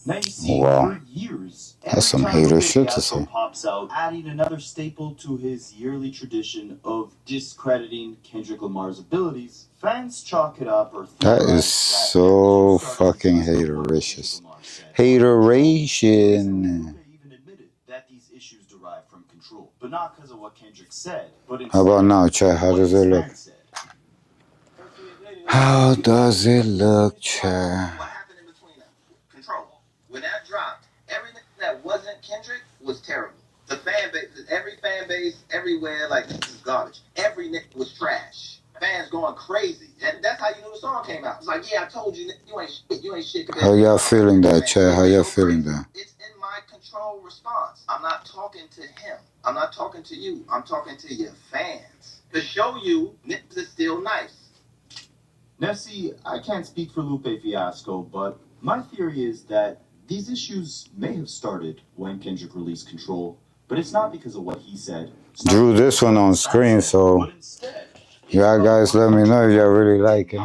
Now you see, Wow. for years, That's some every time hater Lupe shit to Fiasco say. pops out, adding another staple to his yearly tradition of discrediting Kendrick Lamar's abilities, fans chalk it up or That is so fucking hatericious. Hateration. that these issues derive from control, but not because of what Kendrick said, but How about now, instead Chad? How does it look? How does it look, Chad? Control. When that dropped, everything that wasn't Kendrick was terrible. The fan base, every fan base, everywhere, like, this is garbage. Every nigga was trash. Fans going crazy. And that's how you knew the song came out. It's like, yeah, I told you, you ain't shit, you ain't shit. How y'all feeling that, Chad? How y'all feeling that? It's in my control response. I'm not talking to him. I'm not talking to you. I'm talking to your fans. To show you, niggas is still nice. Now, see, I can't speak for Lupe Fiasco, but my theory is that these issues may have started when Kendrick released Control, but it's not because of what he said. Drew this one on screen, so y'all guys let me know if y'all really like it.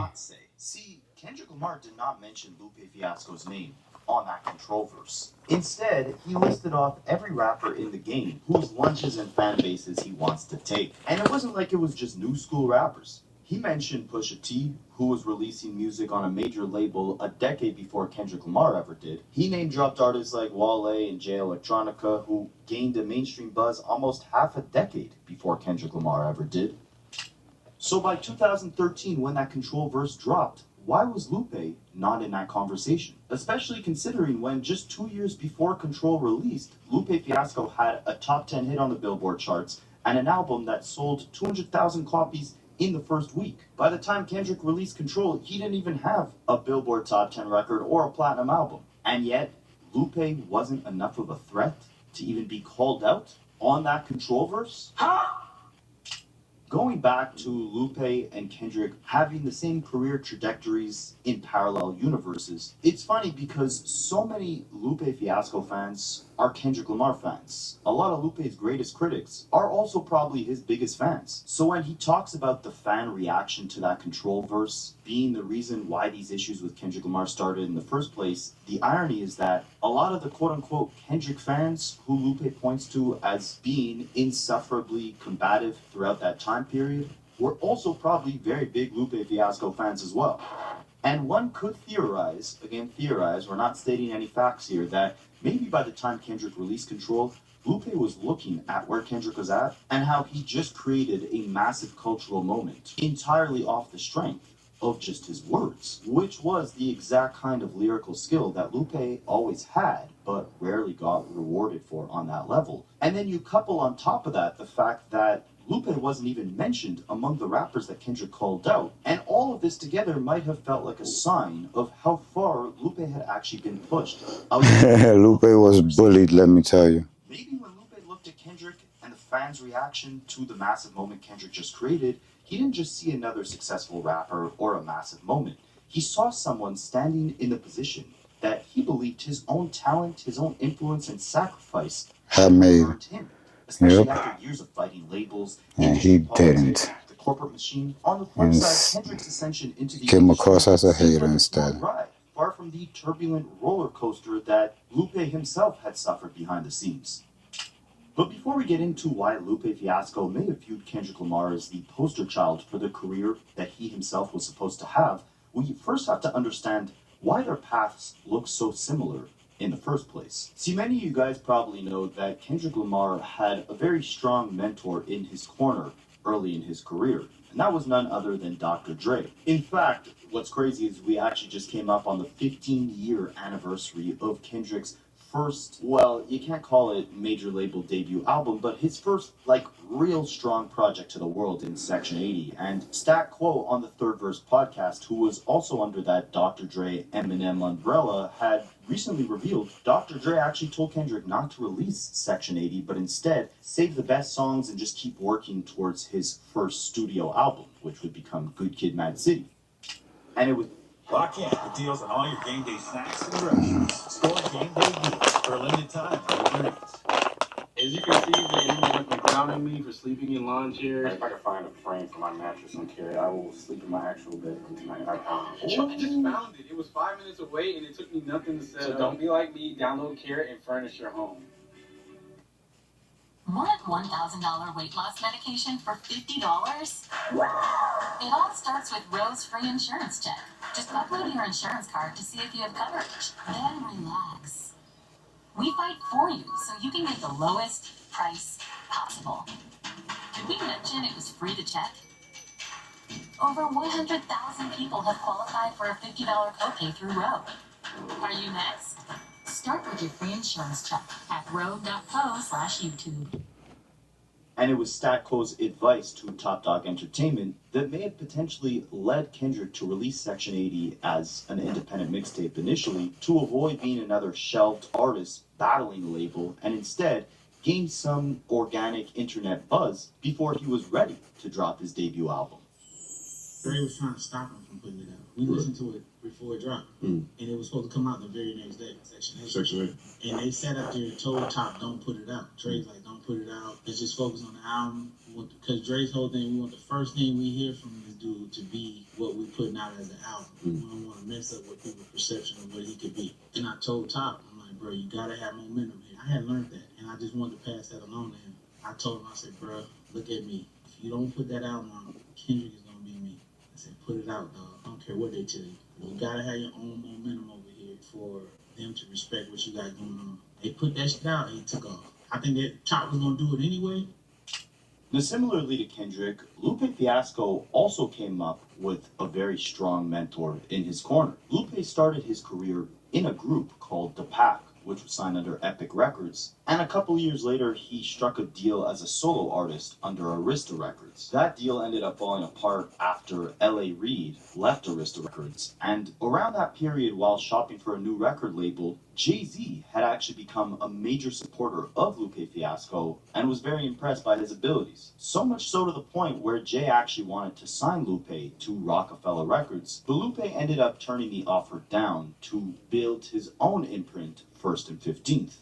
See, Kendrick Lamar did not mention Lupe Fiasco's name on that Control verse. Instead, he listed off every rapper in the game whose lunches and fan bases he wants to take. And it wasn't like it was just new school rappers. He mentioned Pusha T, who was releasing music on a major label a decade before Kendrick Lamar ever did. He name-dropped artists like Wale and Jay Electronica, who gained a mainstream buzz almost half a decade before Kendrick Lamar ever did. So by 2013, when that Control verse dropped, why was Lupe not in that conversation? Especially considering when just 2 years before Control released, Lupe Fiasco had a top 10 hit on the Billboard charts and an album that sold 200,000 copies in the first week. By the time Kendrick released Control, he didn't even have a Billboard top 10 record or a platinum album. And yet, Lupe wasn't enough of a threat to even be called out on that Control verse? Going back to Lupe and Kendrick having the same career trajectories in parallel universes, it's funny because so many Lupe Fiasco fans are Kendrick Lamar fans. A lot of Lupe's greatest critics are also probably his biggest fans. So when he talks about the fan reaction to that Control verse being the reason why these issues with Kendrick Lamar started in the first place, the irony is that a lot of the quote-unquote Kendrick fans who Lupe points to as being insufferably combative throughout that time period were also probably very big Lupe Fiasco fans as well. And one could theorize, again theorize, we're not stating any facts here, that maybe by the time Kendrick released Control, Lupe was looking at where Kendrick was at and how he just created a massive cultural moment entirely off the strength of just his words, which was the exact kind of lyrical skill that Lupe always had, but rarely got rewarded for on that level. And then you couple on top of that the fact that Lupe wasn't even mentioned among the rappers that Kendrick called out, and all of this together might have felt like a sign of how far Lupe had actually been pushed. Lupe was bullied, let me tell you. Maybe when Lupe looked at Kendrick and the fans' reaction to the massive moment Kendrick just created, he didn't just see another successful rapper or a massive moment. He saw someone standing in the position that he believed his own talent, his own influence and sacrifice had made him. Especially after years of fighting labels, and he politics, didn't. the corporate machine. On the flip side, Kendrick's ascension into the came across as a hater instead. Ride, far from the turbulent roller coaster that Lupe himself had suffered behind the scenes. But before we get into why Lupe Fiasco may have viewed Kendrick Lamar as the poster child for the career that he himself was supposed to have, we first have to understand why their paths look so similar in the first place. See, many of you guys probably know that Kendrick Lamar had a very strong mentor in his corner early in his career, and that was none other than Dr. Dre. In fact, what's crazy is we actually just came up on the 15-year anniversary of Kendrick's first, well, you can't call it major label debut album, but his first, real strong project to the world in Section 80. And Stat Quo on the Third Verse podcast, who was also under that Dr. Dre Eminem umbrella, had recently revealed Dr. Dre actually told Kendrick not to release Section 80, but instead save the best songs and just keep working towards his first studio album, which would become Good Kid, Mad City. And it would Lock in with deals on all your game day snacks and groceries. Store game day deals for a limited time on Uber Eats. As you can see, man, he has been clowning me for sleeping in lawn chairs. If I can find a frame for my mattress on carry, I will sleep in my actual bed tonight. I promise. I just found it. It was 5 minutes away, and it took me nothing to set up. So don't be like me. Download Carrot and furnish your home. Want $1,000 weight loss medication for $50? It all starts with Rose Free Insurance Check. Just upload your insurance card to see if you have coverage. Then relax. We fight for you so you can get the lowest price possible. Did we mention it was free to check? Over 100,000 people have qualified for a $50 copay through Roe. Are you next? Start with your free insurance check at roe.co/YouTube. And it was Statco's advice to Top Dog Entertainment that may have potentially led Kendrick to release Section 80 as an independent mixtape initially to avoid being another shelved artist battling the label and instead gain some organic internet buzz before he was ready to drop his debut album. Dre was trying to stop him from putting it out. We listened to it before it dropped, and it was supposed to come out the very next day, Section 8. And they sat up there and told Top, don't put it out. Dre's like, don't put it out. Let's just focus on the album. Because Dre's whole thing, we want the first thing we hear from this dude to be what we're putting out as an album. We don't want to mess up with people's perception of what he could be. And I told Top, I'm like, bro, you got to have momentum here. I had learned that, and I just wanted to pass that along to him. I told him, I said, bro, look at me. If you don't put that album out, Kendrick is going to be me. I said, put it out, dog. I don't care what they tell you. You gotta have your own momentum over here for them to respect what you got going on. They put that shit out and he took off. I think that Top was gonna do it anyway. Now, similarly to Kendrick, Lupe Fiasco also came up with a very strong mentor in his corner. Lupe started his career in a group called The Pack, which was signed under Epic Records, and a couple years later he struck a deal as a solo artist under Arista Records. That deal ended up falling apart after L.A. Reid left Arista Records, and around that period while shopping for a new record label, Jay-Z had actually become a major supporter of Lupe Fiasco and was very impressed by his abilities. So much so to the point where Jay actually wanted to sign Lupe to Rockefeller Records, but Lupe ended up turning the offer down to build his own imprint, First and 15th.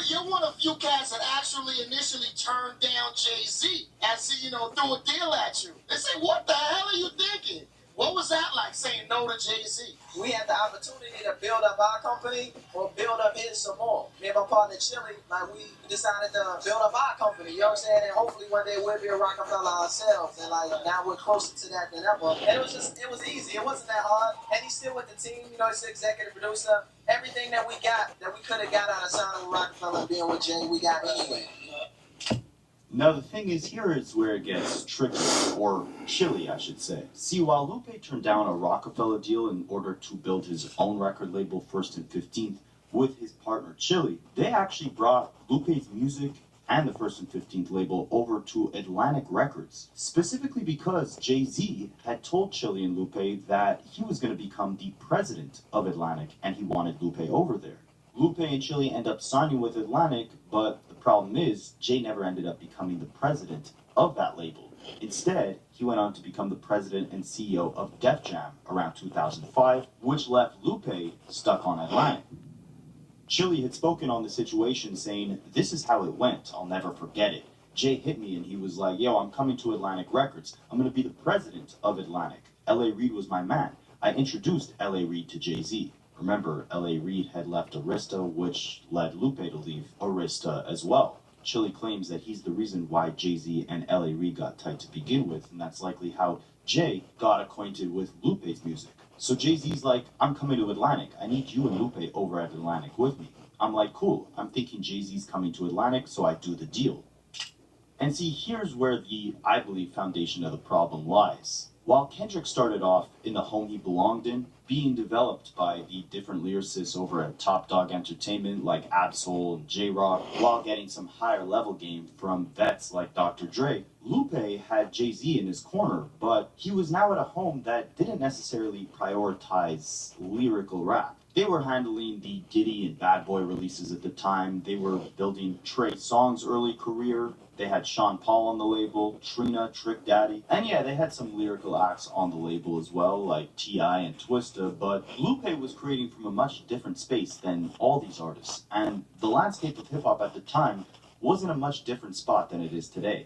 You're one of few cats that actually initially turned down Jay-Z and threw a deal at you. They say, what the hell are you thinking? What was that like, saying no to Jay-Z? We had the opportunity to build up our company or build up his some more. Me and my partner Chili, we decided to build up our company, you know what I'm saying? And hopefully one day we'll be a Rockefeller ourselves. And now we're closer to that than ever. And it was easy. It wasn't that hard. And he's still with the team, he's the executive producer. Everything that we got, that we could have got out of signing with Rockefeller and being with Jay, we got anyway. Now the thing is, here is where it gets tricky, or chilly, I should say. See, while Lupe turned down a Rockefeller deal in order to build his own record label, First and 15th, with his partner Chili, they actually brought Lupe's music and the First and 15th label over to Atlantic Records, specifically because Jay-Z had told Chili and Lupe that he was going to become the president of Atlantic and he wanted Lupe over there. Lupe and Chili end up signing with Atlantic, but the problem is Jay never ended up becoming the president of that label. Instead, he went on to become the president and CEO of Def Jam around 2005, which left Lupe stuck on Atlantic. Chili had spoken on the situation saying, "This is how it went, I'll never forget it. Jay hit me and he was like, yo, I'm coming to Atlantic Records. I'm going to be the president of Atlantic. L.A. Reid was my man. I introduced L.A. Reid to Jay-Z." Remember, L.A. Reid had left Arista, which led Lupe to leave Arista as well. Chili claims that he's the reason why Jay-Z and L.A. Reid got tight to begin with, and that's likely how Jay got acquainted with Lupe's music. So Jay-Z's like, I'm coming to Atlantic. I need you and Lupe over at Atlantic with me. I'm like, cool. I'm thinking Jay-Z's coming to Atlantic, so I do the deal. And see, here's where the, I believe, foundation of the problem lies. While Kendrick started off in the home he belonged in, being developed by the different lyricists over at Top Dog Entertainment like Ab-Soul and J-Rock, while getting some higher level game from vets like Dr. Dre, Lupe had Jay-Z in his corner, but he was now at a home that didn't necessarily prioritize lyrical rap. They were handling the Diddy and Bad Boy releases at the time. They were building Trey Songz's early career. They had Sean Paul on the label, Trina, Trick Daddy, and yeah, they had some lyrical acts on the label as well, like T.I. and Twista, but Lupe was creating from a much different space than all these artists, and the landscape of hip-hop at the time was in a much different spot than it is today.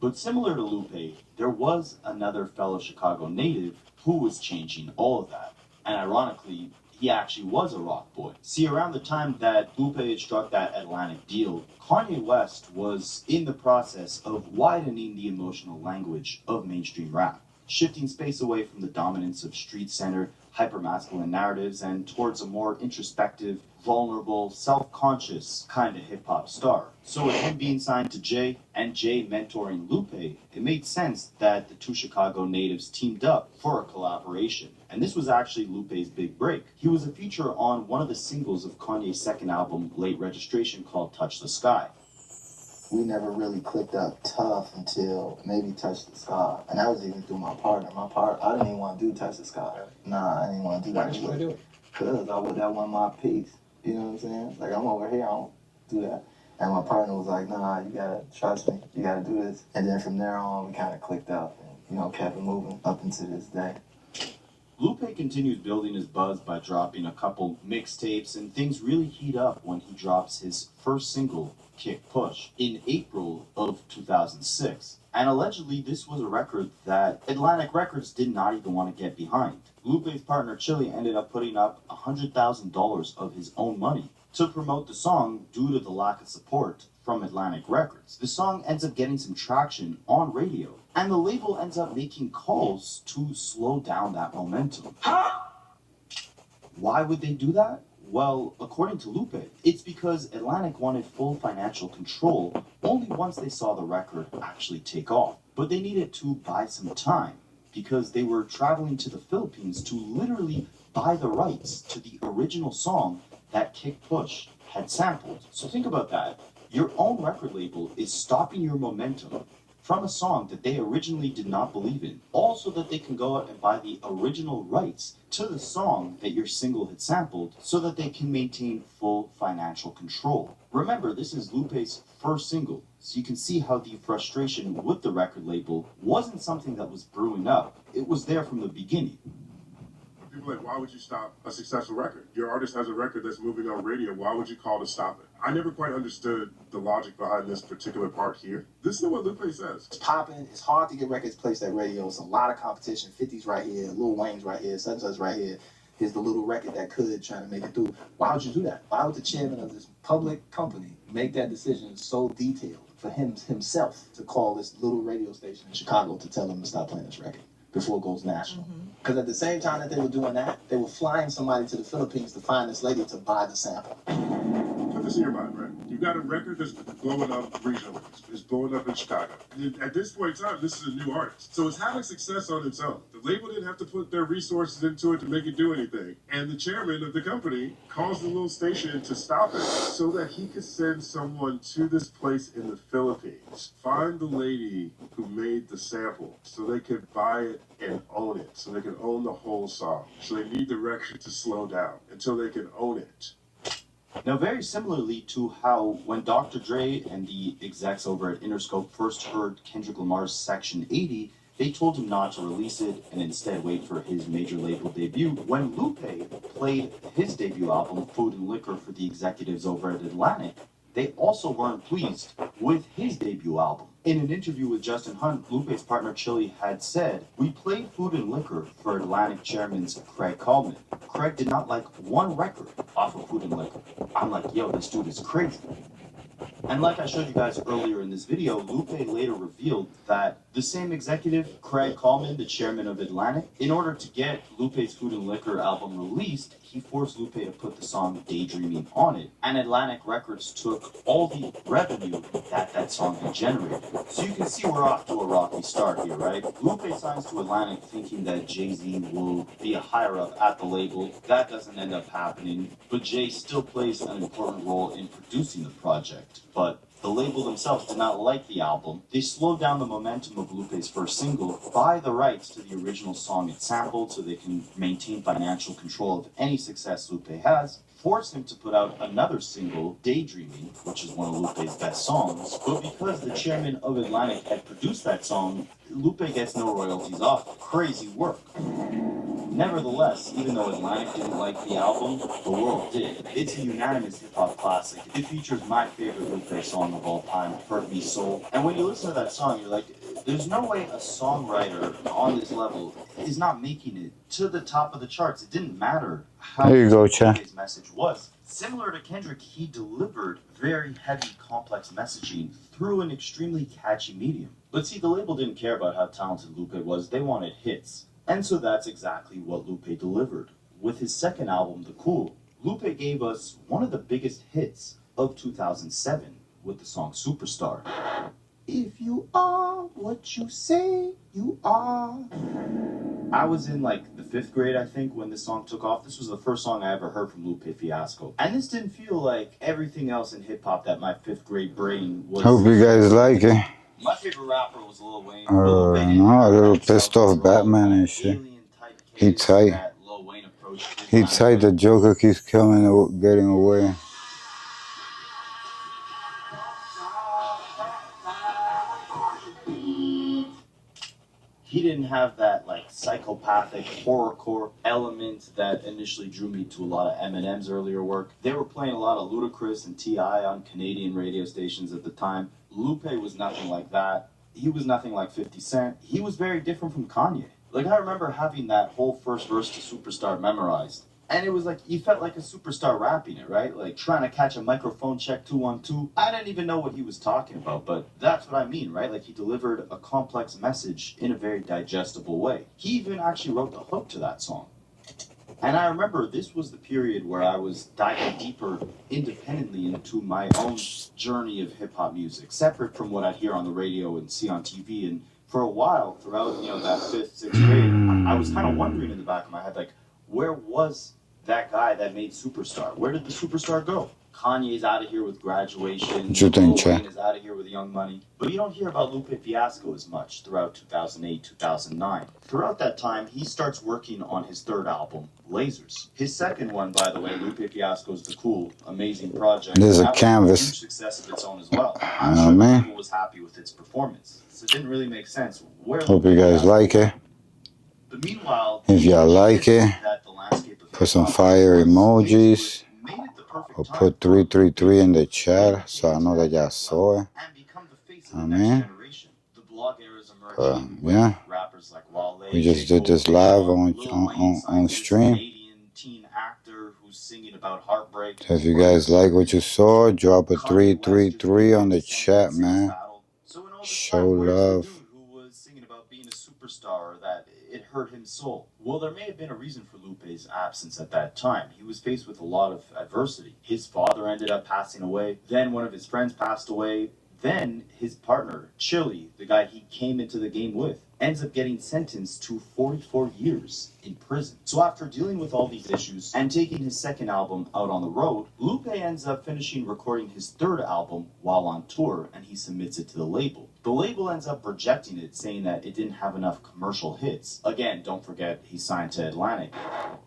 But similar to Lupe, there was another fellow Chicago native who was changing all of that, and ironically, he actually was a rock boy. See, around the time that Lupe had struck that Atlantic deal, Kanye West was in the process of widening the emotional language of mainstream rap, shifting space away from the dominance of street-centered, hyper-masculine narratives and towards a more introspective, vulnerable, self-conscious kind of hip-hop star. So with him being signed to Jay and Jay mentoring Lupe, it made sense that the two Chicago natives teamed up for a collaboration. And this was actually Lupe's big break. He was a feature on one of the singles of Kanye's second album, Late Registration, called Touch the Sky. We never really clicked up tough until maybe Touch the Sky. And that was even through my partner. I didn't even want to do Touch the Sky. Nah, I didn't want to do that. Why didn't you want to do it? Because that wasn't my piece. You know what I'm saying? Like, I'm over here, I don't do that. And my partner was like, nah, you gotta trust me. You gotta do this. And then from there on, we kind of clicked up and, kept it moving up into this day. Lupe continues building his buzz by dropping a couple mixtapes, and things really heat up when he drops his first single, Kick Push, in April of 2006. And allegedly, this was a record that Atlantic Records did not even want to get behind. Lupe's partner Chili ended up putting up $100,000 of his own money to promote the song due to the lack of support from Atlantic Records. The song ends up getting some traction on radio, and the label ends up making calls to slow down that momentum. Why would they do that? Well, according to Lupe, it's because Atlantic wanted full financial control only once they saw the record actually take off. But they needed to buy some time because they were traveling to the Philippines to literally buy the rights to the original song that Kick Push had sampled. So think about that. Your own record label is stopping your momentum from a song that they originally did not believe in, all so that they can go out and buy the original rights to the song that your single had sampled so that they can maintain full financial control. Remember, this is Lupe's first single, so you can see how the frustration with the record label wasn't something that was brewing up. It was there from the beginning. People are like, why would you stop a successful record? Your artist has a record that's moving on radio. Why would you call to stop it? I never quite understood the logic behind this particular part here. This is what Lupe says. It's popping. It's hard to get records placed at radio. It's a lot of competition. 50's right here. Lil Wayne's right here. Such and such right here. Here's the little record that could try to make it through. Why would you do that? Why would the chairman of this public company make that decision so detailed for himself to call this little radio station in Chicago to tell them to stop playing this record before it goes national? Because at the same time that they were doing that, they were flying somebody to the Philippines to find this lady to buy the sample. Put this in your mind, right? You've got a record that's blowing up regionally. It's blowing up in Chicago. At this point in time, this is a new artist. So it's having success on its own. The label didn't have to put their resources into it to make it do anything. And the chairman of the company calls the little station to stop it so that he could send someone to this place in the Philippines. Find the lady who made the sample so they could buy it and own it. So they can own the whole song. So they need the record to slow down until they can own it. Now, very similarly to how when Dr. Dre and the execs over at Interscope first heard Kendrick Lamar's Section 80, they told him not to release it and instead wait for his major label debut. When Lupe played his debut album, Food and Liquor, for the executives over at Atlantic, they also weren't pleased with his debut album. In an interview with Justin Hunt, Lupe's partner Chili had said, "We played Food and Liquor for Atlantic chairman's Craig Coleman. Craig did not like one record off of Food and Liquor. I'm like, yo, this dude is crazy." And like I showed you guys earlier in this video, Lupe later revealed that the same executive, Craig Coleman, the chairman of Atlantic, in order to get Lupe's Food and Liquor album released, he forced Lupe to put the song Daydreaming on it. And Atlantic Records took all the revenue that song had generated. So you can see we're off to a rocky start here, right? Lupe signs to Atlantic thinking that Jay-Z will be a higher-up at the label. That doesn't end up happening, but Jay still plays an important role in producing the project. But The label themselves did not like the album. They slowed down the momentum of Lupe's first single, buy the rights to the original song it sampled so they can maintain financial control of any success Lupe has, force him to put out another single, Daydreaming, which is one of Lupe's best songs, but because the chairman of Atlantic had produced that song, Lupe gets no royalties off it. Crazy work. Nevertheless, even though Atlantic didn't like the album, the world did. It's a unanimous hip-hop classic. It features my favorite Lupe song of all time, Hurt Me Soul. And when you listen to that song, you're like, there's no way a songwriter on this level is not making it to the top of the charts. It didn't matter how There you go, Cha. his message was. Similar to Kendrick, he delivered very heavy, complex messaging through an extremely catchy medium. But see, the label didn't care about how talented Lupe was. They wanted hits. And so that's exactly what Lupe delivered. With his second album, The Cool, Lupe gave us one of the biggest hits of 2007 with the song Superstar. If you are what you say you are. I was in like the 5th grade, I think, when this song took off. This was the first song I ever heard from Lupe Fiasco. And this didn't feel like everything else in hip-hop that my 5th grade brain was... Hope you guys like it. My favorite rapper was Lil Wayne. No, a little pissed off Batman and shit. He tight. He tight. The Joker keeps getting away. He didn't have that like psychopathic horrorcore element that initially drew me to a lot of Eminem's earlier work. They were playing a lot of Ludacris and T.I. on Canadian radio stations at the time. Lupe was nothing like that. He was nothing like 50 Cent. He was very different from Kanye. Like, I remember having that whole first verse to Superstar memorized. And it was like, you felt like a superstar rapping it, right? Like, trying to catch a microphone check 212. I didn't even know what he was talking about, but that's what I mean, right? Like, he delivered a complex message in a very digestible way. He even actually wrote the hook to that song. And I remember this was the period where I was diving deeper independently into my own journey of hip-hop music, separate from what I'd hear on the radio and see on TV. And for a while, throughout, that 5th, 6th grade, I was kind of wondering in the back of my head, like, where was that guy that made Superstar? Where did the Superstar go? Kanye's out of here with Graduation. Lil Wayne is out of here with Young Money. But you don't hear about Lupe Fiasco as much throughout 2008, 2009. Throughout that time, he starts working on his third album, Lasers. His second one, by the way, Lupe Fiasco's The Cool, amazing project. There's a that canvas. Was a huge success of its own as well. I'm sure people was happy with its performance. So it didn't really make sense. Hope you guys like it. But meanwhile, if y'all like it, put some fire emojis. Or put 333 in the chat so I know that y'all saw it. Yeah. We just did this live on stream. So if you guys like what you saw, drop a 333 on the chat, man. Show love. That it hurt his soul. Well, there may have been a reason for Lupe's absence at that time. He was faced with a lot of adversity. His father ended up passing away. Then one of his friends passed away. Then his partner, Chili, the guy he came into the game with, ends up getting sentenced to 44 years in prison. So after dealing with all these issues and taking his second album out on the road, Lupe ends up finishing recording his third album while on tour, and he submits it to the label. The label ends up rejecting it, saying that it didn't have enough commercial hits. Again, don't forget, he's signed to Atlantic.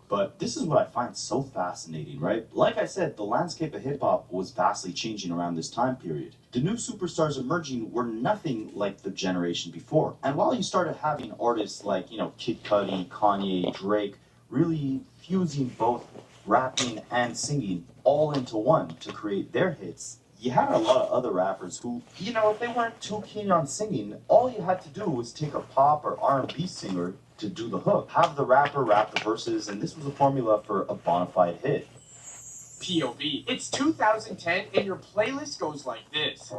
But this is what I find so fascinating, right? Like I said, the landscape of hip-hop was vastly changing around this time period. The new superstars emerging were nothing like the generation before. And while you started having artists like, Kid Cudi, Kanye, Drake, really fusing both rapping and singing all into one to create their hits, you had a lot of other rappers who, if they weren't too keen on singing, all you had to do was take a pop or R&B singer to do the hook. Have the rapper rap the verses, and this was a formula for a bona fide hit. POV. It's 2010, and your playlist goes like this.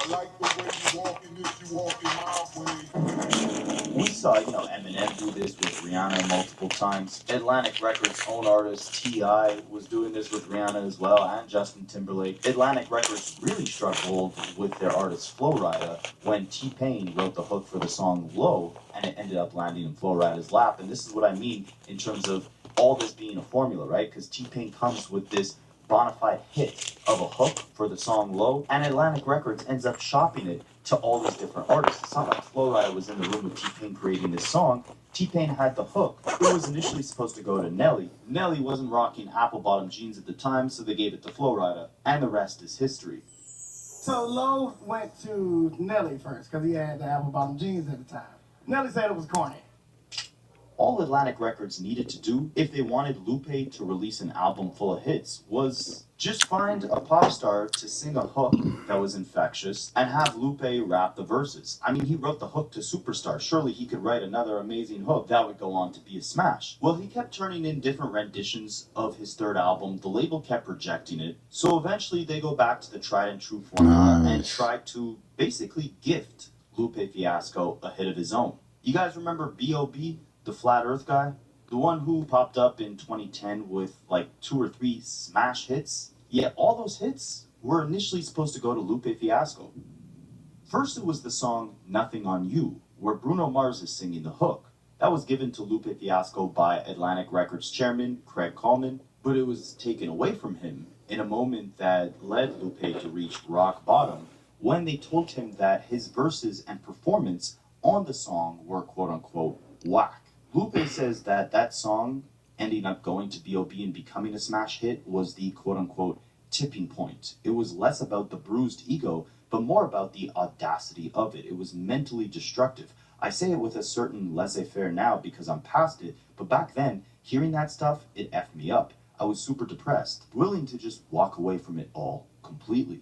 I like the way you walking if you walking my way. We saw, Eminem do this with Rihanna multiple times. Atlantic Records' own artist T.I. was doing this with Rihanna as well, and Justin Timberlake. Atlantic Records really struck gold with their artist Flo Rida when T-Pain wrote the hook for the song Low, and it ended up landing in Flo Rida's lap. And this is what I mean in terms of all this being a formula, right? Because T-Pain comes with this bona fide hit of a hook for the song Low, and Atlantic Records ends up shopping it to all these different artists. It's not like Flo Rida was in the room with T-Pain creating this song. T-Pain had the hook. It was initially supposed to go to Nelly. Nelly wasn't rocking apple-bottom jeans at the time, so they gave it to Flo Rida, and the rest is history. So Low went to Nelly first, because he had the apple-bottom jeans at the time. Nelly said it was corny. All Atlantic Records needed to do, if they wanted Lupe to release an album full of hits, was just find a pop star to sing a hook that was infectious and have Lupe rap the verses. I mean, he wrote the hook to Superstar. Surely he could write another amazing hook that would go on to be a smash. Well, he kept turning in different renditions of his third album. The label kept rejecting it. So eventually they go back to the tried and true formula and try to basically gift Lupe Fiasco a hit of his own. You guys remember B.O.B.? The Flat Earth guy? The one who popped up in 2010 with like 2 or 3 smash hits? Yeah, all those hits were initially supposed to go to Lupe Fiasco. First it was the song Nothing on You, where Bruno Mars is singing the hook. That was given to Lupe Fiasco by Atlantic Records chairman Craig Coleman, but it was taken away from him in a moment that led Lupe to reach rock bottom when they told him that his verses and performance on the song were quote-unquote whack. Lupe says that that song ending up going to B.O.B. and becoming a smash hit was the quote-unquote tipping point. It was less about the bruised ego, but more about the audacity of it. It was mentally destructive. I say it with a certain laissez-faire now because I'm past it, but back then, hearing that stuff, it effed me up. I was super depressed, willing to just walk away from it all completely.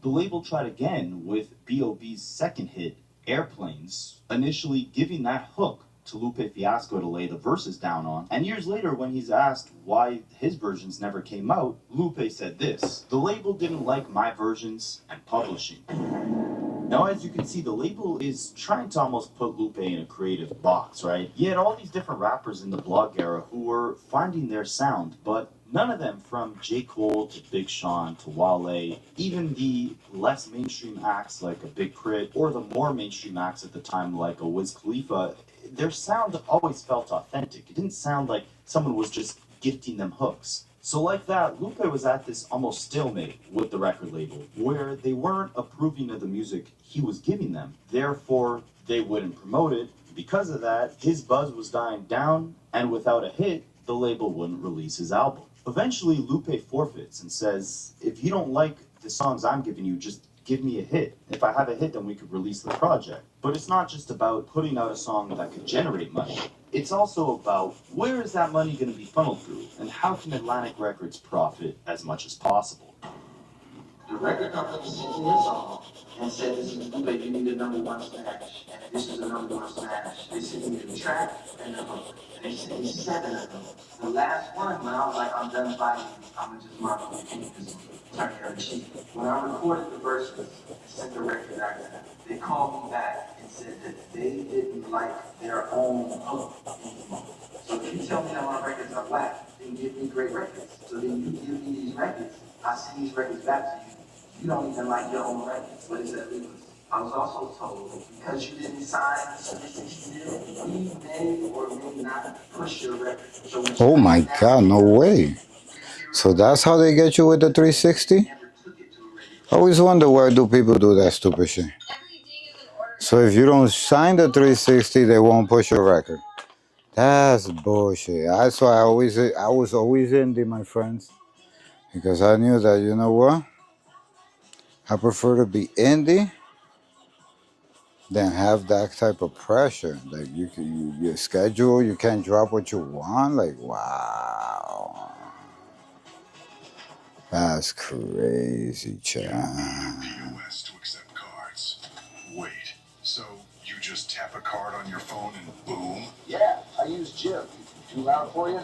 The label tried again with B.O.B.'s second hit, Airplanes, initially giving that hook to Lupe Fiasco to lay the verses down on, and years later when he's asked why his versions never came out, Lupe said this: "The label didn't like my versions and publishing." Now, as you can see, the label is trying to almost put Lupe in a creative box, right? You had all these different rappers in the blog era who were finding their sound, but none of them, from J. Cole to Big Sean to Wale, even the less mainstream acts like a Big Crit, or the more mainstream acts at the time like a Wiz Khalifa, their sound always felt authentic. It didn't sound like someone was just gifting them hooks. So like that, Lupe was at this almost stalemate with the record label, where they weren't approving of the music he was giving them. Therefore, they wouldn't promote it. Because of that, his buzz was dying down, and without a hit, the label wouldn't release his album. Eventually, Lupe forfeits and says, if you don't like the songs I'm giving you, just give me a hit. If I have a hit, then we could release the project. But it's not just about putting out a song that could generate money. It's also about where is that money going to be funneled through, and how can Atlantic Records profit as much as possible? The record company sent me a song and said, this is Lupe, you need a #1 smash. And this is a #1 smash. They sent me the track and the hook. And they sent me 7 of them. The last one, when I was like, I'm done fighting, I'm going to just mark on the just turn the other cheek. When I recorded the verses and sent the record out there, they called me back and said that they didn't like their own hook anymore. So if you tell me that my records are whack, then give me great records. So then you give me these records, I send these records back to you. You don't even like your own records. What is that legal? I was also told, because you didn't sign the 360 deal, we may or may not push your record. So Oh my God, no way. So that's how they get you with the 360? I always wonder why do people do that stupid shit. So if you don't sign the 360, they won't push your record. That's bullshit. That's why I was always indie, my friends. Because I knew that, you know what? I prefer to be indie than have that type of pressure. Like your schedule, you can't drop what you want. Like, wow. That's crazy, Chad. POS to accept cards. Wait, so you just tap a card on your phone and boom? Yeah, I use Jim. Too loud for you?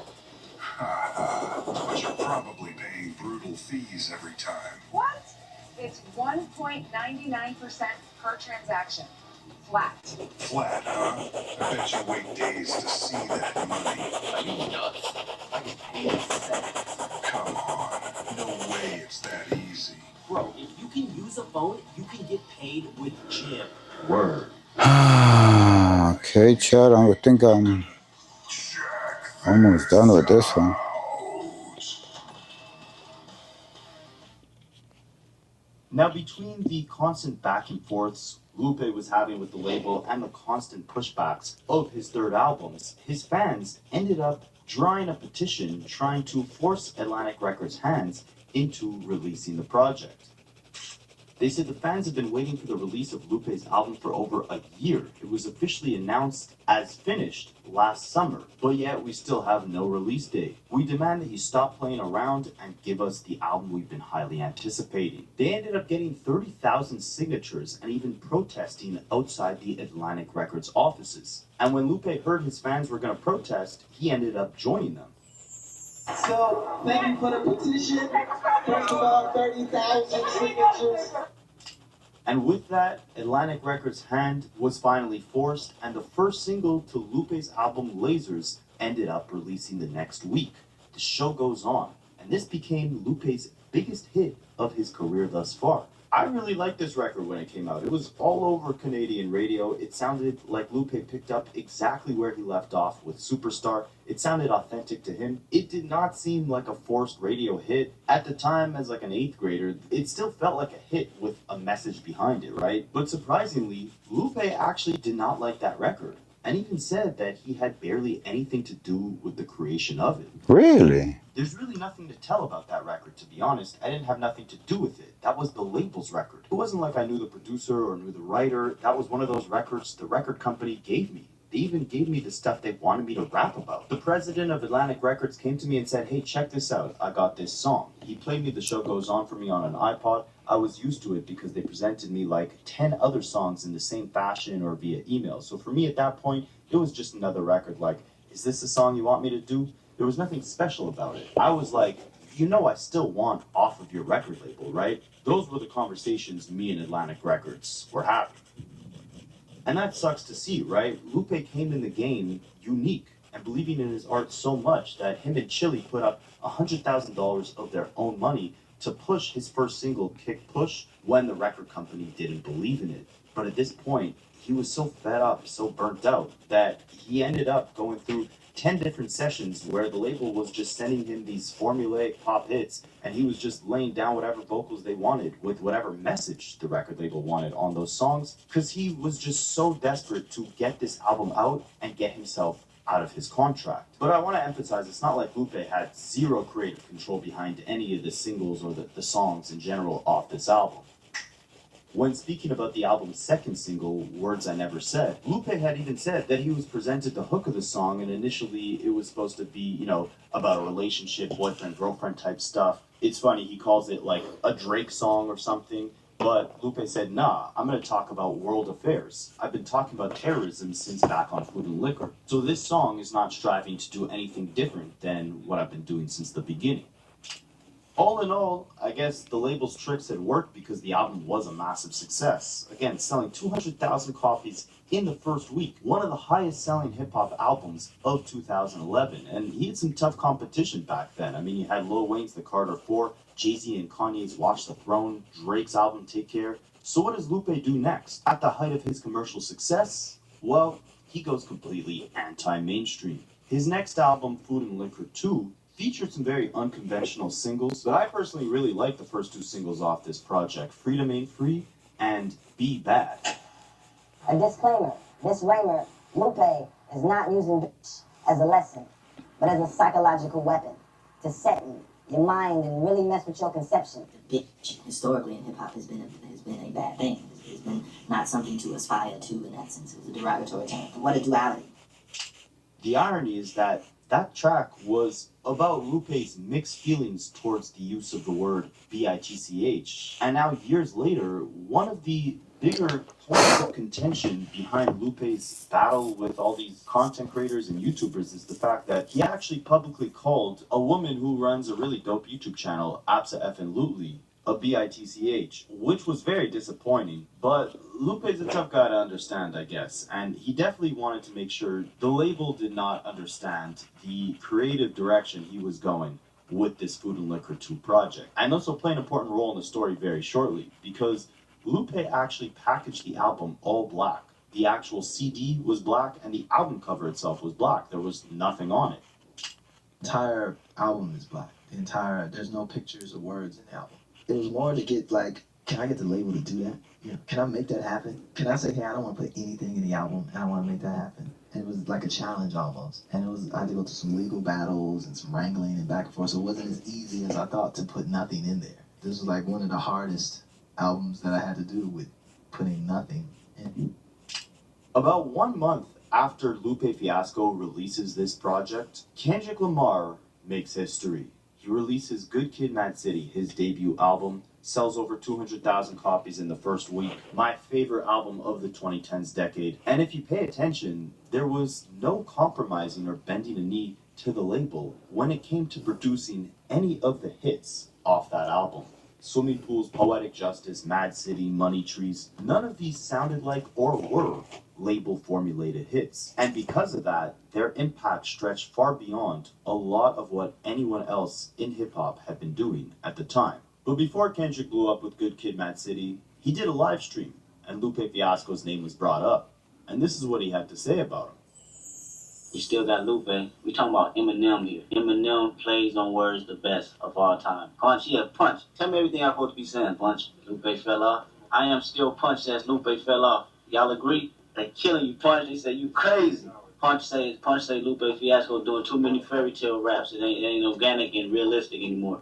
But you're probably paying brutal fees every time. What? It's 1.99% per transaction. Flat. Flat, huh? I bet you wait days to see that money. Are you nuts? I get paid in seconds. Come on. No way it's that easy. Bro, if you can use a phone, you can get paid with Jim. Word. Okay, Chad, I think I'm almost done with this one. Now, between the constant back and forths Lupe was having with the label and the constant pushbacks of his third albums, his fans ended up drawing a petition trying to force Atlantic Records' hands into releasing the project. They said the fans have been waiting for the release of Lupe's album for over a year. It was officially announced as finished last summer, but yet we still have no release date. We demand that he stop playing around and give us the album we've been highly anticipating. They ended up getting 30,000 signatures and even protesting outside the Atlantic Records offices. And when Lupe heard his fans were going to protest, he ended up joining them. So, thank you for the petition. First of all, 30,000 signatures. And with that, Atlantic Records' hand was finally forced, and the first single to Lupe's album Lasers ended up releasing the next week. The Show Goes On, and this became Lupe's biggest hit of his career thus far. I really liked this record when it came out. It was all over Canadian radio. It sounded like Lupe picked up exactly where he left off with Superstar. It sounded authentic to him. It did not seem like a forced radio hit. At the time, as like an 8th grader, it still felt like a hit with a message behind it, right? But surprisingly, Lupe actually did not like that record, and even said that he had barely anything to do with the creation of it. Really? There's really nothing to tell about that record, to be honest. I didn't have nothing to do with it. That was the label's record. It wasn't like I knew the producer or knew the writer. That was one of those records the record company gave me. They even gave me the stuff they wanted me to rap about. The president of Atlantic Records came to me and said, "Hey, check this out. I got this song." He played me The Show Goes On for me on an iPod. I was used to it because they presented me like 10 other songs in the same fashion or via email. So for me at that point, it was just another record like, is this the song you want me to do? There was nothing special about it. I was like, you know I still want off of your record label, right? Those were the conversations me and Atlantic Records were having. And that sucks to see, right? Lupe came in the game unique and believing in his art so much that him and Chili put up $100,000 of their own money to push his first single, Kick Push, when the record company didn't believe in it. But at this point, he was so fed up, so burnt out, that he ended up going through 10 different sessions where the label was just sending him these formulaic pop hits, and he was just laying down whatever vocals they wanted with whatever message the record label wanted on those songs, because he was just so desperate to get this album out and get himself out of his contract. But I want to emphasize, it's not like Lupe had zero creative control behind any of the singles or the songs in general off this album. When speaking about the album's second single, Words I Never Said, Lupe had even said that he was presented the hook of the song, and initially it was supposed to be, about a relationship, boyfriend-girlfriend type stuff. It's funny, he calls it like a Drake song or something, but Lupe said, nah, I'm going to talk about world affairs. I've been talking about terrorism since back on Food and Liquor. So this song is not striving to do anything different than what I've been doing since the beginning. All in all, I guess the label's tricks had worked because the album was a massive success. Again, selling 200,000 copies in the first week, one of the highest selling hip-hop albums of 2011. And he had some tough competition back then. I mean, you had Lil Wayne's The Carter 4, Jay-Z and Kanye's Watch the Throne, Drake's album Take Care. So what does Lupe do next? At the height of his commercial success, well, he goes completely anti-mainstream. His next album, Food and Liquor 2, featured some very unconventional singles, but I personally really like the first two singles off this project, Freedom Ain't Free and Be Bad. A disclaimer, disclaimer, Lupe is not using bitch as a lesson, but as a psychological weapon to set your mind and really mess with your conception. Bitch, historically in hip-hop, has been a bad thing. It's been not something to aspire to in that sense. It was a derogatory term. What a duality. The irony is that track was about Lupe's mixed feelings towards the use of the word bitch. And now, years later, one of the bigger points of contention behind Lupe's battle with all these content creators and YouTubers is the fact that he actually publicly called a woman who runs a really dope YouTube channel, Absa Effin Lutely, a bitch, which was very disappointing, but Lupe's a tough guy to understand, I guess, and he definitely wanted to make sure the label did not understand the creative direction he was going with this Food and Liquor 2 project. And also play an important role in the story very shortly, because Lupe actually packaged the album all black. The actual CD was black, and the album cover itself was black. There was nothing on it. The entire album is black. There's no pictures or words in the album. It was more to get, like, can I get the label to do that? You know, can I make that happen? Can I say, hey, I don't want to put anything in the album, and I want to make that happen? And it was like a challenge almost. And I had to go through some legal battles and some wrangling and back and forth, so it wasn't as easy as I thought to put nothing in there. This was like one of the hardest albums that I had to do with putting nothing in. About 1 month after Lupe Fiasco releases this project, Kendrick Lamar makes history. He releases Good Kid, Mad City, his debut album, sells over 200,000 copies in the first week. My favorite album of the 2010s decade. And if you pay attention, there was no compromising or bending a knee to the label when it came to producing any of the hits off that album. Swimming Pools, Poetic Justice, Mad City, Money Trees, none of these sounded like or were label formulated hits. And because of that, their impact stretched far beyond a lot of what anyone else in hip-hop had been doing at the time. But before Kendrick blew up with Good Kid, Mad City, he did a live stream, and Lupe Fiasco's name was brought up. And this is what he had to say about him. We still got Lupe. We talking about Eminem here. Eminem plays on words the best of all time. Punch, yeah, Punch. Tell me everything I'm supposed to be saying, Punch. Lupe fell off. I am still Punch as Lupe fell off. Y'all agree? They killing you, Punch. They say you crazy. Punch say Lupe Fiasco doing too many fairy tale raps. It ain't organic and realistic anymore.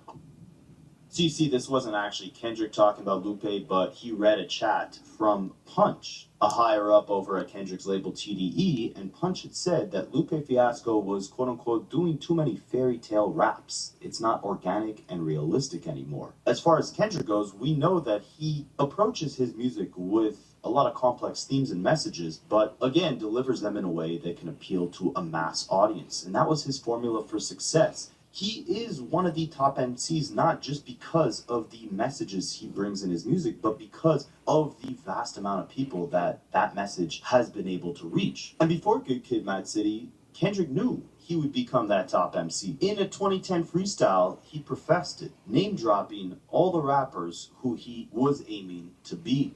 See, this wasn't actually Kendrick talking about Lupe, but he read a chat from Punch, a higher up over at Kendrick's label TDE, and Punch had said that Lupe Fiasco was quote-unquote doing too many fairy tale raps. It's not organic and realistic anymore. As far as Kendrick goes, we know that he approaches his music with a lot of complex themes and messages, but again, delivers them in a way that can appeal to a mass audience. And that was his formula for success. He is one of the top MCs, not just because of the messages he brings in his music, but because of the vast amount of people that message has been able to reach. And before Good Kid, Mad City, Kendrick knew he would become that top MC. In a 2010 freestyle, he professed it, name-dropping all the rappers who he was aiming to be.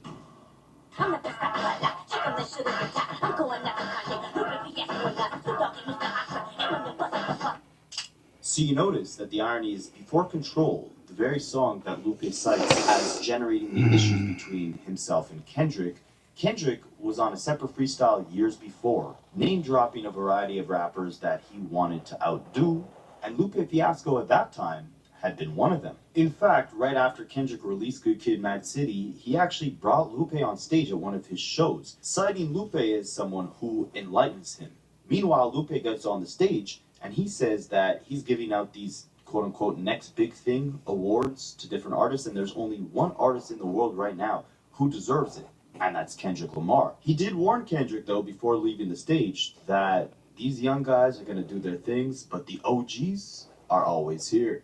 So you notice that the irony is, before Control, the very song that Lupe cites as generating the issues between himself and Kendrick, Kendrick was on a separate freestyle years before, name-dropping a variety of rappers that he wanted to outdo, and Lupe Fiasco at that time had been one of them. In fact, right after Kendrick released Good Kid, Mad City, he actually brought Lupe on stage at one of his shows, citing Lupe as someone who enlightens him. Meanwhile, Lupe gets on the stage, and he says that he's giving out these quote-unquote next big thing awards to different artists, and there's only one artist in the world right now who deserves it, and that's Kendrick Lamar. He did warn Kendrick, though, before leaving the stage, that these young guys are going to do their things, but the OGs are always here.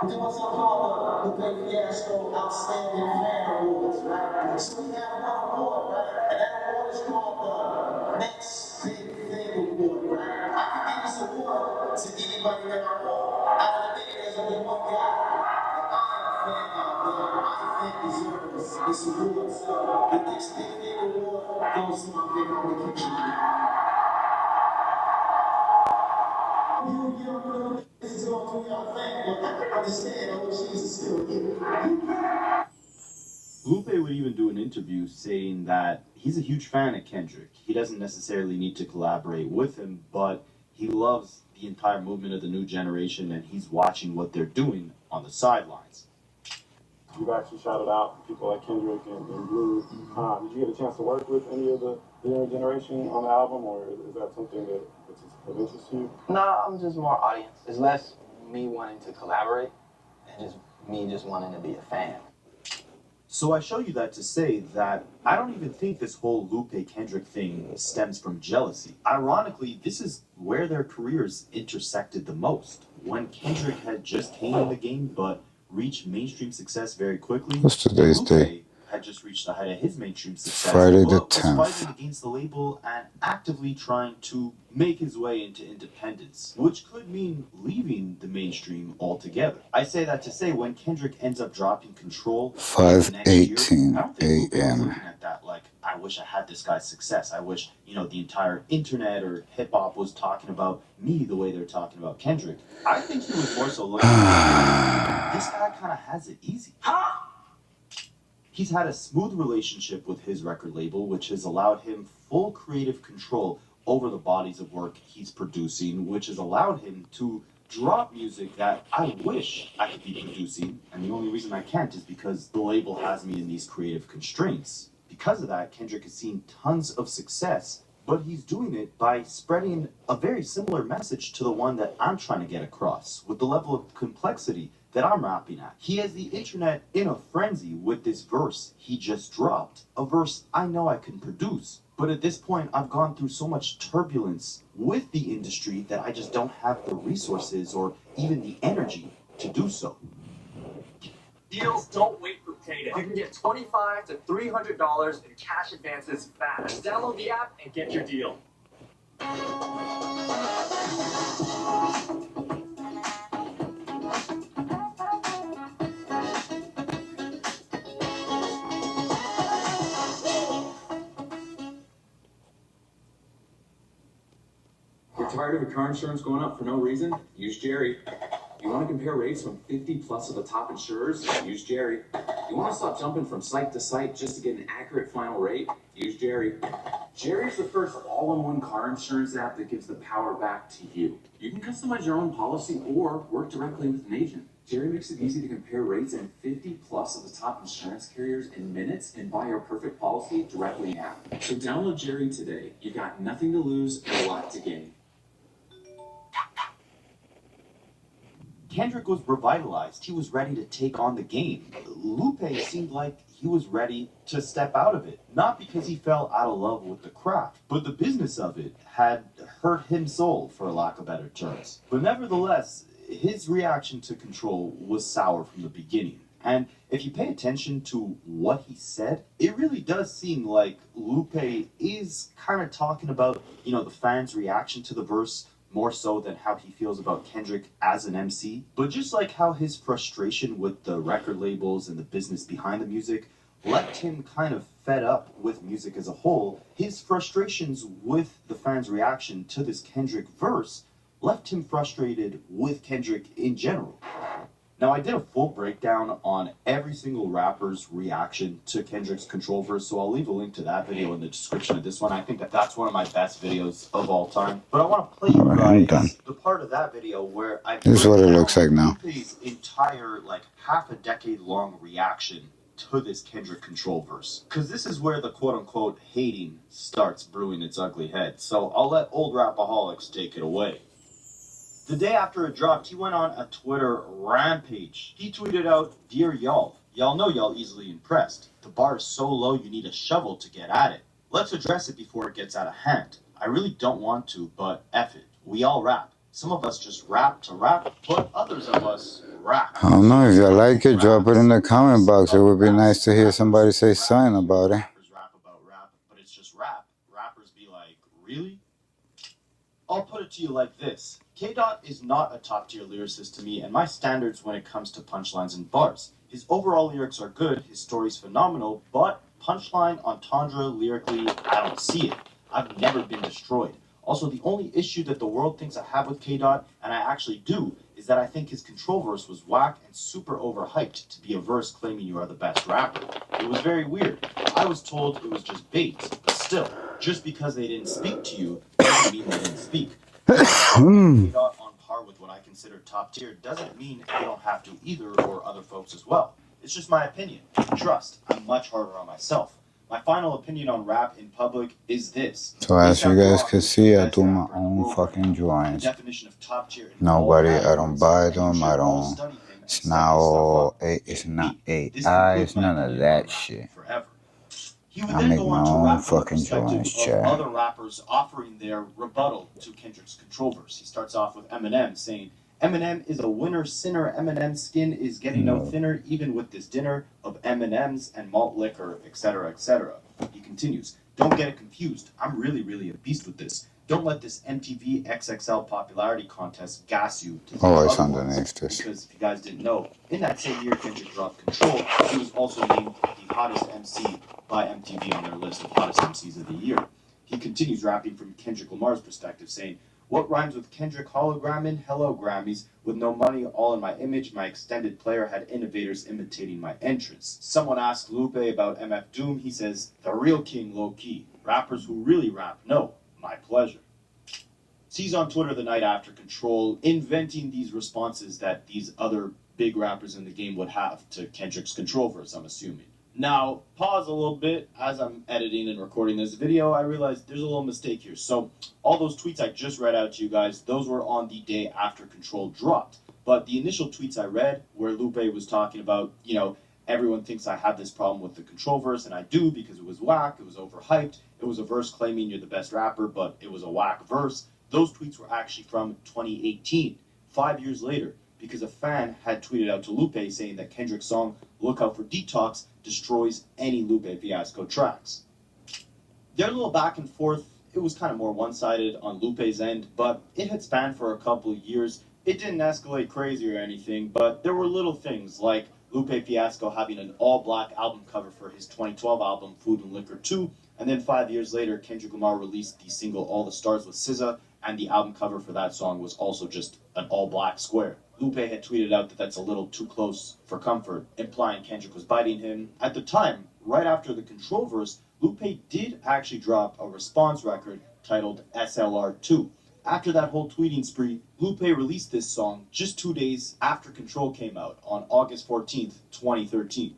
We do what's called the Lupe Fiasco Outstanding Fan Awards, right? So we have one award, right? And that award is called the Next Big Thing Award, right? I can give this award to anybody that I want. Out of the day, there's only one guy that I am a fan of, that I think deserves this award. So the Next Big Thing Award goes to my big homie Kendrick. This is going to y'all think, but understand, OGs is still here. Lupe would even do an interview saying that he's a huge fan of Kendrick. He doesn't necessarily need to collaborate with him, but he loves the entire movement of the new generation, and he's watching what they're doing on the sidelines. You've actually shouted out people like Kendrick and Blue. Did you get a chance to work with any of the younger generation on the album, or is that something that's of interest to you? No, I'm just more audience. It's less me wanting to collaborate and just me just wanting to be a fan. So I show you that to say that I don't even think this whole Lupe Kendrick thing stems from jealousy. Ironically, this is where their careers intersected the most. When Kendrick had just came in the game but reached mainstream success very quickly, What's today's Lupe date? had just reached the height of his mainstream success, Friday the but was 10th. fighting against the label and actively trying to make his way into independence, which could mean leaving the mainstream altogether. I say that to say when Kendrick ends up dropping Control the next year, 5:18 I don't think Lupe was a.m. looking at that like, I wish I had this guy's success. I wish, the entire internet or hip-hop was talking about me the way they're talking about Kendrick. I think he was more so looking at this guy kind of has it easy. He's had a smooth relationship with his record label, which has allowed him full creative control over the bodies of work he's producing, which has allowed him to drop music that I wish I could be producing, and the only reason I can't is because the label has me in these creative constraints. Because of that, Kendrick has seen tons of success, but he's doing it by spreading a very similar message to the one that I'm trying to get across, with the level of complexity that I'm rapping at. He has the internet in a frenzy with this verse he just dropped, a verse I know I can produce. But at this point, I've gone through so much turbulence with the industry that I just don't have the resources or even the energy to do so. Deals don't wait for payday. You can get $25 to $300 in cash advances fast. Download the app and get your deal. You're tired of your car insurance going up for no reason? Use Jerry. You want to compare rates from 50 plus of the top insurers? Use Jerry. You want to stop jumping from site to site just to get an accurate final rate? Use Jerry. Jerry's the first all-in-one car insurance app that gives the power back to you. You can customize your own policy or work directly with an agent. Jerry makes it easy to compare rates in 50 plus of the top insurance carriers in minutes and buy your perfect policy directly in the app. So download Jerry today. You've got nothing to lose and a lot to gain. Kendrick was revitalized. He was ready to take on the game. Lupe seemed like he was ready to step out of it. Not because he fell out of love with the craft, but the business of it had hurt him soul, for lack of better terms. But nevertheless, his reaction to Control was sour from the beginning. And if you pay attention to what he said, it really does seem like Lupe is kind of talking about, the fans' reaction to the verse more so than how he feels about Kendrick as an MC. But just like how his frustration with the record labels and the business behind the music left him kind of fed up with music as a whole, his frustrations with the fans' reaction to this Kendrick verse left him frustrated with Kendrick in general. Now, I did a full breakdown on every single rapper's reaction to Kendrick's Control verse, so I'll leave a link to that video in the description of this one. I think that's one of my best videos of all time. But I want to play you guys the part of that video where I This is what it looks like now. Lupe's entire, half a decade-long reaction to this Kendrick Control verse. Because this is where the quote-unquote hating starts brewing its ugly head. So I'll let old Rapaholics take it away. The day after it dropped, he went on a Twitter rampage. He tweeted out, "Dear y'all, y'all know y'all easily impressed. The bar is so low you need a shovel to get at it. Let's address it before it gets out of hand. I really don't want to, but F it. We all rap. Some of us just rap to rap, but others of us rap." I don't know, if you like it, drop it in the comment box. It would be nice to hear somebody say something about it. Rap about rap, but it's just rap. Rappers be like, really? I'll put it to you like this. K-Dot is not a top-tier lyricist to me, and my standards when it comes to punchlines and bars. His overall lyrics are good, his story's phenomenal, but punchline, entendre, lyrically, I don't see it. I've never been destroyed. Also, the only issue that the world thinks I have with K-Dot, and I actually do, is that I think his Control verse was whack and super overhyped to be a verse claiming you are the best rapper. It was very weird. I was told it was just bait, but still, just because they didn't speak to you doesn't mean they didn't speak. K-Dot on par with what I consider top tier doesn't mean they don't have to either, or other folks as well. It's just my opinion. Trust, I'm much harder on myself. My final opinion on rap in public is this. So as you guys can see, I do my own fucking drawings. Nobody, I don't buy them, I don't It's not it's not AI, it's none of that shit. Forever. He would I then make go my on to own rap from the fucking perspective joints, of chat. other rappers offering their rebuttal to Kendrick's control verse. He starts off with Eminem saying, Eminem is a winner sinner, Eminem's skin is getting no thinner, even with this dinner of M&Ms and malt liquor, etc., etc. He continues, don't get it confused, I'm really a beast with this. Don't let this MTV XXL popularity contest gas you to think It's otherwise. underneath this. Because if you guys didn't know, in that same year Kendrick dropped Control, he was also named the hottest MC by MTV on their list of hottest MCs of the year. He continues rapping from Kendrick Lamar's perspective, saying, what rhymes with Kendrick hologramming? Hello, Grammys. With no money, all in my image, my extended player had innovators imitating my entrance. Someone asked Lupe about MF Doom. He says, the real king, low-key. Rappers who really rap, no, my pleasure. Sees on Twitter the night after Control, inventing these responses that these other big rappers in the game would have to Kendrick's Control verse, I'm assuming. Now, pause a little bit. As I'm editing and recording this video, I realized there's a little mistake here. So, all those tweets I just read out to you guys, those were on the day after Control dropped. But the initial tweets I read, where Lupe was talking about, you know, everyone thinks I have this problem with the Control verse, and I do because it was whack, it was overhyped, it was a verse claiming you're the best rapper, but it was a whack verse. Those tweets were actually from 2018, 5 years later, because a fan had tweeted out to Lupe saying that Kendrick's song, Look Out for Detox, destroys any Lupe Fiasco tracks. Their little back and forth, it was kind of more one-sided on Lupe's end, but it had spanned for a couple of years. It didn't escalate crazy or anything, but there were little things like Lupe Fiasco having an all-black album cover for his 2012 album, Food and Liquor 2, and then 5 years later, Kendrick Lamar released the single All the Stars with SZA, and the album cover for that song was also just an all-black square. Lupe had tweeted out that that's a little too close for comfort, implying Kendrick was biting him. At the time, right after the Control verse, Lupe did actually drop a response record titled SLR2. After that whole tweeting spree, Lupe released this song just 2 days after Control came out on August 14th, 2013.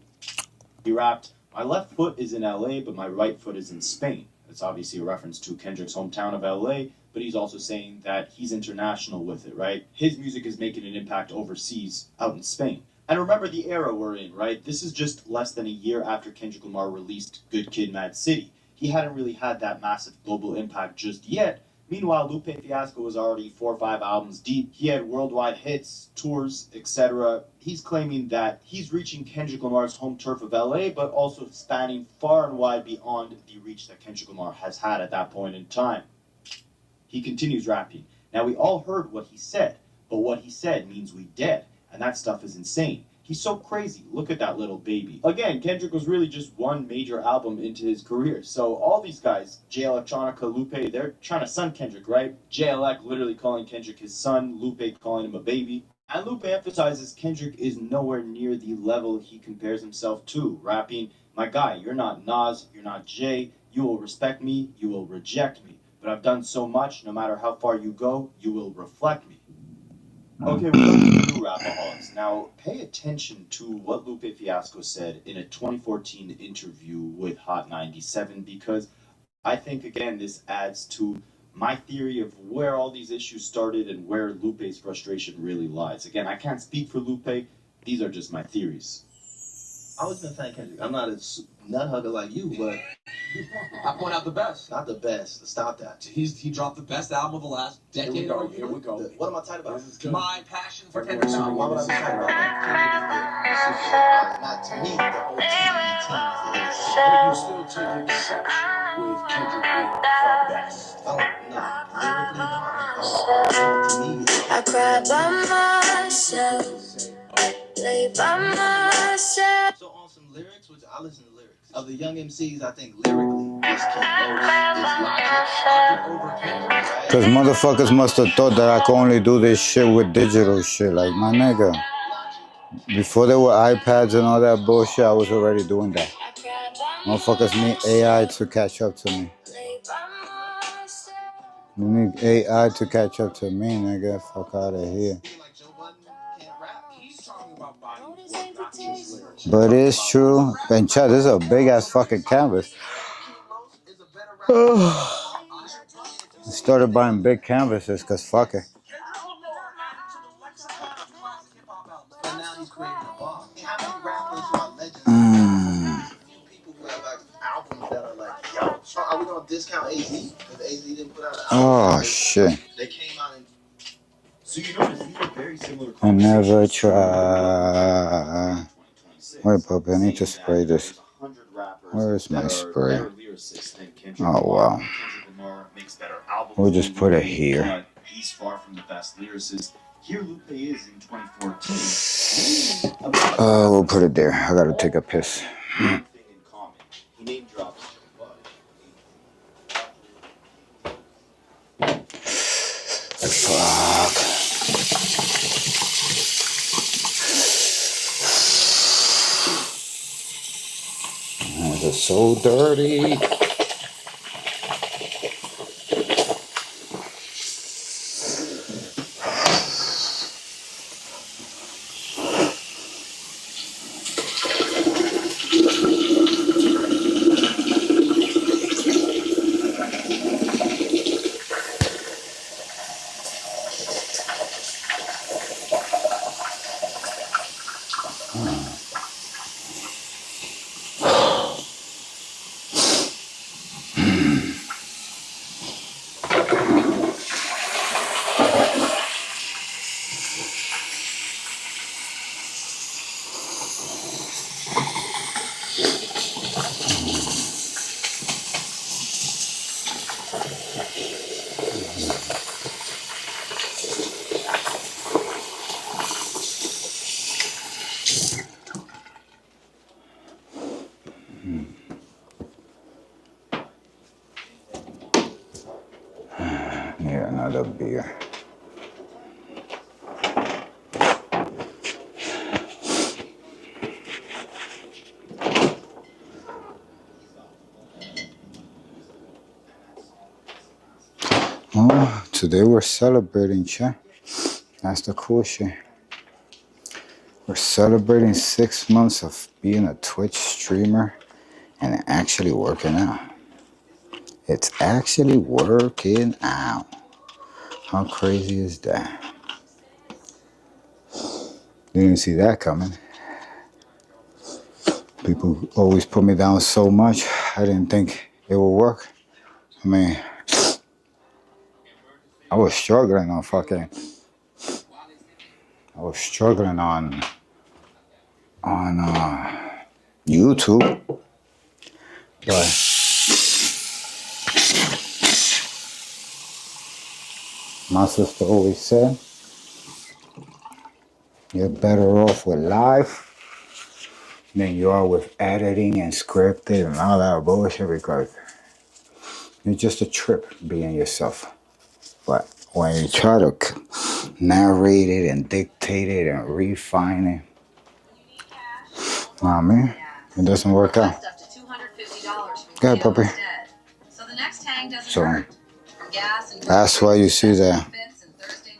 He rapped, my left foot is in LA, but my right foot is in Spain. That's obviously a reference to Kendrick's hometown of LA, but he's also saying that he's international with it, right? His music is making an impact overseas, out in Spain. And remember the era we're in, right? This is just less than a year after Kendrick Lamar released Good Kid, Mad City. He hadn't really had that massive global impact just yet. Meanwhile, Lupe Fiasco was already 4 or 5 albums deep. He had worldwide hits, tours, etc. He's claiming that he's reaching Kendrick Lamar's home turf of LA, but also spanning far and wide beyond the reach that Kendrick Lamar has had at that point in time. He continues rapping. Now, we all heard what he said, but what he said means we dead, and that stuff is insane. He's so crazy. Look at that little baby. Again, Kendrick was really just one major album into his career. So all these guys, Jay Electronica, Lupe, they're trying to son Kendrick, right? Jay Elec literally calling Kendrick his son, Lupe calling him a baby. And Lupe emphasizes Kendrick is nowhere near the level he compares himself to, rapping, my guy, you're not Nas, you're not Jay, you will respect me, you will reject me. But I've done so much, no matter how far you go, you will reflect me. Okay, we're going to the new Rapaholics. Now, pay attention to what Lupe Fiasco said in a 2014 interview with Hot 97, because I think, again, this adds to my theory of where all these issues started and where Lupe's frustration really lies. Again, I can't speak for Lupe. These are just my theories. I was been fan Kendrick. I'm not a nut hugger like you, but I point out the best. Not the best. Stop that. He dropped the best album of the last decade. Here we go. What am I talking about? My passion for Kendrick. Why would I be talking about that? Not to me, the whole team But you still take exception with Kendrick being the best. Oh, no. Lyrically, no. To me, I cry by myself, lay by myself. So on some lyrics, which I listen to lyrics. Of the young MCs, I think lyrically, this Kid Logic over Kendrick. Cause motherfuckers must have thought that I could only do this shit with digital shit. Like, my nigga, before there were iPads and all that bullshit, I was already doing that. Motherfuckers need AI to catch up to me. You need AI to catch up to me, nigga. Fuck out of here. But it's true. And Chad, this is a big ass fucking canvas. I started buying big canvases because fuck it. she's creating a bar. How many rappers who are legends? People who have like albums that are like, yo, so are we gonna discount AZ? Because AZ didn't put out an album. Oh shit. They came out and So you notice these are very similar I never conversations. try. Wait, puppy, I need to spray this. Where's my spray? Oh wow. We'll just put it here. He's far from the best lyricist. Here Lupe is in 2014. We'll put it there. I gotta take a piss. He name drops. Fuck. This is so dirty. Need another beer. Oh, today we're celebrating, chat. That's the cool shit. We're celebrating 6 months of being a Twitch streamer and actually working out. It's actually working out. How crazy is that? Didn't see that coming. People always put me down so much. I didn't think it would work. I mean, I was struggling on YouTube, but my sister always said, you're better off with live than you are with editing and scripted and all that bullshit because it's just a trip being yourself. But when you try to narrate it and dictate it and refine it, I mean, it doesn't work out. Go ahead, puppy. So that's why you see that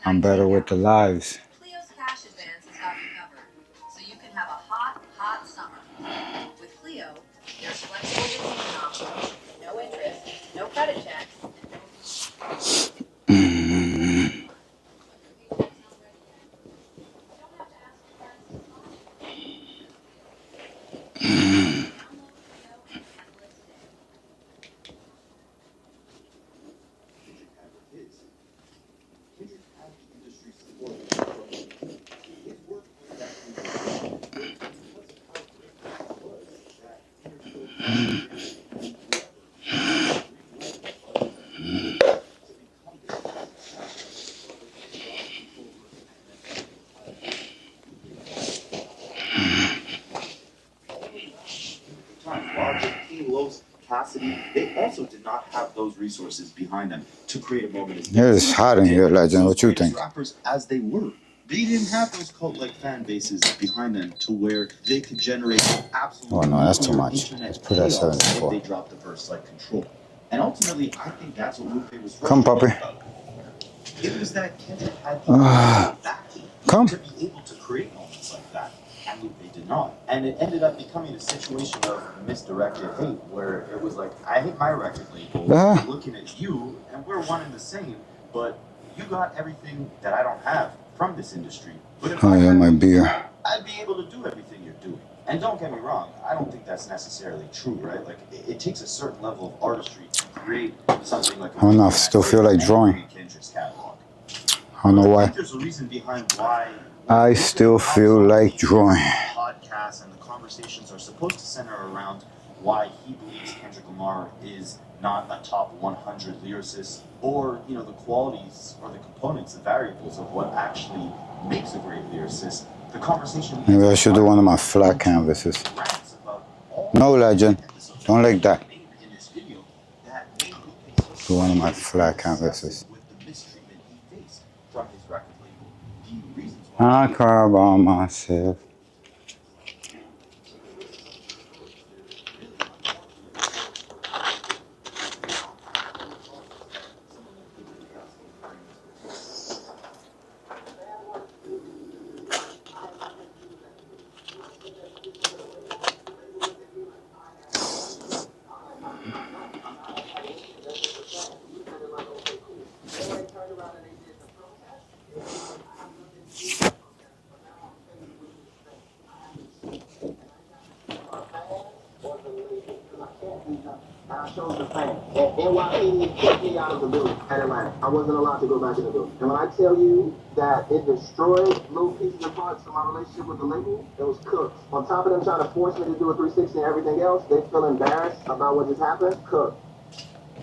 I'm better with the lives. Clio's cash advance has got you covered, so you can have a hot, hot summer. With Clio, there's flexible repayment options, no interest, no credit checks. They also did not have those resources behind them to create a moment. It's hot in here, Legend. What you think? Rappers as they were. They didn't have those cult-like fan bases behind them to where they could generate absolutely. Oh no, that's too much. Let's put that 74. They dropped the verse like Control, and ultimately, I think that's what Lupe was. Come, puppy. It was that Kendrick had the backing to be able to create moments like that, and Lupe did not. And it ended up becoming a situation of misdirected hate, where it was like, I hate my record label, looking at you, and we're one and the same, but you got everything that I don't have from this industry. But if Oh yeah, my beer. I'd be able to do everything you're doing. And don't get me wrong, I don't think that's necessarily true, right? Like, it takes a certain level of artistry to create something like I don't know, I still feel like drawing. Kendrick's catalog. I don't know I why. think there's a reason behind why I still feel like drawing. podcasts and the conversations are supposed to center around why he believes Kendrick Lamar is not a top 100 lyricist, or, you know, the qualities or the components, the variables of what actually makes a great lyricist. The conversation. Maybe I should do one of my flat canvases. No, Legend. Don't like that. Do one of my flat canvases. I cry by myself. And I chose the fan. And NYPD kicked me out of the building at Atlanta. I wasn't allowed to go back in the building. And when I tell you that it destroyed little pieces and parts of my relationship with the label, it was cooked. On top of them trying to force me to do a 360 and everything else, they feel embarrassed about what just happened. Cooked.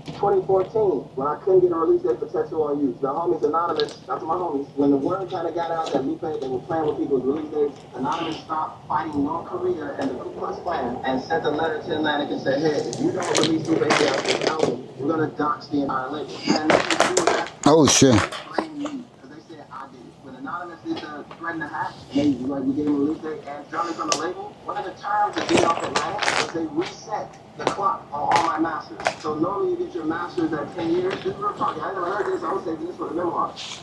2014, when I couldn't get a release date for Tattoo on You. The homies Anonymous, that's my homies, when the word kind of got out that Lupe, they were playing with people's release dates, Anonymous stopped fighting North Korea and the Ku Klux Klan and sent a letter to Atlantic and said, hey, if you don't release Lupe Fiasco's album, we're going to dox the entire label. And nothing to do with that. Oh, shit. Blame me, because they said I did it. When Anonymous did the threaten to hack, hey, like we gave him a release date and Johnny from the label, one of the terms of being off Atlantic was they reset the clock on all my masters. So normally you get your masters at 10 years. This is real talking. I never heard this. I was saving this for the memoirs.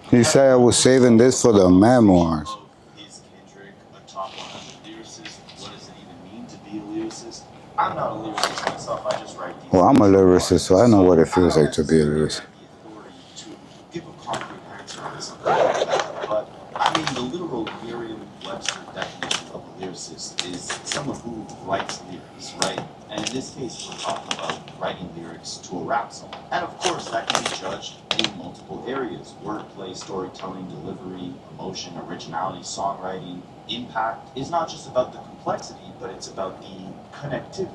He said I was saving this for the memoirs. Is Kendrick a top 100 lyricist? What does it even mean to be a lyricist? I'm not a lyricist myself. I just write these. Well, I'm a lyricist, so I know what it feels like to be a lyricist. To give a concrete answer to something like that. But I mean, the literal Merriam-Webster definition of a lyricist is someone who writes lyrics, right? And in this case, we're talking about writing lyrics to a rap song. And of course, that can be judged in multiple areas: wordplay, storytelling, delivery, emotion, originality, songwriting. Impact is not just about the complexity, but it's about the connectivity.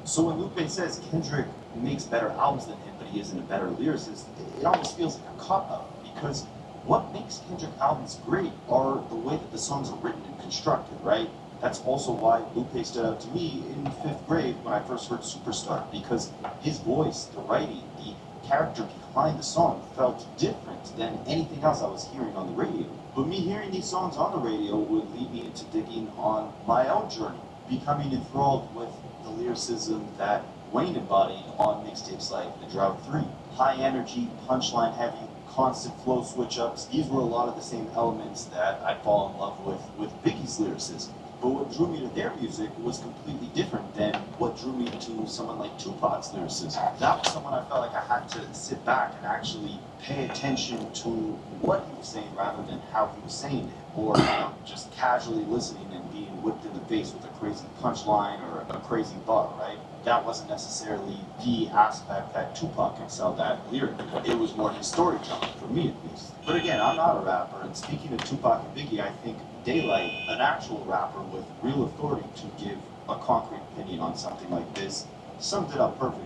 So when Lupe says Kendrick makes better albums than him, but he isn't a better lyricist, it almost feels like a cop-out, because what makes Kendrick albums great are the way that the songs are written and constructed, right? That's also why Lupe stood out to me in 5th grade when I first heard Superstar, because his voice, the writing, the character behind the song felt different than anything else I was hearing on the radio. But me hearing these songs on the radio would lead me into digging on my own journey, becoming enthralled with the lyricism that Wayne embodied on mixtapes like The Drought 3. High energy, punchline heavy, constant flow switch-ups. These were a lot of the same elements that I'd fall in love with Biggie's lyricism. But what drew me to their music was completely different than what drew me to someone like Tupac's lyricism. That was someone I felt like I had to sit back and actually pay attention to what he was saying rather than how he was saying it, or just casually listening and being whipped in the face with a crazy punchline or a crazy bar, right? That wasn't necessarily the aspect that Tupac excelled at lyrically. It was more his storytelling, for me at least. But again, I'm not a rapper, and speaking of Tupac and Biggie, I think Daylight, an actual rapper with real authority to give a concrete opinion on something like this, summed it up perfectly.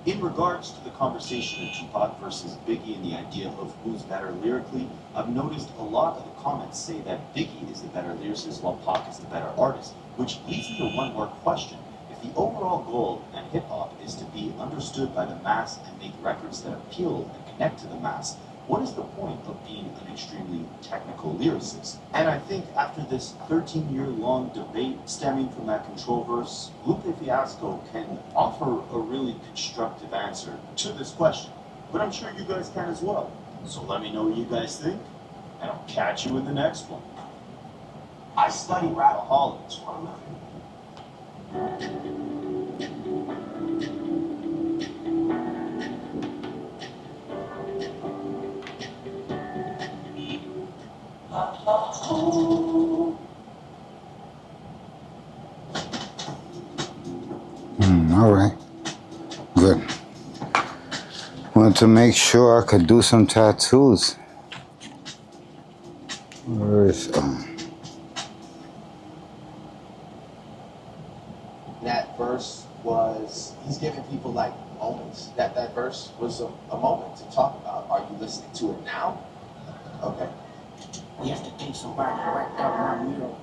In regards to the conversation of Tupac versus Biggie and the idea of who's better lyrically, I've noticed a lot of the comments say that Biggie is the better lyricist while Pac is the better artist, which leads me to one more question. If the overall goal in hip-hop is to be understood by the mass and make records that appeal and connect to the mass, what is the point of being an extremely technical lyricist? And I think after this 13-year-long debate stemming from that controversy, Lupe Fiasco can offer a really constructive answer to this question. But I'm sure you guys can as well. So let me know what you guys think, and I'll catch you in the next one. I study rapaholics for a living. All right. Good. Wanted to make sure I could do some tattoos. Where is That verse was, he's giving people like moments. That verse was a moment to talk about. Are you listening to it now? Okay. Yesterday, somebody wiped out my mural.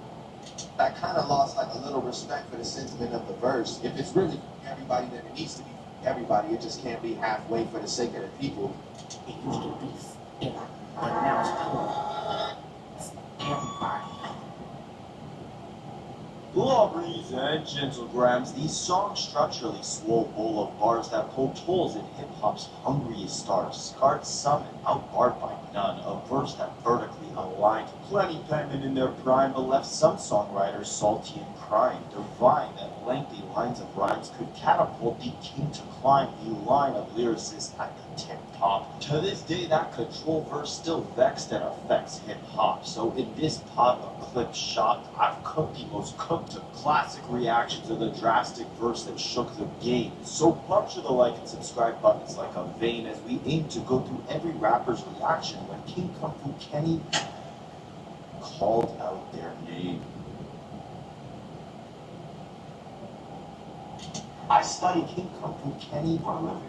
I kind of lost like a little respect for the sentiment of the verse. If it's really for everybody, then it needs to be for everybody. It just can't be halfway for the sake of the people. It used to be bitter, but now it's poor. It's everybody. Lawbreeze and Gentlegrams, these songs structurally swole bowl of bars that poke holes in hip-hop's hungriest stars. Scarred some and outbarred by none, a verse that vertically aligned. Plenty penmen in their prime, but left some songwriters salty and crying. Divine that lengthy lines of rhymes could catapult the king to climb the line of lyricists at the tip-top. To this day, that control verse still vexed and affects hip-hop. So in this pot of clip shot, I've cooked the most cooked to classic reaction to the drastic verse that shook the game. So punch to the like and subscribe buttons like a vein as we aim to go through every rapper's reaction when King Kung Fu Kenny called out their name. I study King Kung Fu Kenny for a living.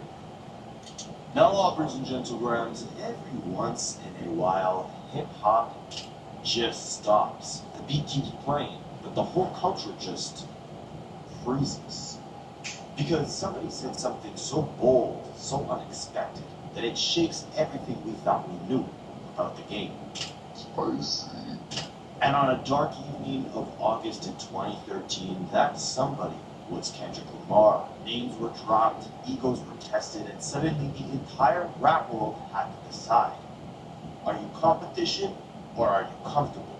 Now, Lawbreeze and Gentlegrams, every once in a while, hip-hop just stops. The beat keeps playing, but the whole culture just freezes. Because somebody said something so bold, so unexpected, that it shakes everything we thought we knew about the game. Spicy. And on a dark evening of August in 2013, that somebody was Kendrick Lamar. Names were dropped, egos were tested, and suddenly the entire rap world had to decide. Are you competition or are you comfortable?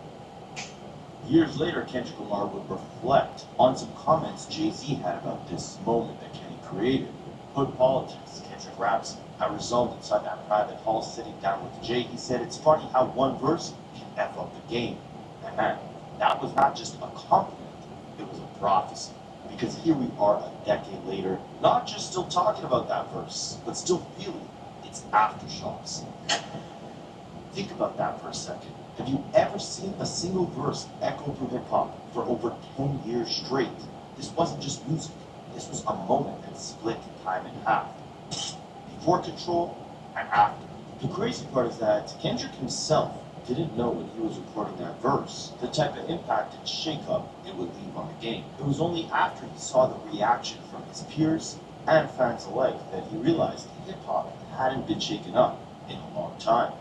Years later, Kendrick Lamar would reflect on some comments Jay-Z had about this moment that Kenny created. Hood politics, Kendrick raps. I resolved inside that private hall sitting down with Jay. He said, it's funny how one verse can F up the game. And man, that was not just a compliment, it was a prophecy. Because here we are a decade later, not just still talking about that verse, but still feeling its aftershocks. Think about that for a second. Have you ever seen a single verse echo through hip-hop for over 10 years straight? This wasn't just music. This was a moment that split time in half. Before Control and after. The crazy part is that Kendrick himself didn't know when he was recording that verse the type of impact and shake-up it would leave on the game. It was only after he saw the reaction from his peers and fans alike that he realized hip-hop hadn't been shaken up in a long time.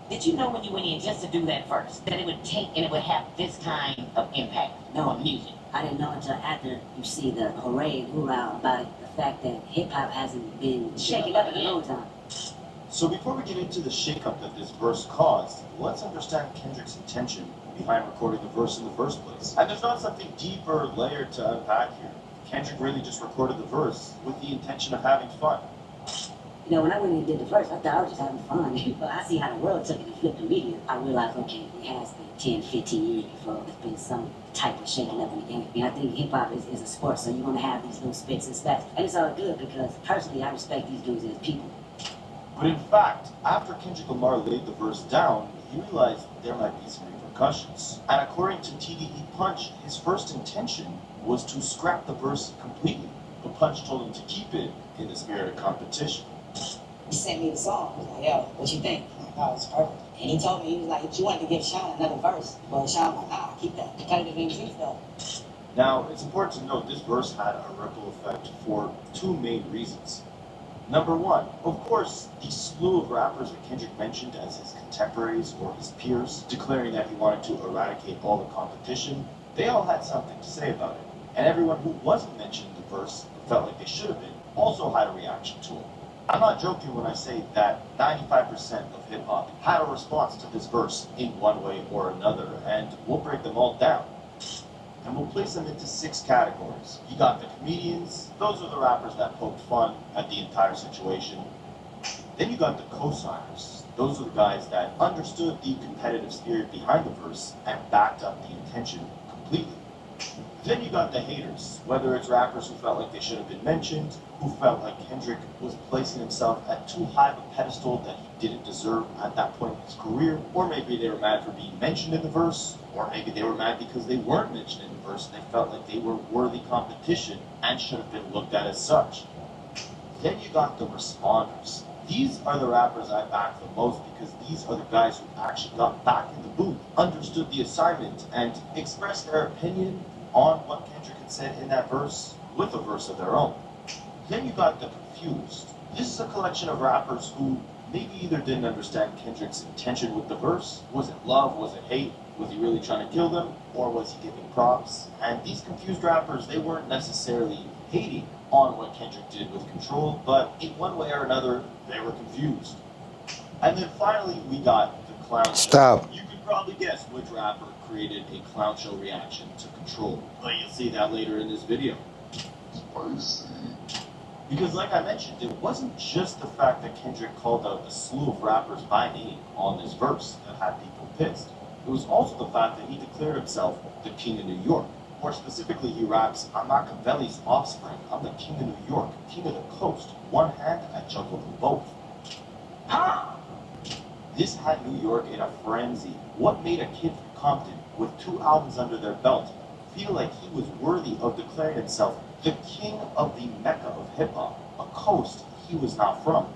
Did you know when you went in just to do that verse, that it would take and it would have this kind of impact on music? I didn't know until after you see the hooray and hoorah about the fact that hip-hop hasn't been shaken up in a long time. So before we get into the shakeup that this verse caused, let's understand Kendrick's intention behind recording the verse in the first place. And there's not something deeper layered to unpack here. Kendrick really just recorded the verse with the intention of having fun. You know, when I went and did the verse, I thought I was just having fun. But I see how the world took it and flipped the media. I realized, okay, it has been 10, 15 years before there's been some type of shaking up in the game. I think hip-hop is a sport, so you're going to have these little spits and spats. And it's all good because, personally, I respect these dudes as people. But in fact, after Kendrick Lamar laid the verse down, he realized there might be some repercussions. And according to TDE Punch, his first intention was to scrap the verse completely. But Punch told him to keep it in the spirit of competition. He sent me the song. He was like, yo, what you think? Oh, it's perfect. And he told me, he was like, you wanted to give Sean another verse. But Sean was like, nah, keep that competitive MCs though. Now, it's important to note this verse had a ripple effect for two main reasons. Number one, of course, the slew of rappers that Kendrick mentioned as his contemporaries or his peers, declaring that he wanted to eradicate all the competition, they all had something to say about it. And everyone who wasn't mentioned in the verse, felt like they should have been, also had a reaction to it. I'm not joking when I say that 95% of hip-hop had a response to this verse in one way or another, and we'll break them all down. And we'll place them into 6 categories. You got the comedians, those are the rappers that poked fun at the entire situation. Then you got the co-signers. Those are the guys that understood the competitive spirit behind the verse and backed up the intention completely. Then you got the haters, whether it's rappers who felt like they should have been mentioned, who felt like Kendrick was placing himself at too high of a pedestal that he didn't deserve at that point in his career, or maybe they were mad for being mentioned in the verse, or maybe they were mad because they weren't mentioned in the verse and they felt like they were worthy competition and should have been looked at as such. Then you got the responders. These are the rappers I back the most because these are the guys who actually got back in the booth, understood the assignment, and expressed their opinion on what Kendrick had said in that verse with a verse of their own. Then you got the confused. This is a collection of rappers who maybe either didn't understand Kendrick's intention with the verse. Was it love? Was it hate? Was he really trying to kill them? Or was he giving props? And these confused rappers, they weren't necessarily hating on what Kendrick did with Control, but in one way or another, they were confused. And then finally, we got the clown show. You could probably guess which rapper created a clown show reaction to Control, but you'll see that later in this video. Because like I mentioned, it wasn't just the fact that Kendrick called out a slew of rappers by name on this verse that had people pissed. It was also the fact that he declared himself the king of New York. More specifically, he raps, "I'm Machiavelli's offspring. I'm the king of New York, king of the coast. One hand, I juggle them both." Ah! This had New York in a frenzy. What made a kid from Compton, with 2 albums under their belt, feel like he was worthy of declaring himself the king of the Mecca of hip-hop, a coast he was not from?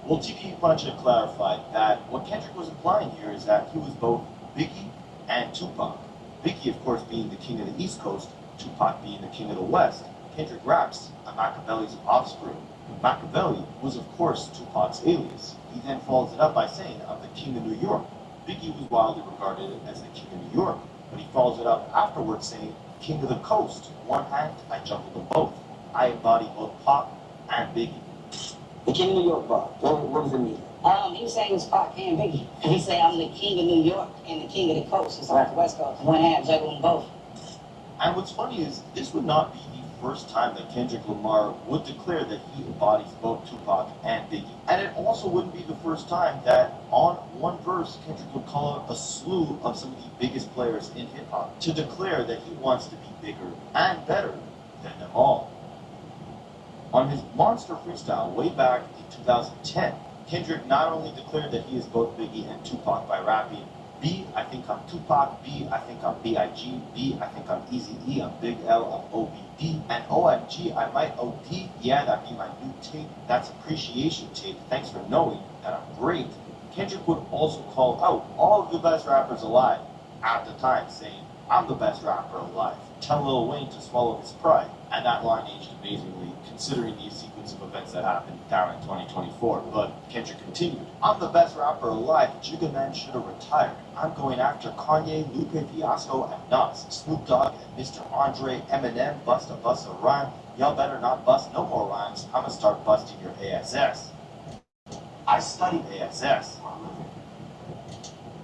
Well, TP Punch had clarified that what Kendrick was implying here is that he was both Biggie and Tupac. Biggie, of course, being the king of the East Coast, Tupac being the king of the West. Kendrick raps, "I'm Machiavelli's offspring." Machiavelli was, of course, Tupac's alias. He then follows it up by saying, "I'm the king of New York." Biggie was widely regarded as the king of New York, but he follows it up afterwards saying, "King of the coast. One hand, I juggle them both. I embody both Pac and Biggie." The king of New York bar. What does it mean? He was saying it was Pac and Biggie. He said, "I'm the king of New York and the king of the coast." It's like the West Coast. One hand, juggle them both. And what's funny is, this would not be the first time that Kendrick Lamar would declare that he embodies both Tupac and Biggie. And it also wouldn't be the first time that on one verse, Kendrick would call out a slew of some of the biggest players in hip-hop to declare that he wants to be bigger and better than them all. On his Monster freestyle way back in 2010, Kendrick not only declared that he is both Biggie and Tupac by rapping, "B, I think I'm Tupac, B, I think I'm B.I.G., B, I think I'm Eazy-E, I'm Big L, I'm OBD, and OMG, I might OD, yeah, that'd be my new tape, that's appreciation tape, thanks for knowing that I'm great." Kendrick would also call out all of the best rappers alive at the time, saying, "I'm the best rapper alive. Tell Lil Wayne to swallow his pride." And that line aged amazingly, considering the sequence of events that happened down in 2024. But Kendrick continued, "I'm the best rapper alive. Jigga Man should have retired. I'm going after Kanye, Lupe Fiasco, and Nas, Snoop Dogg, and Mr. Andre, Eminem, bust a rhyme. Y'all better not bust no more rhymes. I'ma start busting your ASS. I studied ASS.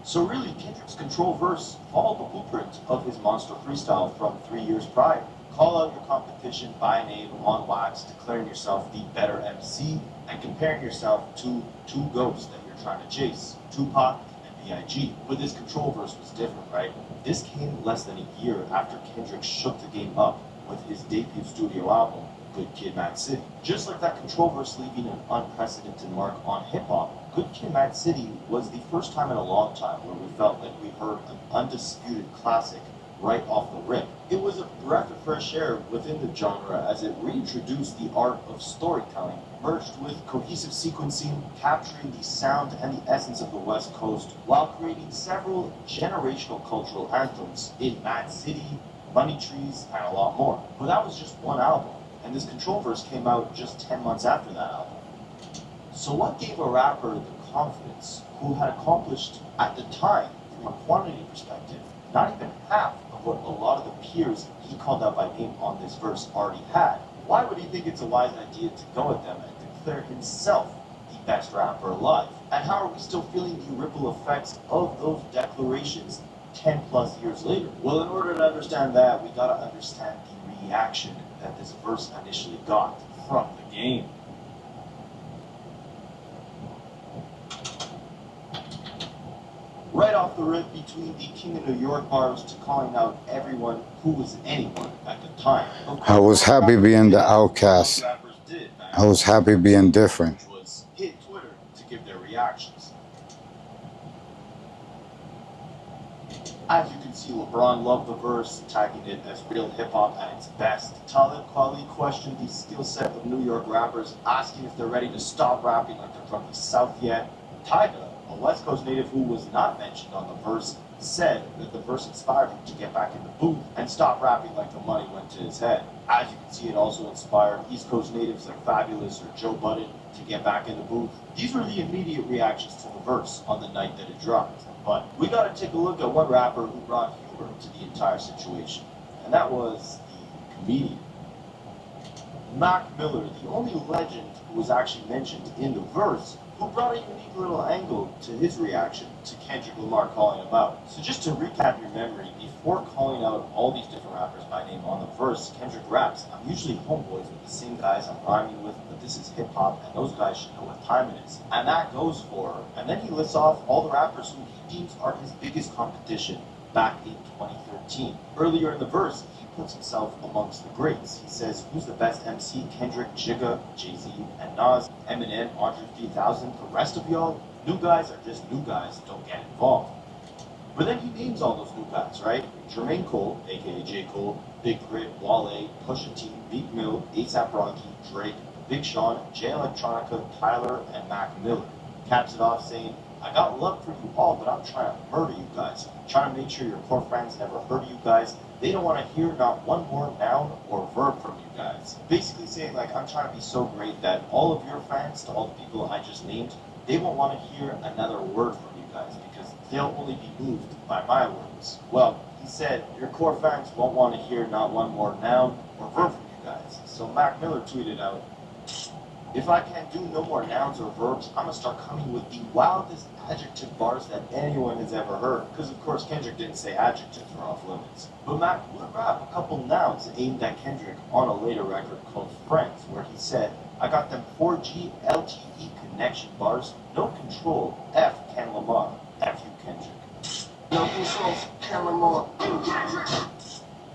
So really, Kendrick's Control verse followed the blueprint of his Monster freestyle from 3 years prior. Call out your competition by name on wax, declaring yourself the better MC, and comparing yourself to 2 ghosts that you're trying to chase, Tupac and B.I.G. But this Control verse was different, right? This came less than a year after Kendrick shook the game up with his debut studio album, Good Kid, Mad City. Just like that Control verse leaving an unprecedented mark on hip-hop, Good Kid, Mad City was the first time in a long time where we felt like we heard an undisputed classic right off the rip. It was a breath of fresh air within the genre as it reintroduced the art of storytelling, merged with cohesive sequencing, capturing the sound and the essence of the West Coast, while creating several generational cultural anthems in Mad City, Money Trees, and a lot more. But that was just one album, and this Control verse came out just 10 months after that album. So what gave a rapper the confidence who had accomplished, at the time, from a quantity perspective, not even half of what a lot of the peers he called out by name on this verse already had? Why would he think it's a wise idea to go at them and declare himself the best rapper alive? And how are we still feeling the ripple effects of those declarations 10 plus years later? Well, in order to understand that, we gotta understand the reaction that this verse initially got from the game. Right off the rip, between the King of New York bars to calling out everyone who was anyone at the time. I was happy being the outcast. I was happy being different. Was hit Twitter to give their reactions. As you can see, LeBron loved the verse, tagging it as real hip-hop at its best. Talib Kweli questioned the skill set of New York rappers, asking if they're ready to stop rapping like they're from the South yet. Tyga, a West Coast native who was not mentioned on the verse, said that the verse inspired him to get back in the booth and stop rapping like the money went to his head. As you can see, it also inspired East Coast natives like Fabulous or Joe Budden to get back in the booth. These were the immediate reactions to the verse on the night that it dropped. But we gotta take a look at one rapper who brought humor to the entire situation, and that was the comedian. Mac Miller, the only legend who was actually mentioned in the verse, who brought a unique little angle to his reaction to Kendrick Lamar calling him out. So just to recap your memory, before calling out all these different rappers by name on the verse, Kendrick raps, "I'm usually homeboys with the same guys I'm rhyming with, but this is hip-hop, and those guys should know what time it is." And that goes for, and then he lists off all the rappers who he deems are his biggest competition back in 2013. Earlier in the verse, he puts himself amongst the greats. He says, who's the best MC? Kendrick, Jigga, Jay-Z, and Nas, Eminem, Andre 3000. The rest of y'all, new guys are just new guys, don't get involved. But then he names all those new guys, right? Jermaine Cole, aka J. Cole, Big Crit, Wale, Pusha T, Meek Mill, A$AP Rocky, Drake, Big Sean, Jay Electronica, Tyler, and Mac Miller. Caps it off saying, I got love for you all, but I'm trying to murder you guys. Trying to make sure your core friends never heard of you guys. They don't want to hear not one more noun or verb from you guys. Basically saying, like, I'm trying to be so great that all of your fans, to all the people I just named, they won't want to hear another word from you guys because they'll only be moved by my words. Well, he said, your core fans won't want to hear not one more noun or verb from you guys. So Mac Miller tweeted out, if I can't do no more nouns or verbs, I'm going to start coming with the wildest adjective bars that anyone has ever heard. Because, of course, Kendrick didn't say adjectives were off limits. But Mac would rap a couple nouns aimed at Kendrick on a later record called Friends, where he said, I got them 4G LTE connection bars, no control, F Ken Lamar, F you Kendrick. No control, Ken Lamar, Kendrick.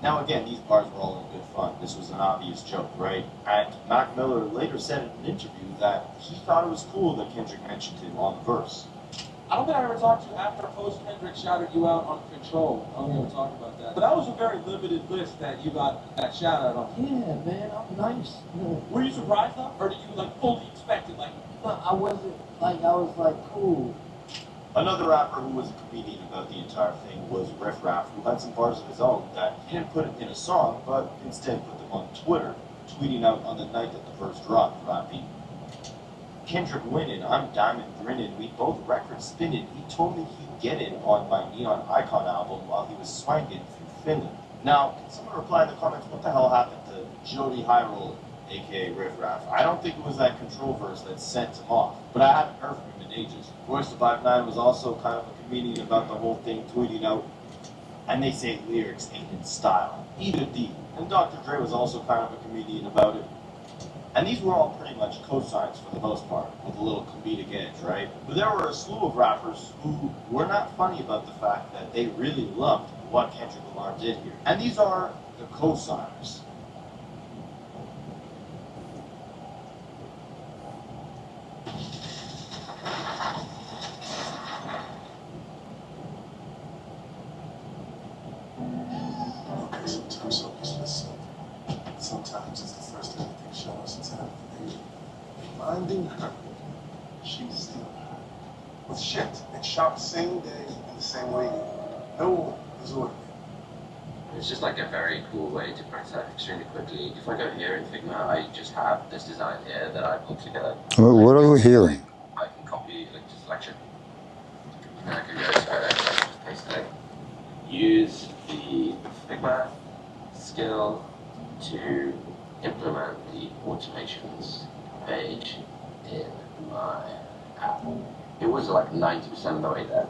Now again, these bars were all in good fun. This was an obvious joke, right? And Mac Miller later said in an interview that he thought it was cool that Kendrick mentioned him on the verse. I don't think I ever talked to you after post Kendrick shouted you out on Control. I don't think we ever talked about that. But that was a very limited list that you got that shout out on. Yeah, man, I'm nice. Were you surprised though? Or did you like fully expect it? Like, No, I wasn't, like, I was like, cool. Another rapper who was a comedian about the entire thing was Riff Raff, who had some bars of his own that he didn't put in a song, but instead put them on Twitter, tweeting out on the night that the verse dropped, rapping, Kendrick winning, I'm diamond grinning, we both records spinning, he told me he'd get in on my Neon Icon album while he was swanging through Finland. Now, can someone reply in the comments, what the hell happened to Jody Hyrule, aka Riff Raff? I don't think it was that Control verse that sent him off, but I haven't heard from him in ages. Royce the 5'9" was also kind of a comedian about the whole thing, tweeting out, and they say lyrics ain't in style, either D. And Dr. Dre was also kind of a comedian about it. And these were all pretty much cosigns for the most part, with a little comedic edge, right? But there were a slew of rappers who were not funny about the fact that they really loved what Kendrick Lamar did here. And these are the cosigners. Okay, sometimes so useless. Sometimes it's the first thing that shows it's happening. Finding her. She's still her. With shit. It's shot the same day in the same way. No one is ordinary. It's just like a very cool way to prototype extremely quickly. If I go here in Figma, I just have this design here that I put together. What are we hearing? I can copy like the selection. And I can go to just paste it. Use the Figma skill to implement the automations page in my app. It was like 90% of the way there.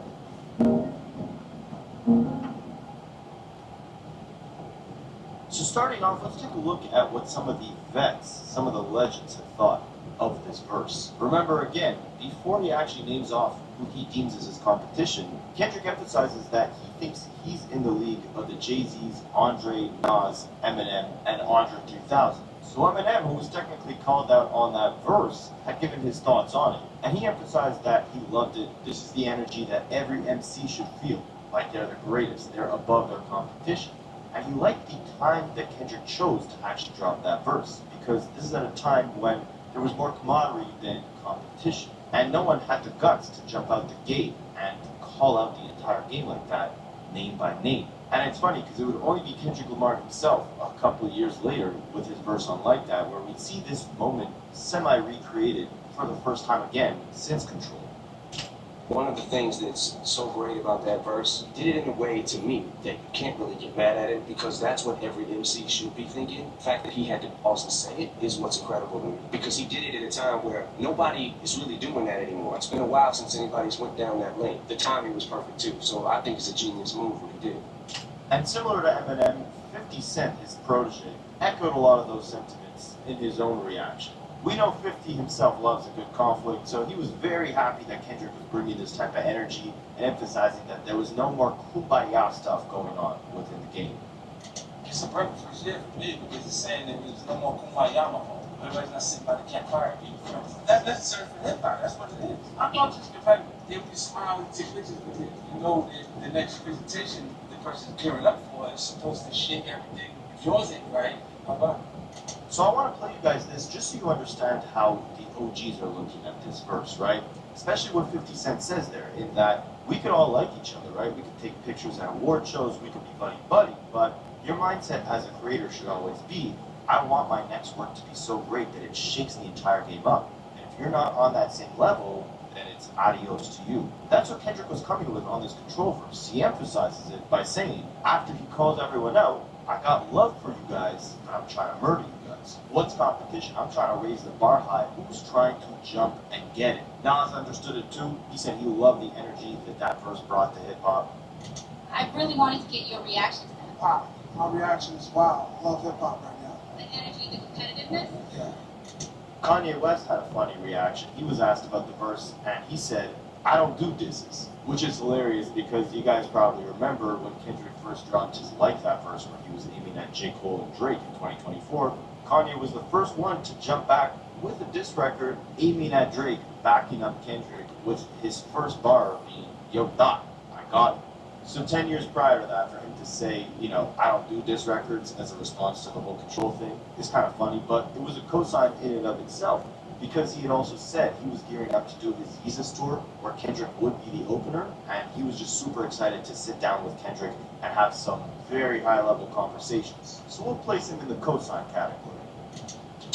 Just starting off, let's take a look at what some of the vets, some of the legends have thought of this verse. Remember again, before he actually names off who he deems as his competition, Kendrick emphasizes that he thinks he's in the league of the Jay-Z's, Andre, Nas, Eminem, and Andre 3000. So Eminem, who was technically called out on that verse, had given his thoughts on it. And he emphasized that he loved it. This is the energy that every MC should feel, like they're the greatest, they're above their competition. And he liked the time that Kendrick chose to actually drop that verse, because this is at a time when there was more camaraderie than competition. And no one had the guts to jump out the gate and call out the entire game like that, name by name. And it's funny, because it would only be Kendrick Lamar himself a couple of years later with his verse on Like That, where we'd see this moment semi-recreated for the first time again since Control. One of the things that's so great about that verse, did it in a way to me that you can't really get mad at it, because that's what every MC should be thinking. The fact that he had to also say it is what's incredible to me, because he did it at a time where nobody is really doing that anymore. It's been a while since anybody's went down that lane. The timing was perfect too, so I think it's a genius move what he did. And similar to Eminem, 50 Cent, his protege, echoed a lot of those sentiments in his own reaction. We know 50 himself loves a good conflict, so he was very happy that Kendrick was bringing this type of energy and emphasizing that there was no more kumbaya stuff going on within the game. It's a perfect first year for me, because it's saying that there's no more kumbaya no more. Everybody's not sitting by the campfire being friends. That's necessary for hip-hop, that's what it is. I'm not just competitive. If you smile and take pictures with it, you know that the next presentation the person's gearing up for is supposed to shit everything. If yours ain't right, how about it? So I want to play you guys this just so you understand how the OGs are looking at this verse, right? Especially what 50 Cent says there, in that we could all like each other, right? We could take pictures at award shows, we could be buddy-buddy, but your mindset as a creator should always be, I want my next work to be so great that it shakes the entire game up. And if you're not on that same level, then it's adios to you. That's what Kendrick was coming with on this Control verse. He emphasizes it by saying, after he calls everyone out, I got love for you guys, and I'm trying to murder you guys. What's competition? I'm trying to raise the bar high. Who's trying to jump and get it? Nas understood it too. He said he loved the energy that verse brought to hip-hop. I really wanted to get your reaction to that. Wow, my reaction is wow. I love hip-hop right now. The energy, the competitiveness. Yeah. Kanye West had a funny reaction. He was asked about the verse, and he said, I don't do disses, which is hilarious because you guys probably remember when Kendrick first dropped his Like That verse where he was aiming at J. Cole and Drake in 2024. Kanye was the first one to jump back with a diss record aiming at Drake, backing up Kendrick with his first bar being, yo, Doc, I got it. So 10 years prior to that, for him to say, you know, I don't do diss records as a response to the whole Control thing is kind of funny, but it was a cosign in and of itself. Because he had also said he was gearing up to do his Yeezus tour, where Kendrick would be the opener, and he was just super excited to sit down with Kendrick and have some very high-level conversations. So we'll place him in the cosign category.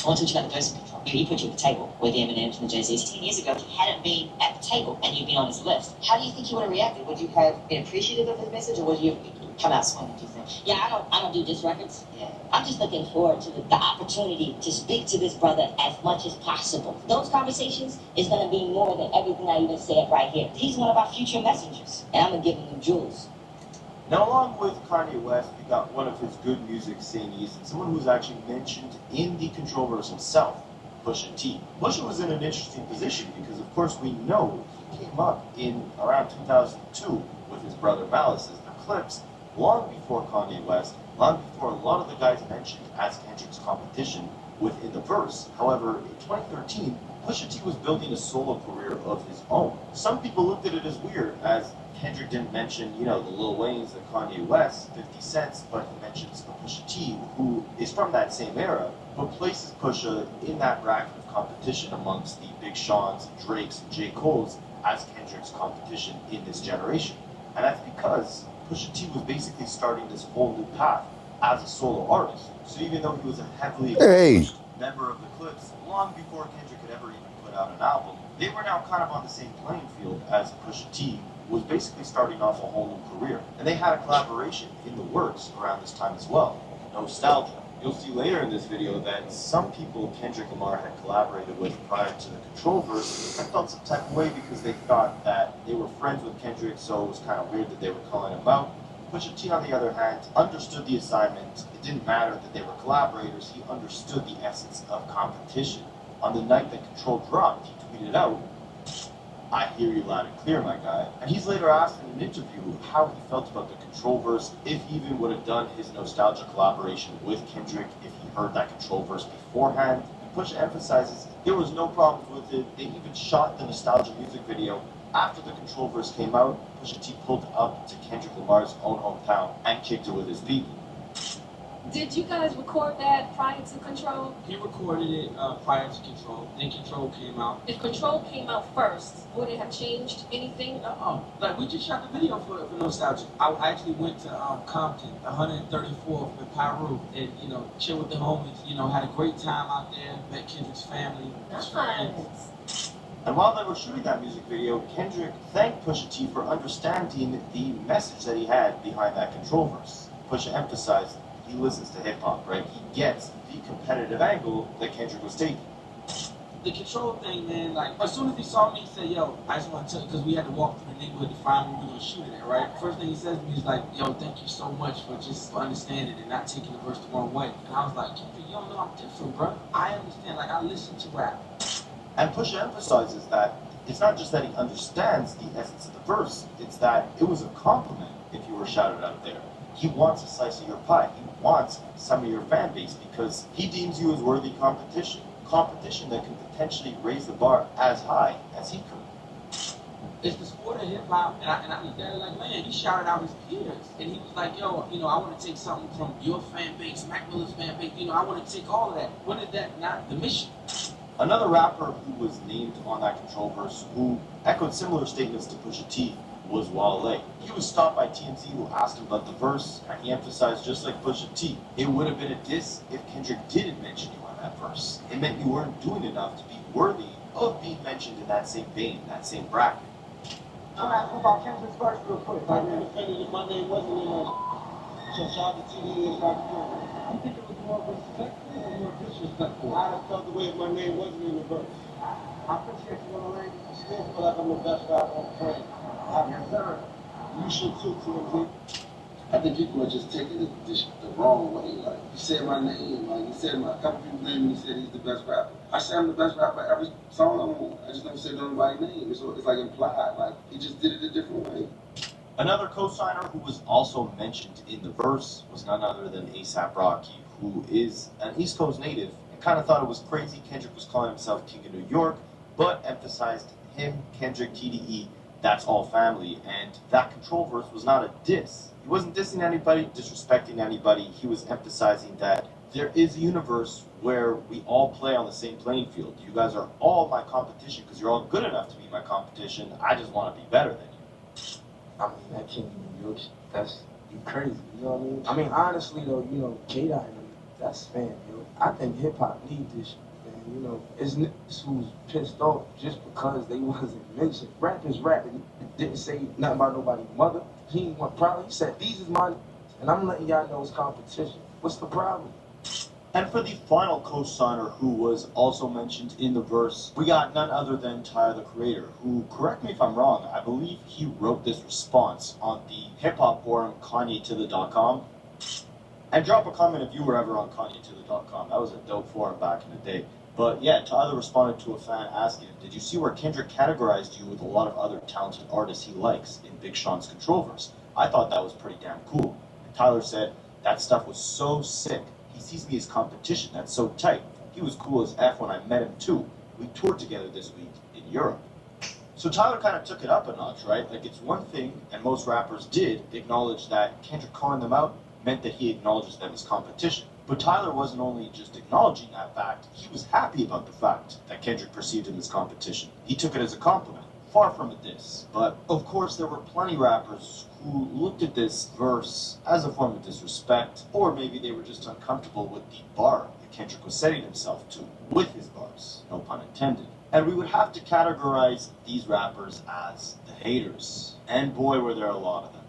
I want to talk about the person control. He put you at the table with the Eminems and the Jay-Z's. 10 years ago, he hadn't been at the table, and you'd been on his list. How do you think he would have reacted? Would you have been appreciative of his message, or would you come out swinging, do you think? Yeah, I don't do diss records. Yeah. I'm just looking forward to the opportunity to speak to this brother as much as possible. Those conversations is going to be more than everything I even said right here. He's one of our future messengers, and I'm going to give him the jewels. Now, along with Kanye West, we got one of his good music saints, and someone who's actually mentioned in the Control verse himself, Pusha T. Pusha was in an interesting position because, of course, we know he came up in around 2002 with his brother Malice's The Clips, long before Kanye West, long before a lot of the guys mentioned as Kendrick's competition within the verse. However, in 2013, Pusha T was building a solo career of his own. Some people looked at it as weird, as Kendrick didn't mention, you know, the Lil Waynes, the Kanye West, 50 Cent, but he mentions the Pusha T, who is from that same era, but places Pusha in that bracket of competition amongst the Big Sean's, Drake's, and J. Cole's as Kendrick's competition in this generation. And that's because Pusha T was basically starting this whole new path as a solo artist. So even though he was a heavily exposed member of the Clips, long before Kendrick had ever even put out an album, they were now kind of on the same playing field as Pusha T was basically starting off a whole new career. And they had a collaboration in the works around this time as well, Nostalgia. You'll see later in this video that some people Kendrick Lamar had collaborated with prior to the Control verse felt some type of way because they thought that they were friends with Kendrick, so it was kind of weird that they were calling him out. Pusha T, on the other hand, understood the assignment. It didn't matter that they were collaborators. He understood the essence of competition. On the night that Control dropped, he tweeted out, "I hear you loud and clear, my guy." And he's later asked in an interview how he felt about the Control verse, if he even would have done his nostalgia collaboration with Kendrick if he heard that Control verse beforehand. And Pusha emphasizes there was no problems with it. They even shot the nostalgia music video after the Control verse came out. Pusha T pulled up to Kendrick Lamar's own hometown and kicked it with his people. Did you guys record that prior to Control? He recorded it prior to Control. Then Control came out. If Control came out first, would it have changed anything? Like we just shot the video for nostalgia. I actually went to Compton, 134th in Peru, and chilled with the homies. Had a great time out there. Met Kendrick's family, his friends. And while they were shooting that music video, Kendrick thanked Pusha T for understanding the message that he had behind that Control verse. Pusha emphasized he listens to hip-hop, right? He gets the competitive angle that Kendrick was taking. The Control thing, man, like, as soon as he saw me, he said, "Yo, I just want to tell you," because we had to walk through the neighborhood to find where we were going to shoot it at, right? First thing he says to me is like, "Yo, thank you so much for just understanding and not taking the verse the wrong way." And I was like, "You don't know I'm different, bro. I understand, like, I listen to rap." And Pusha emphasizes that it's not just that he understands the essence of the verse, it's that it was a compliment if you were shouted out there. He wants a slice of your pie. He wants some of your fan base because he deems you as worthy competition. Competition that can potentially raise the bar as high as he could. It's the sport of hip-hop, and I looked at it like, man, he shouted out his peers. And he was like, "Yo, I want to take something from your fan base, Mac Miller's fan base. I want to take all of that. When is that not the mission?" Another rapper who was named on that Control verse, who echoed similar statements to Pusha T, was Wale. He was stopped by TMZ, who asked him about the verse, and he emphasized, just like Pusha T, it would have been a diss if Kendrick didn't mention you on that verse. It meant you weren't doing enough to be worthy of being mentioned in that same vein, that same bracket. I'm asking about Kendrick's verse real quick. I really offended if my name wasn't in it. So shout out to TD and Dr. Cool. You think it was more respectful or more disrespectful? I'd have felt the way if my name wasn't in the verse. I appreciate you, little lady. I still feel like I'm the best rapper on the planet. Yes, sir. You should too, TMZ. I think people are just taking it the wrong way. Like, you said my name, like you said a couple people's name, and you said he's the best rapper. I say I'm the best rapper every song I'm on. I just don't say nobody's name. So it's like implied, like he just did it a different way. Another co-signer who was also mentioned in the verse was none other than A$AP Rocky, who is an East Coast native and kind of thought it was crazy Kendrick was calling himself King of New York, but emphasized him, Kendrick, TDE, that's all family, and that Control verse was not a diss. He wasn't dissing anybody, disrespecting anybody. He was emphasizing that there is a universe where we all play on the same playing field. You guys are all my competition because you're all good enough to be my competition. I just want to be better than you. I mean, that King of New York, that's crazy, you know what I mean? I mean, honestly, though, K-Dot, that's spam, yo. I think hip-hop need this shit, man, It's niggas who's pissed off just because they wasn't mentioned. Rap is rap, and didn't say nothing about nobody's mother. He ain't want problem. He said, these is my and I'm letting y'all know it's competition. What's the problem? And for the final co-signer who was also mentioned in the verse, we got none other than Tyler, the Creator, who, correct me if I'm wrong, I believe he wrote this response on the hip-hop forum KanyeToThe.com. And drop a comment if you were ever on KanyeToThe.com. That was a dope forum back in the day. But yeah, Tyler responded to a fan asking him, did you see where Kendrick categorized you with a lot of other talented artists he likes in Big Sean's Control verse? I thought that was pretty damn cool. And Tyler said, that stuff was so sick. He sees me as competition. That's so tight. He was cool as F when I met him too. We toured together this week in Europe. So Tyler kind of took it up a notch, right? Like, it's one thing, and most rappers did, acknowledge that Kendrick calling them out meant that he acknowledges them as competition. But Tyler wasn't only just acknowledging that fact, he was happy about the fact that Kendrick perceived him as competition. He took it as a compliment, far from a diss. But of course there were plenty rappers who looked at this verse as a form of disrespect, or maybe they were just uncomfortable with the bar that Kendrick was setting himself to with his bars, no pun intended. And we would have to categorize these rappers as the haters. And boy, were there a lot of them.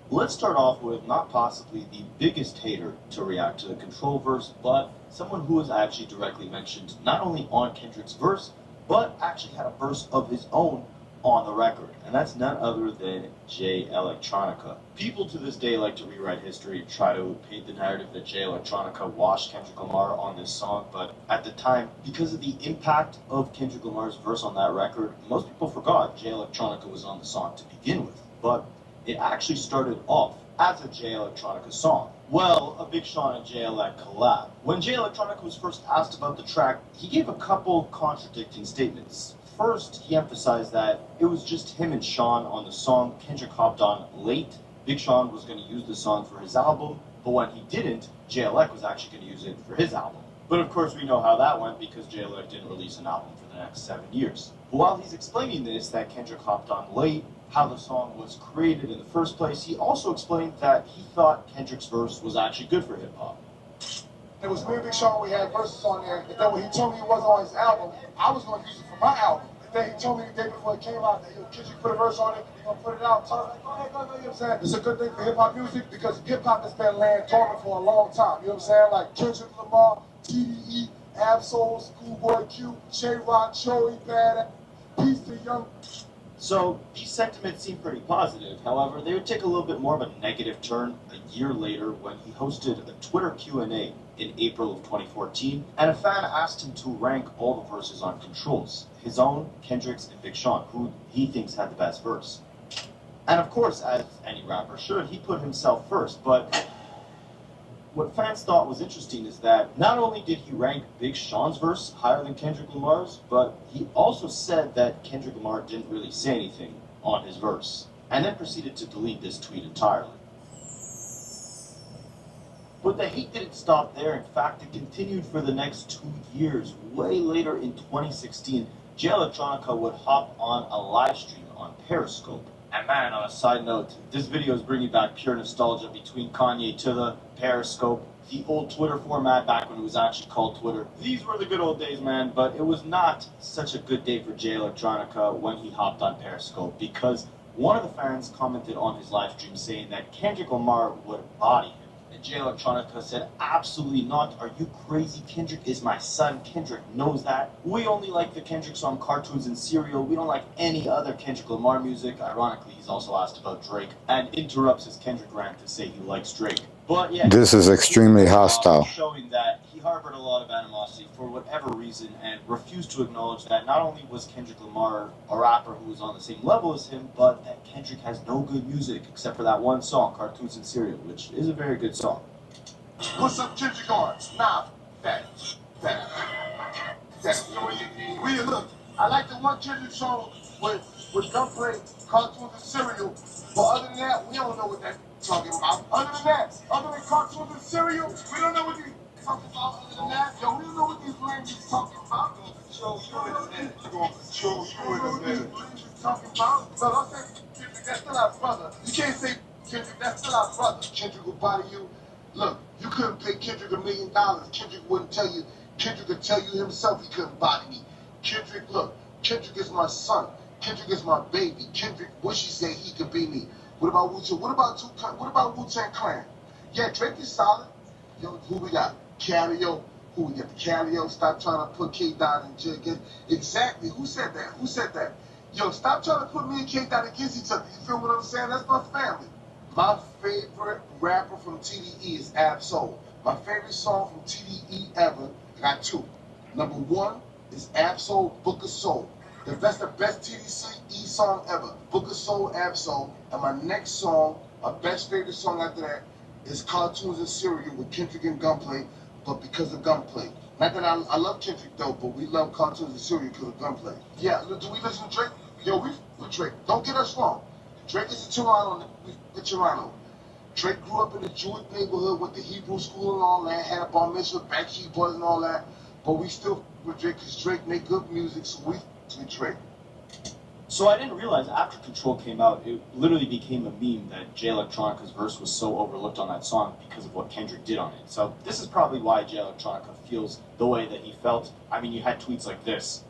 Let's start off with not possibly the biggest hater to react to the Control verse, but someone who was actually directly mentioned not only on Kendrick's verse, but actually had a verse of his own on the record, and that's none other than Jay Electronica. People to this day like to rewrite history and try to paint the narrative that Jay Electronica washed Kendrick Lamar on this song, but at the time, because of the impact of Kendrick Lamar's verse on that record, most people forgot Jay Electronica was on the song to begin with. But it actually started off as a Jay Electronica song. Well, a Big Sean and Jay Elec collab. When Jay Electronica was first asked about the track, he gave a couple contradicting statements. First, he emphasized that it was just him and Sean on the song. Kendrick hopped on late. Big Sean was going to use the song for his album, but when he didn't, Jay Elec was actually going to use it for his album. But of course we know how that went because Jay Elec didn't release an album for the next 7 years. But while he's explaining this, that Kendrick hopped on late, how the song was created in the first place, he also explained that he thought Kendrick's verse was actually good for hip-hop. It was me and Big Sean, we had verses on there, and then when he told me it wasn't on his album, I was going to use it for my album. And then he told me the day before it came out that, yo, Kendrick put a verse on it, you're going to put it out. So I was like, go ahead, you know what I'm saying? It's a good thing for hip-hop music because hip-hop has been laying dormant for a long time, you know what I'm saying? Like Kendrick Lamar, TDE, Absol, Schoolboy Q, J-Rock, Joey, Bad, Peace to Young. So these sentiments seem pretty positive. However, they would take a little bit more of a negative turn a year later when he hosted a Twitter Q&A in April of 2014, and a fan asked him to rank all the verses on Controls, his own, Kendrick's, and Big Sean, who he thinks had the best verse. And of course, as any rapper should, he put himself first, but what fans thought was interesting is that not only did he rank Big Sean's verse higher than Kendrick Lamar's, but he also said that Kendrick Lamar didn't really say anything on his verse, and then proceeded to delete this tweet entirely. But the hate didn't stop there. In fact, it continued for the next 2 years. Way later in 2016, Jay Electronica would hop on a live stream on Periscope. And man, on a side note, this video is bringing back pure nostalgia between Kanye to the Periscope, the old Twitter format back when it was actually called Twitter. These were the good old days, man, but it was not such a good day for Jay Electronica when he hopped on Periscope, because one of the fans commented on his live stream saying that Kendrick Lamar would body him. And Jay Electronica said, absolutely not. Are you crazy? Kendrick is my son. Kendrick knows that. We only like the Kendrick song Cartoons and Cereal. We don't like any other Kendrick Lamar music. Ironically, he's also asked about Drake and interrupts his Kendrick rant to say he likes Drake. But yeah, This is extremely hostile. showing that he harbored a lot of animosity for whatever reason and refused to acknowledge that not only was Kendrick Lamar a rapper who was on the same level as him, but that Kendrick has no good music except for that one song, Cartoons and Cereal, which is a very good song. Put some Kendrick on. Nah, that. We look, I like the one Kendrick song with Gunplay, Cartoons and Cereal, but other than that, we don't know what that's talking about. Other than Cartoons and Cereal, we don't know what they're talking about. Other than that, yo, we don't know what these ladies talking about. Control you in a minute. We're gonna control you in a minute. Talking about, but I'll say Kendrick, that's still our brother. You can't say Kendrick, that's still our brother. Kendrick will body you. Look, you couldn't pay Kendrick $1 million. Kendrick wouldn't tell you. Kendrick could tell you himself he couldn't body me. Kendrick, look, Kendrick is my son. Kendrick is my baby. Kendrick wishes say he could be me. What about Wu-Tang? What about Wu-Tang Clan? Yeah, Drake is solid. Yo, who we got? Calio. Who we got? The Calio. Stop trying to put K-Dot in jail. Exactly. Who said that? Who said that? Yo, stop trying to put me and K-Dot against each other. You feel what I'm saying? That's my family. My favorite rapper from TDE is Absol. My favorite song from TDE ever, I got two. Number one is Absol, Book of Soul. That's the best TDE song ever. Book of Soul, Absol. And my next song, my best favorite song after that, is Cartoons and Cereal with Kendrick and Gunplay, but because of Gunplay. Not that I love Kendrick though, but we love Cartoons and Cereal because of Gunplay. Yeah, do we listen to Drake? Yo, we Drake. Don't get us wrong. Drake is a Toronto, Toronto. Drake grew up in the Jewish neighborhood, went to Hebrew school and all that, had a bar mitzvah, backseat boys and all that. But we still with Drake because Drake make good music, so we with Drake. So I didn't realize after Control came out, it literally became a meme that Jay Electronica's verse was so overlooked on that song because of what Kendrick did on it. So this is probably why Jay Electronica feels the way that he felt. I mean, you had tweets like this.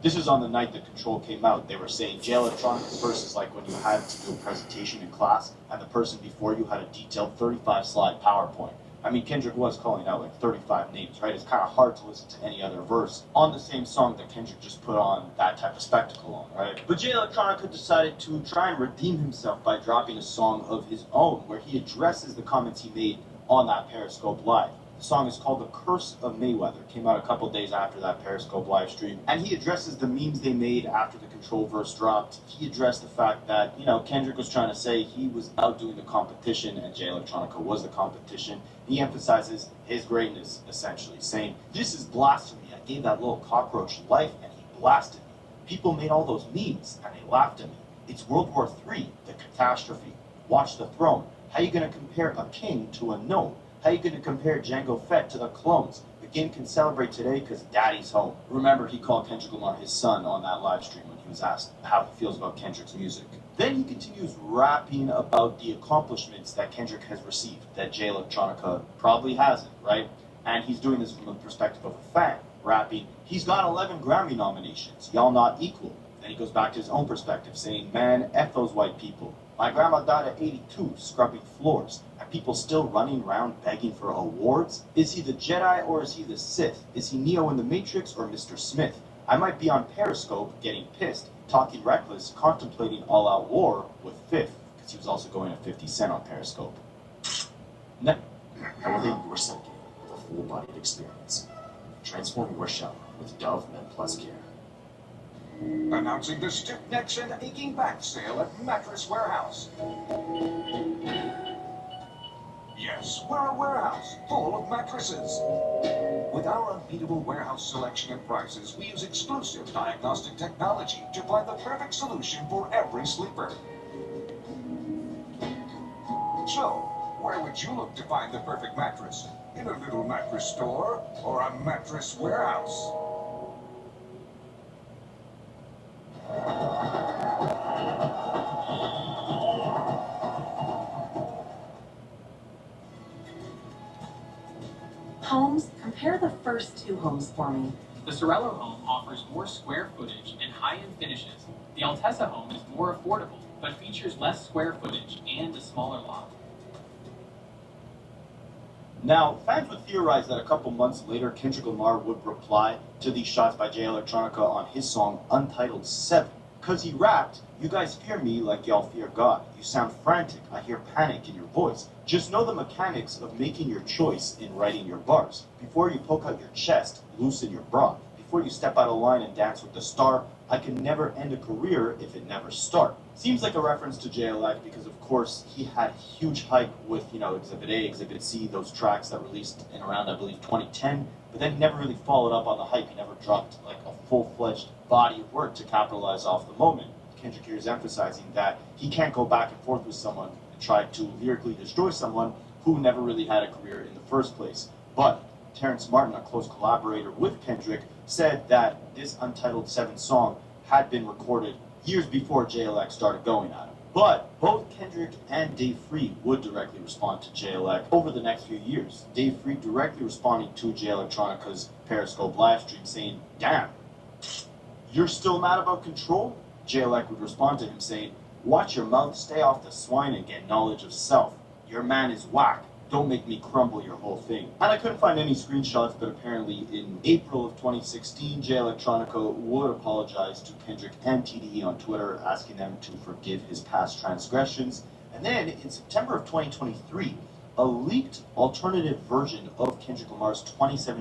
This is on the night that Control came out. They were saying Jay Electronica's verse is like when you had to do a presentation in class and the person before you had a detailed 35-slide PowerPoint. I mean, Kendrick was calling out like 35 names, right? It's kind of hard to listen to any other verse on the same song that Kendrick just put on that type of spectacle on, right? But Jay Electronica decided to try and redeem himself by dropping a song of his own where he addresses the comments he made on that Periscope Live. The song is called The Curse of Mayweather. Came out a couple days after that Periscope live stream. And he addresses the memes they made after the Control verse dropped. He addressed the fact that, Kendrick was trying to say he was outdoing the competition and Jay Electronica was the competition. He emphasizes his greatness, essentially, saying, "This is blasphemy. I gave that little cockroach life and he blasted me. People made all those memes and they laughed at me. It's World War III, the catastrophe. Watch the throne. How you going to compare a king to a gnome? How you going to compare Django Fett to the clones? The game can celebrate today because daddy's home." Remember, he called Kendrick Lamar his son on that live stream when he was asked how he feels about Kendrick's music. Then he continues rapping about the accomplishments that Kendrick has received, that Jay Electronica probably hasn't, right? And he's doing this from the perspective of a fan, rapping, "He's got 11 Grammy nominations, y'all not equal." Then he goes back to his own perspective, saying, "Man, F those white people. My grandma died at 82, scrubbing floors, and people still running around begging for awards? Is he the Jedi or is he the Sith? Is he Neo in the Matrix or Mr. Smith? I might be on Periscope getting pissed, talking reckless, contemplating all-out war with Fifth," because he was also going at 50 Cent on Periscope. Elevate your set game with a full-bodied experience. Transform your shower with Dove Men Plus Care. Announcing the stiff necks and aching back sale at Mattress Warehouse. Yes, we're a warehouse full of mattresses. With our unbeatable warehouse selection and prices, we use exclusive diagnostic technology to find the perfect solution for every sleeper. So, where would you look to find the perfect mattress? In a little mattress store or a mattress warehouse? Homes, compare the first two homes for me. The Sorello home offers more square footage and high-end finishes. The Altessa home is more affordable, but features less square footage and a smaller lot. Now, fans would theorize that a couple months later, Kendrick Lamar would reply to these shots by Jay Electronica on his song Untitled 7. Because he rapped, "You guys fear me like y'all fear God. You sound frantic. I hear panic in your voice. Just know the mechanics of making your choice in writing your bars. Before you poke out your chest, loosen your bra. Before you step out of line and dance with the star, I can never end a career if it never start." Seems like a reference to JLX because, of course, he had huge hype with, Exhibit A, Exhibit C, those tracks that released in around, I believe, 2010. But then he never really followed up on the hype. He never dropped, like, a full-fledged body of work to capitalize off the moment. Kendrick here is emphasizing that he can't go back and forth with someone and try to lyrically destroy someone who never really had a career in the first place. But Terrence Martin, a close collaborator with Kendrick, said that this Untitled 7 song had been recorded years before JLX started going at him. But both Kendrick and Dave Free would directly respond to JLX over the next few years. Dave Free directly responding to Jay Electronica's Periscope livestream saying, "Damn, you're still mad about Control?" JLX would respond to him saying, "Watch your mouth, stay off the swine and get knowledge of self. Your man is whack. Don't make me crumble your whole thing." And I couldn't find any screenshots, but apparently in April of 2016, Jay Electronica would apologize to Kendrick and TDE on Twitter, asking them to forgive his past transgressions. And then in September of 2023, a leaked alternative version of Kendrick Lamar's 2017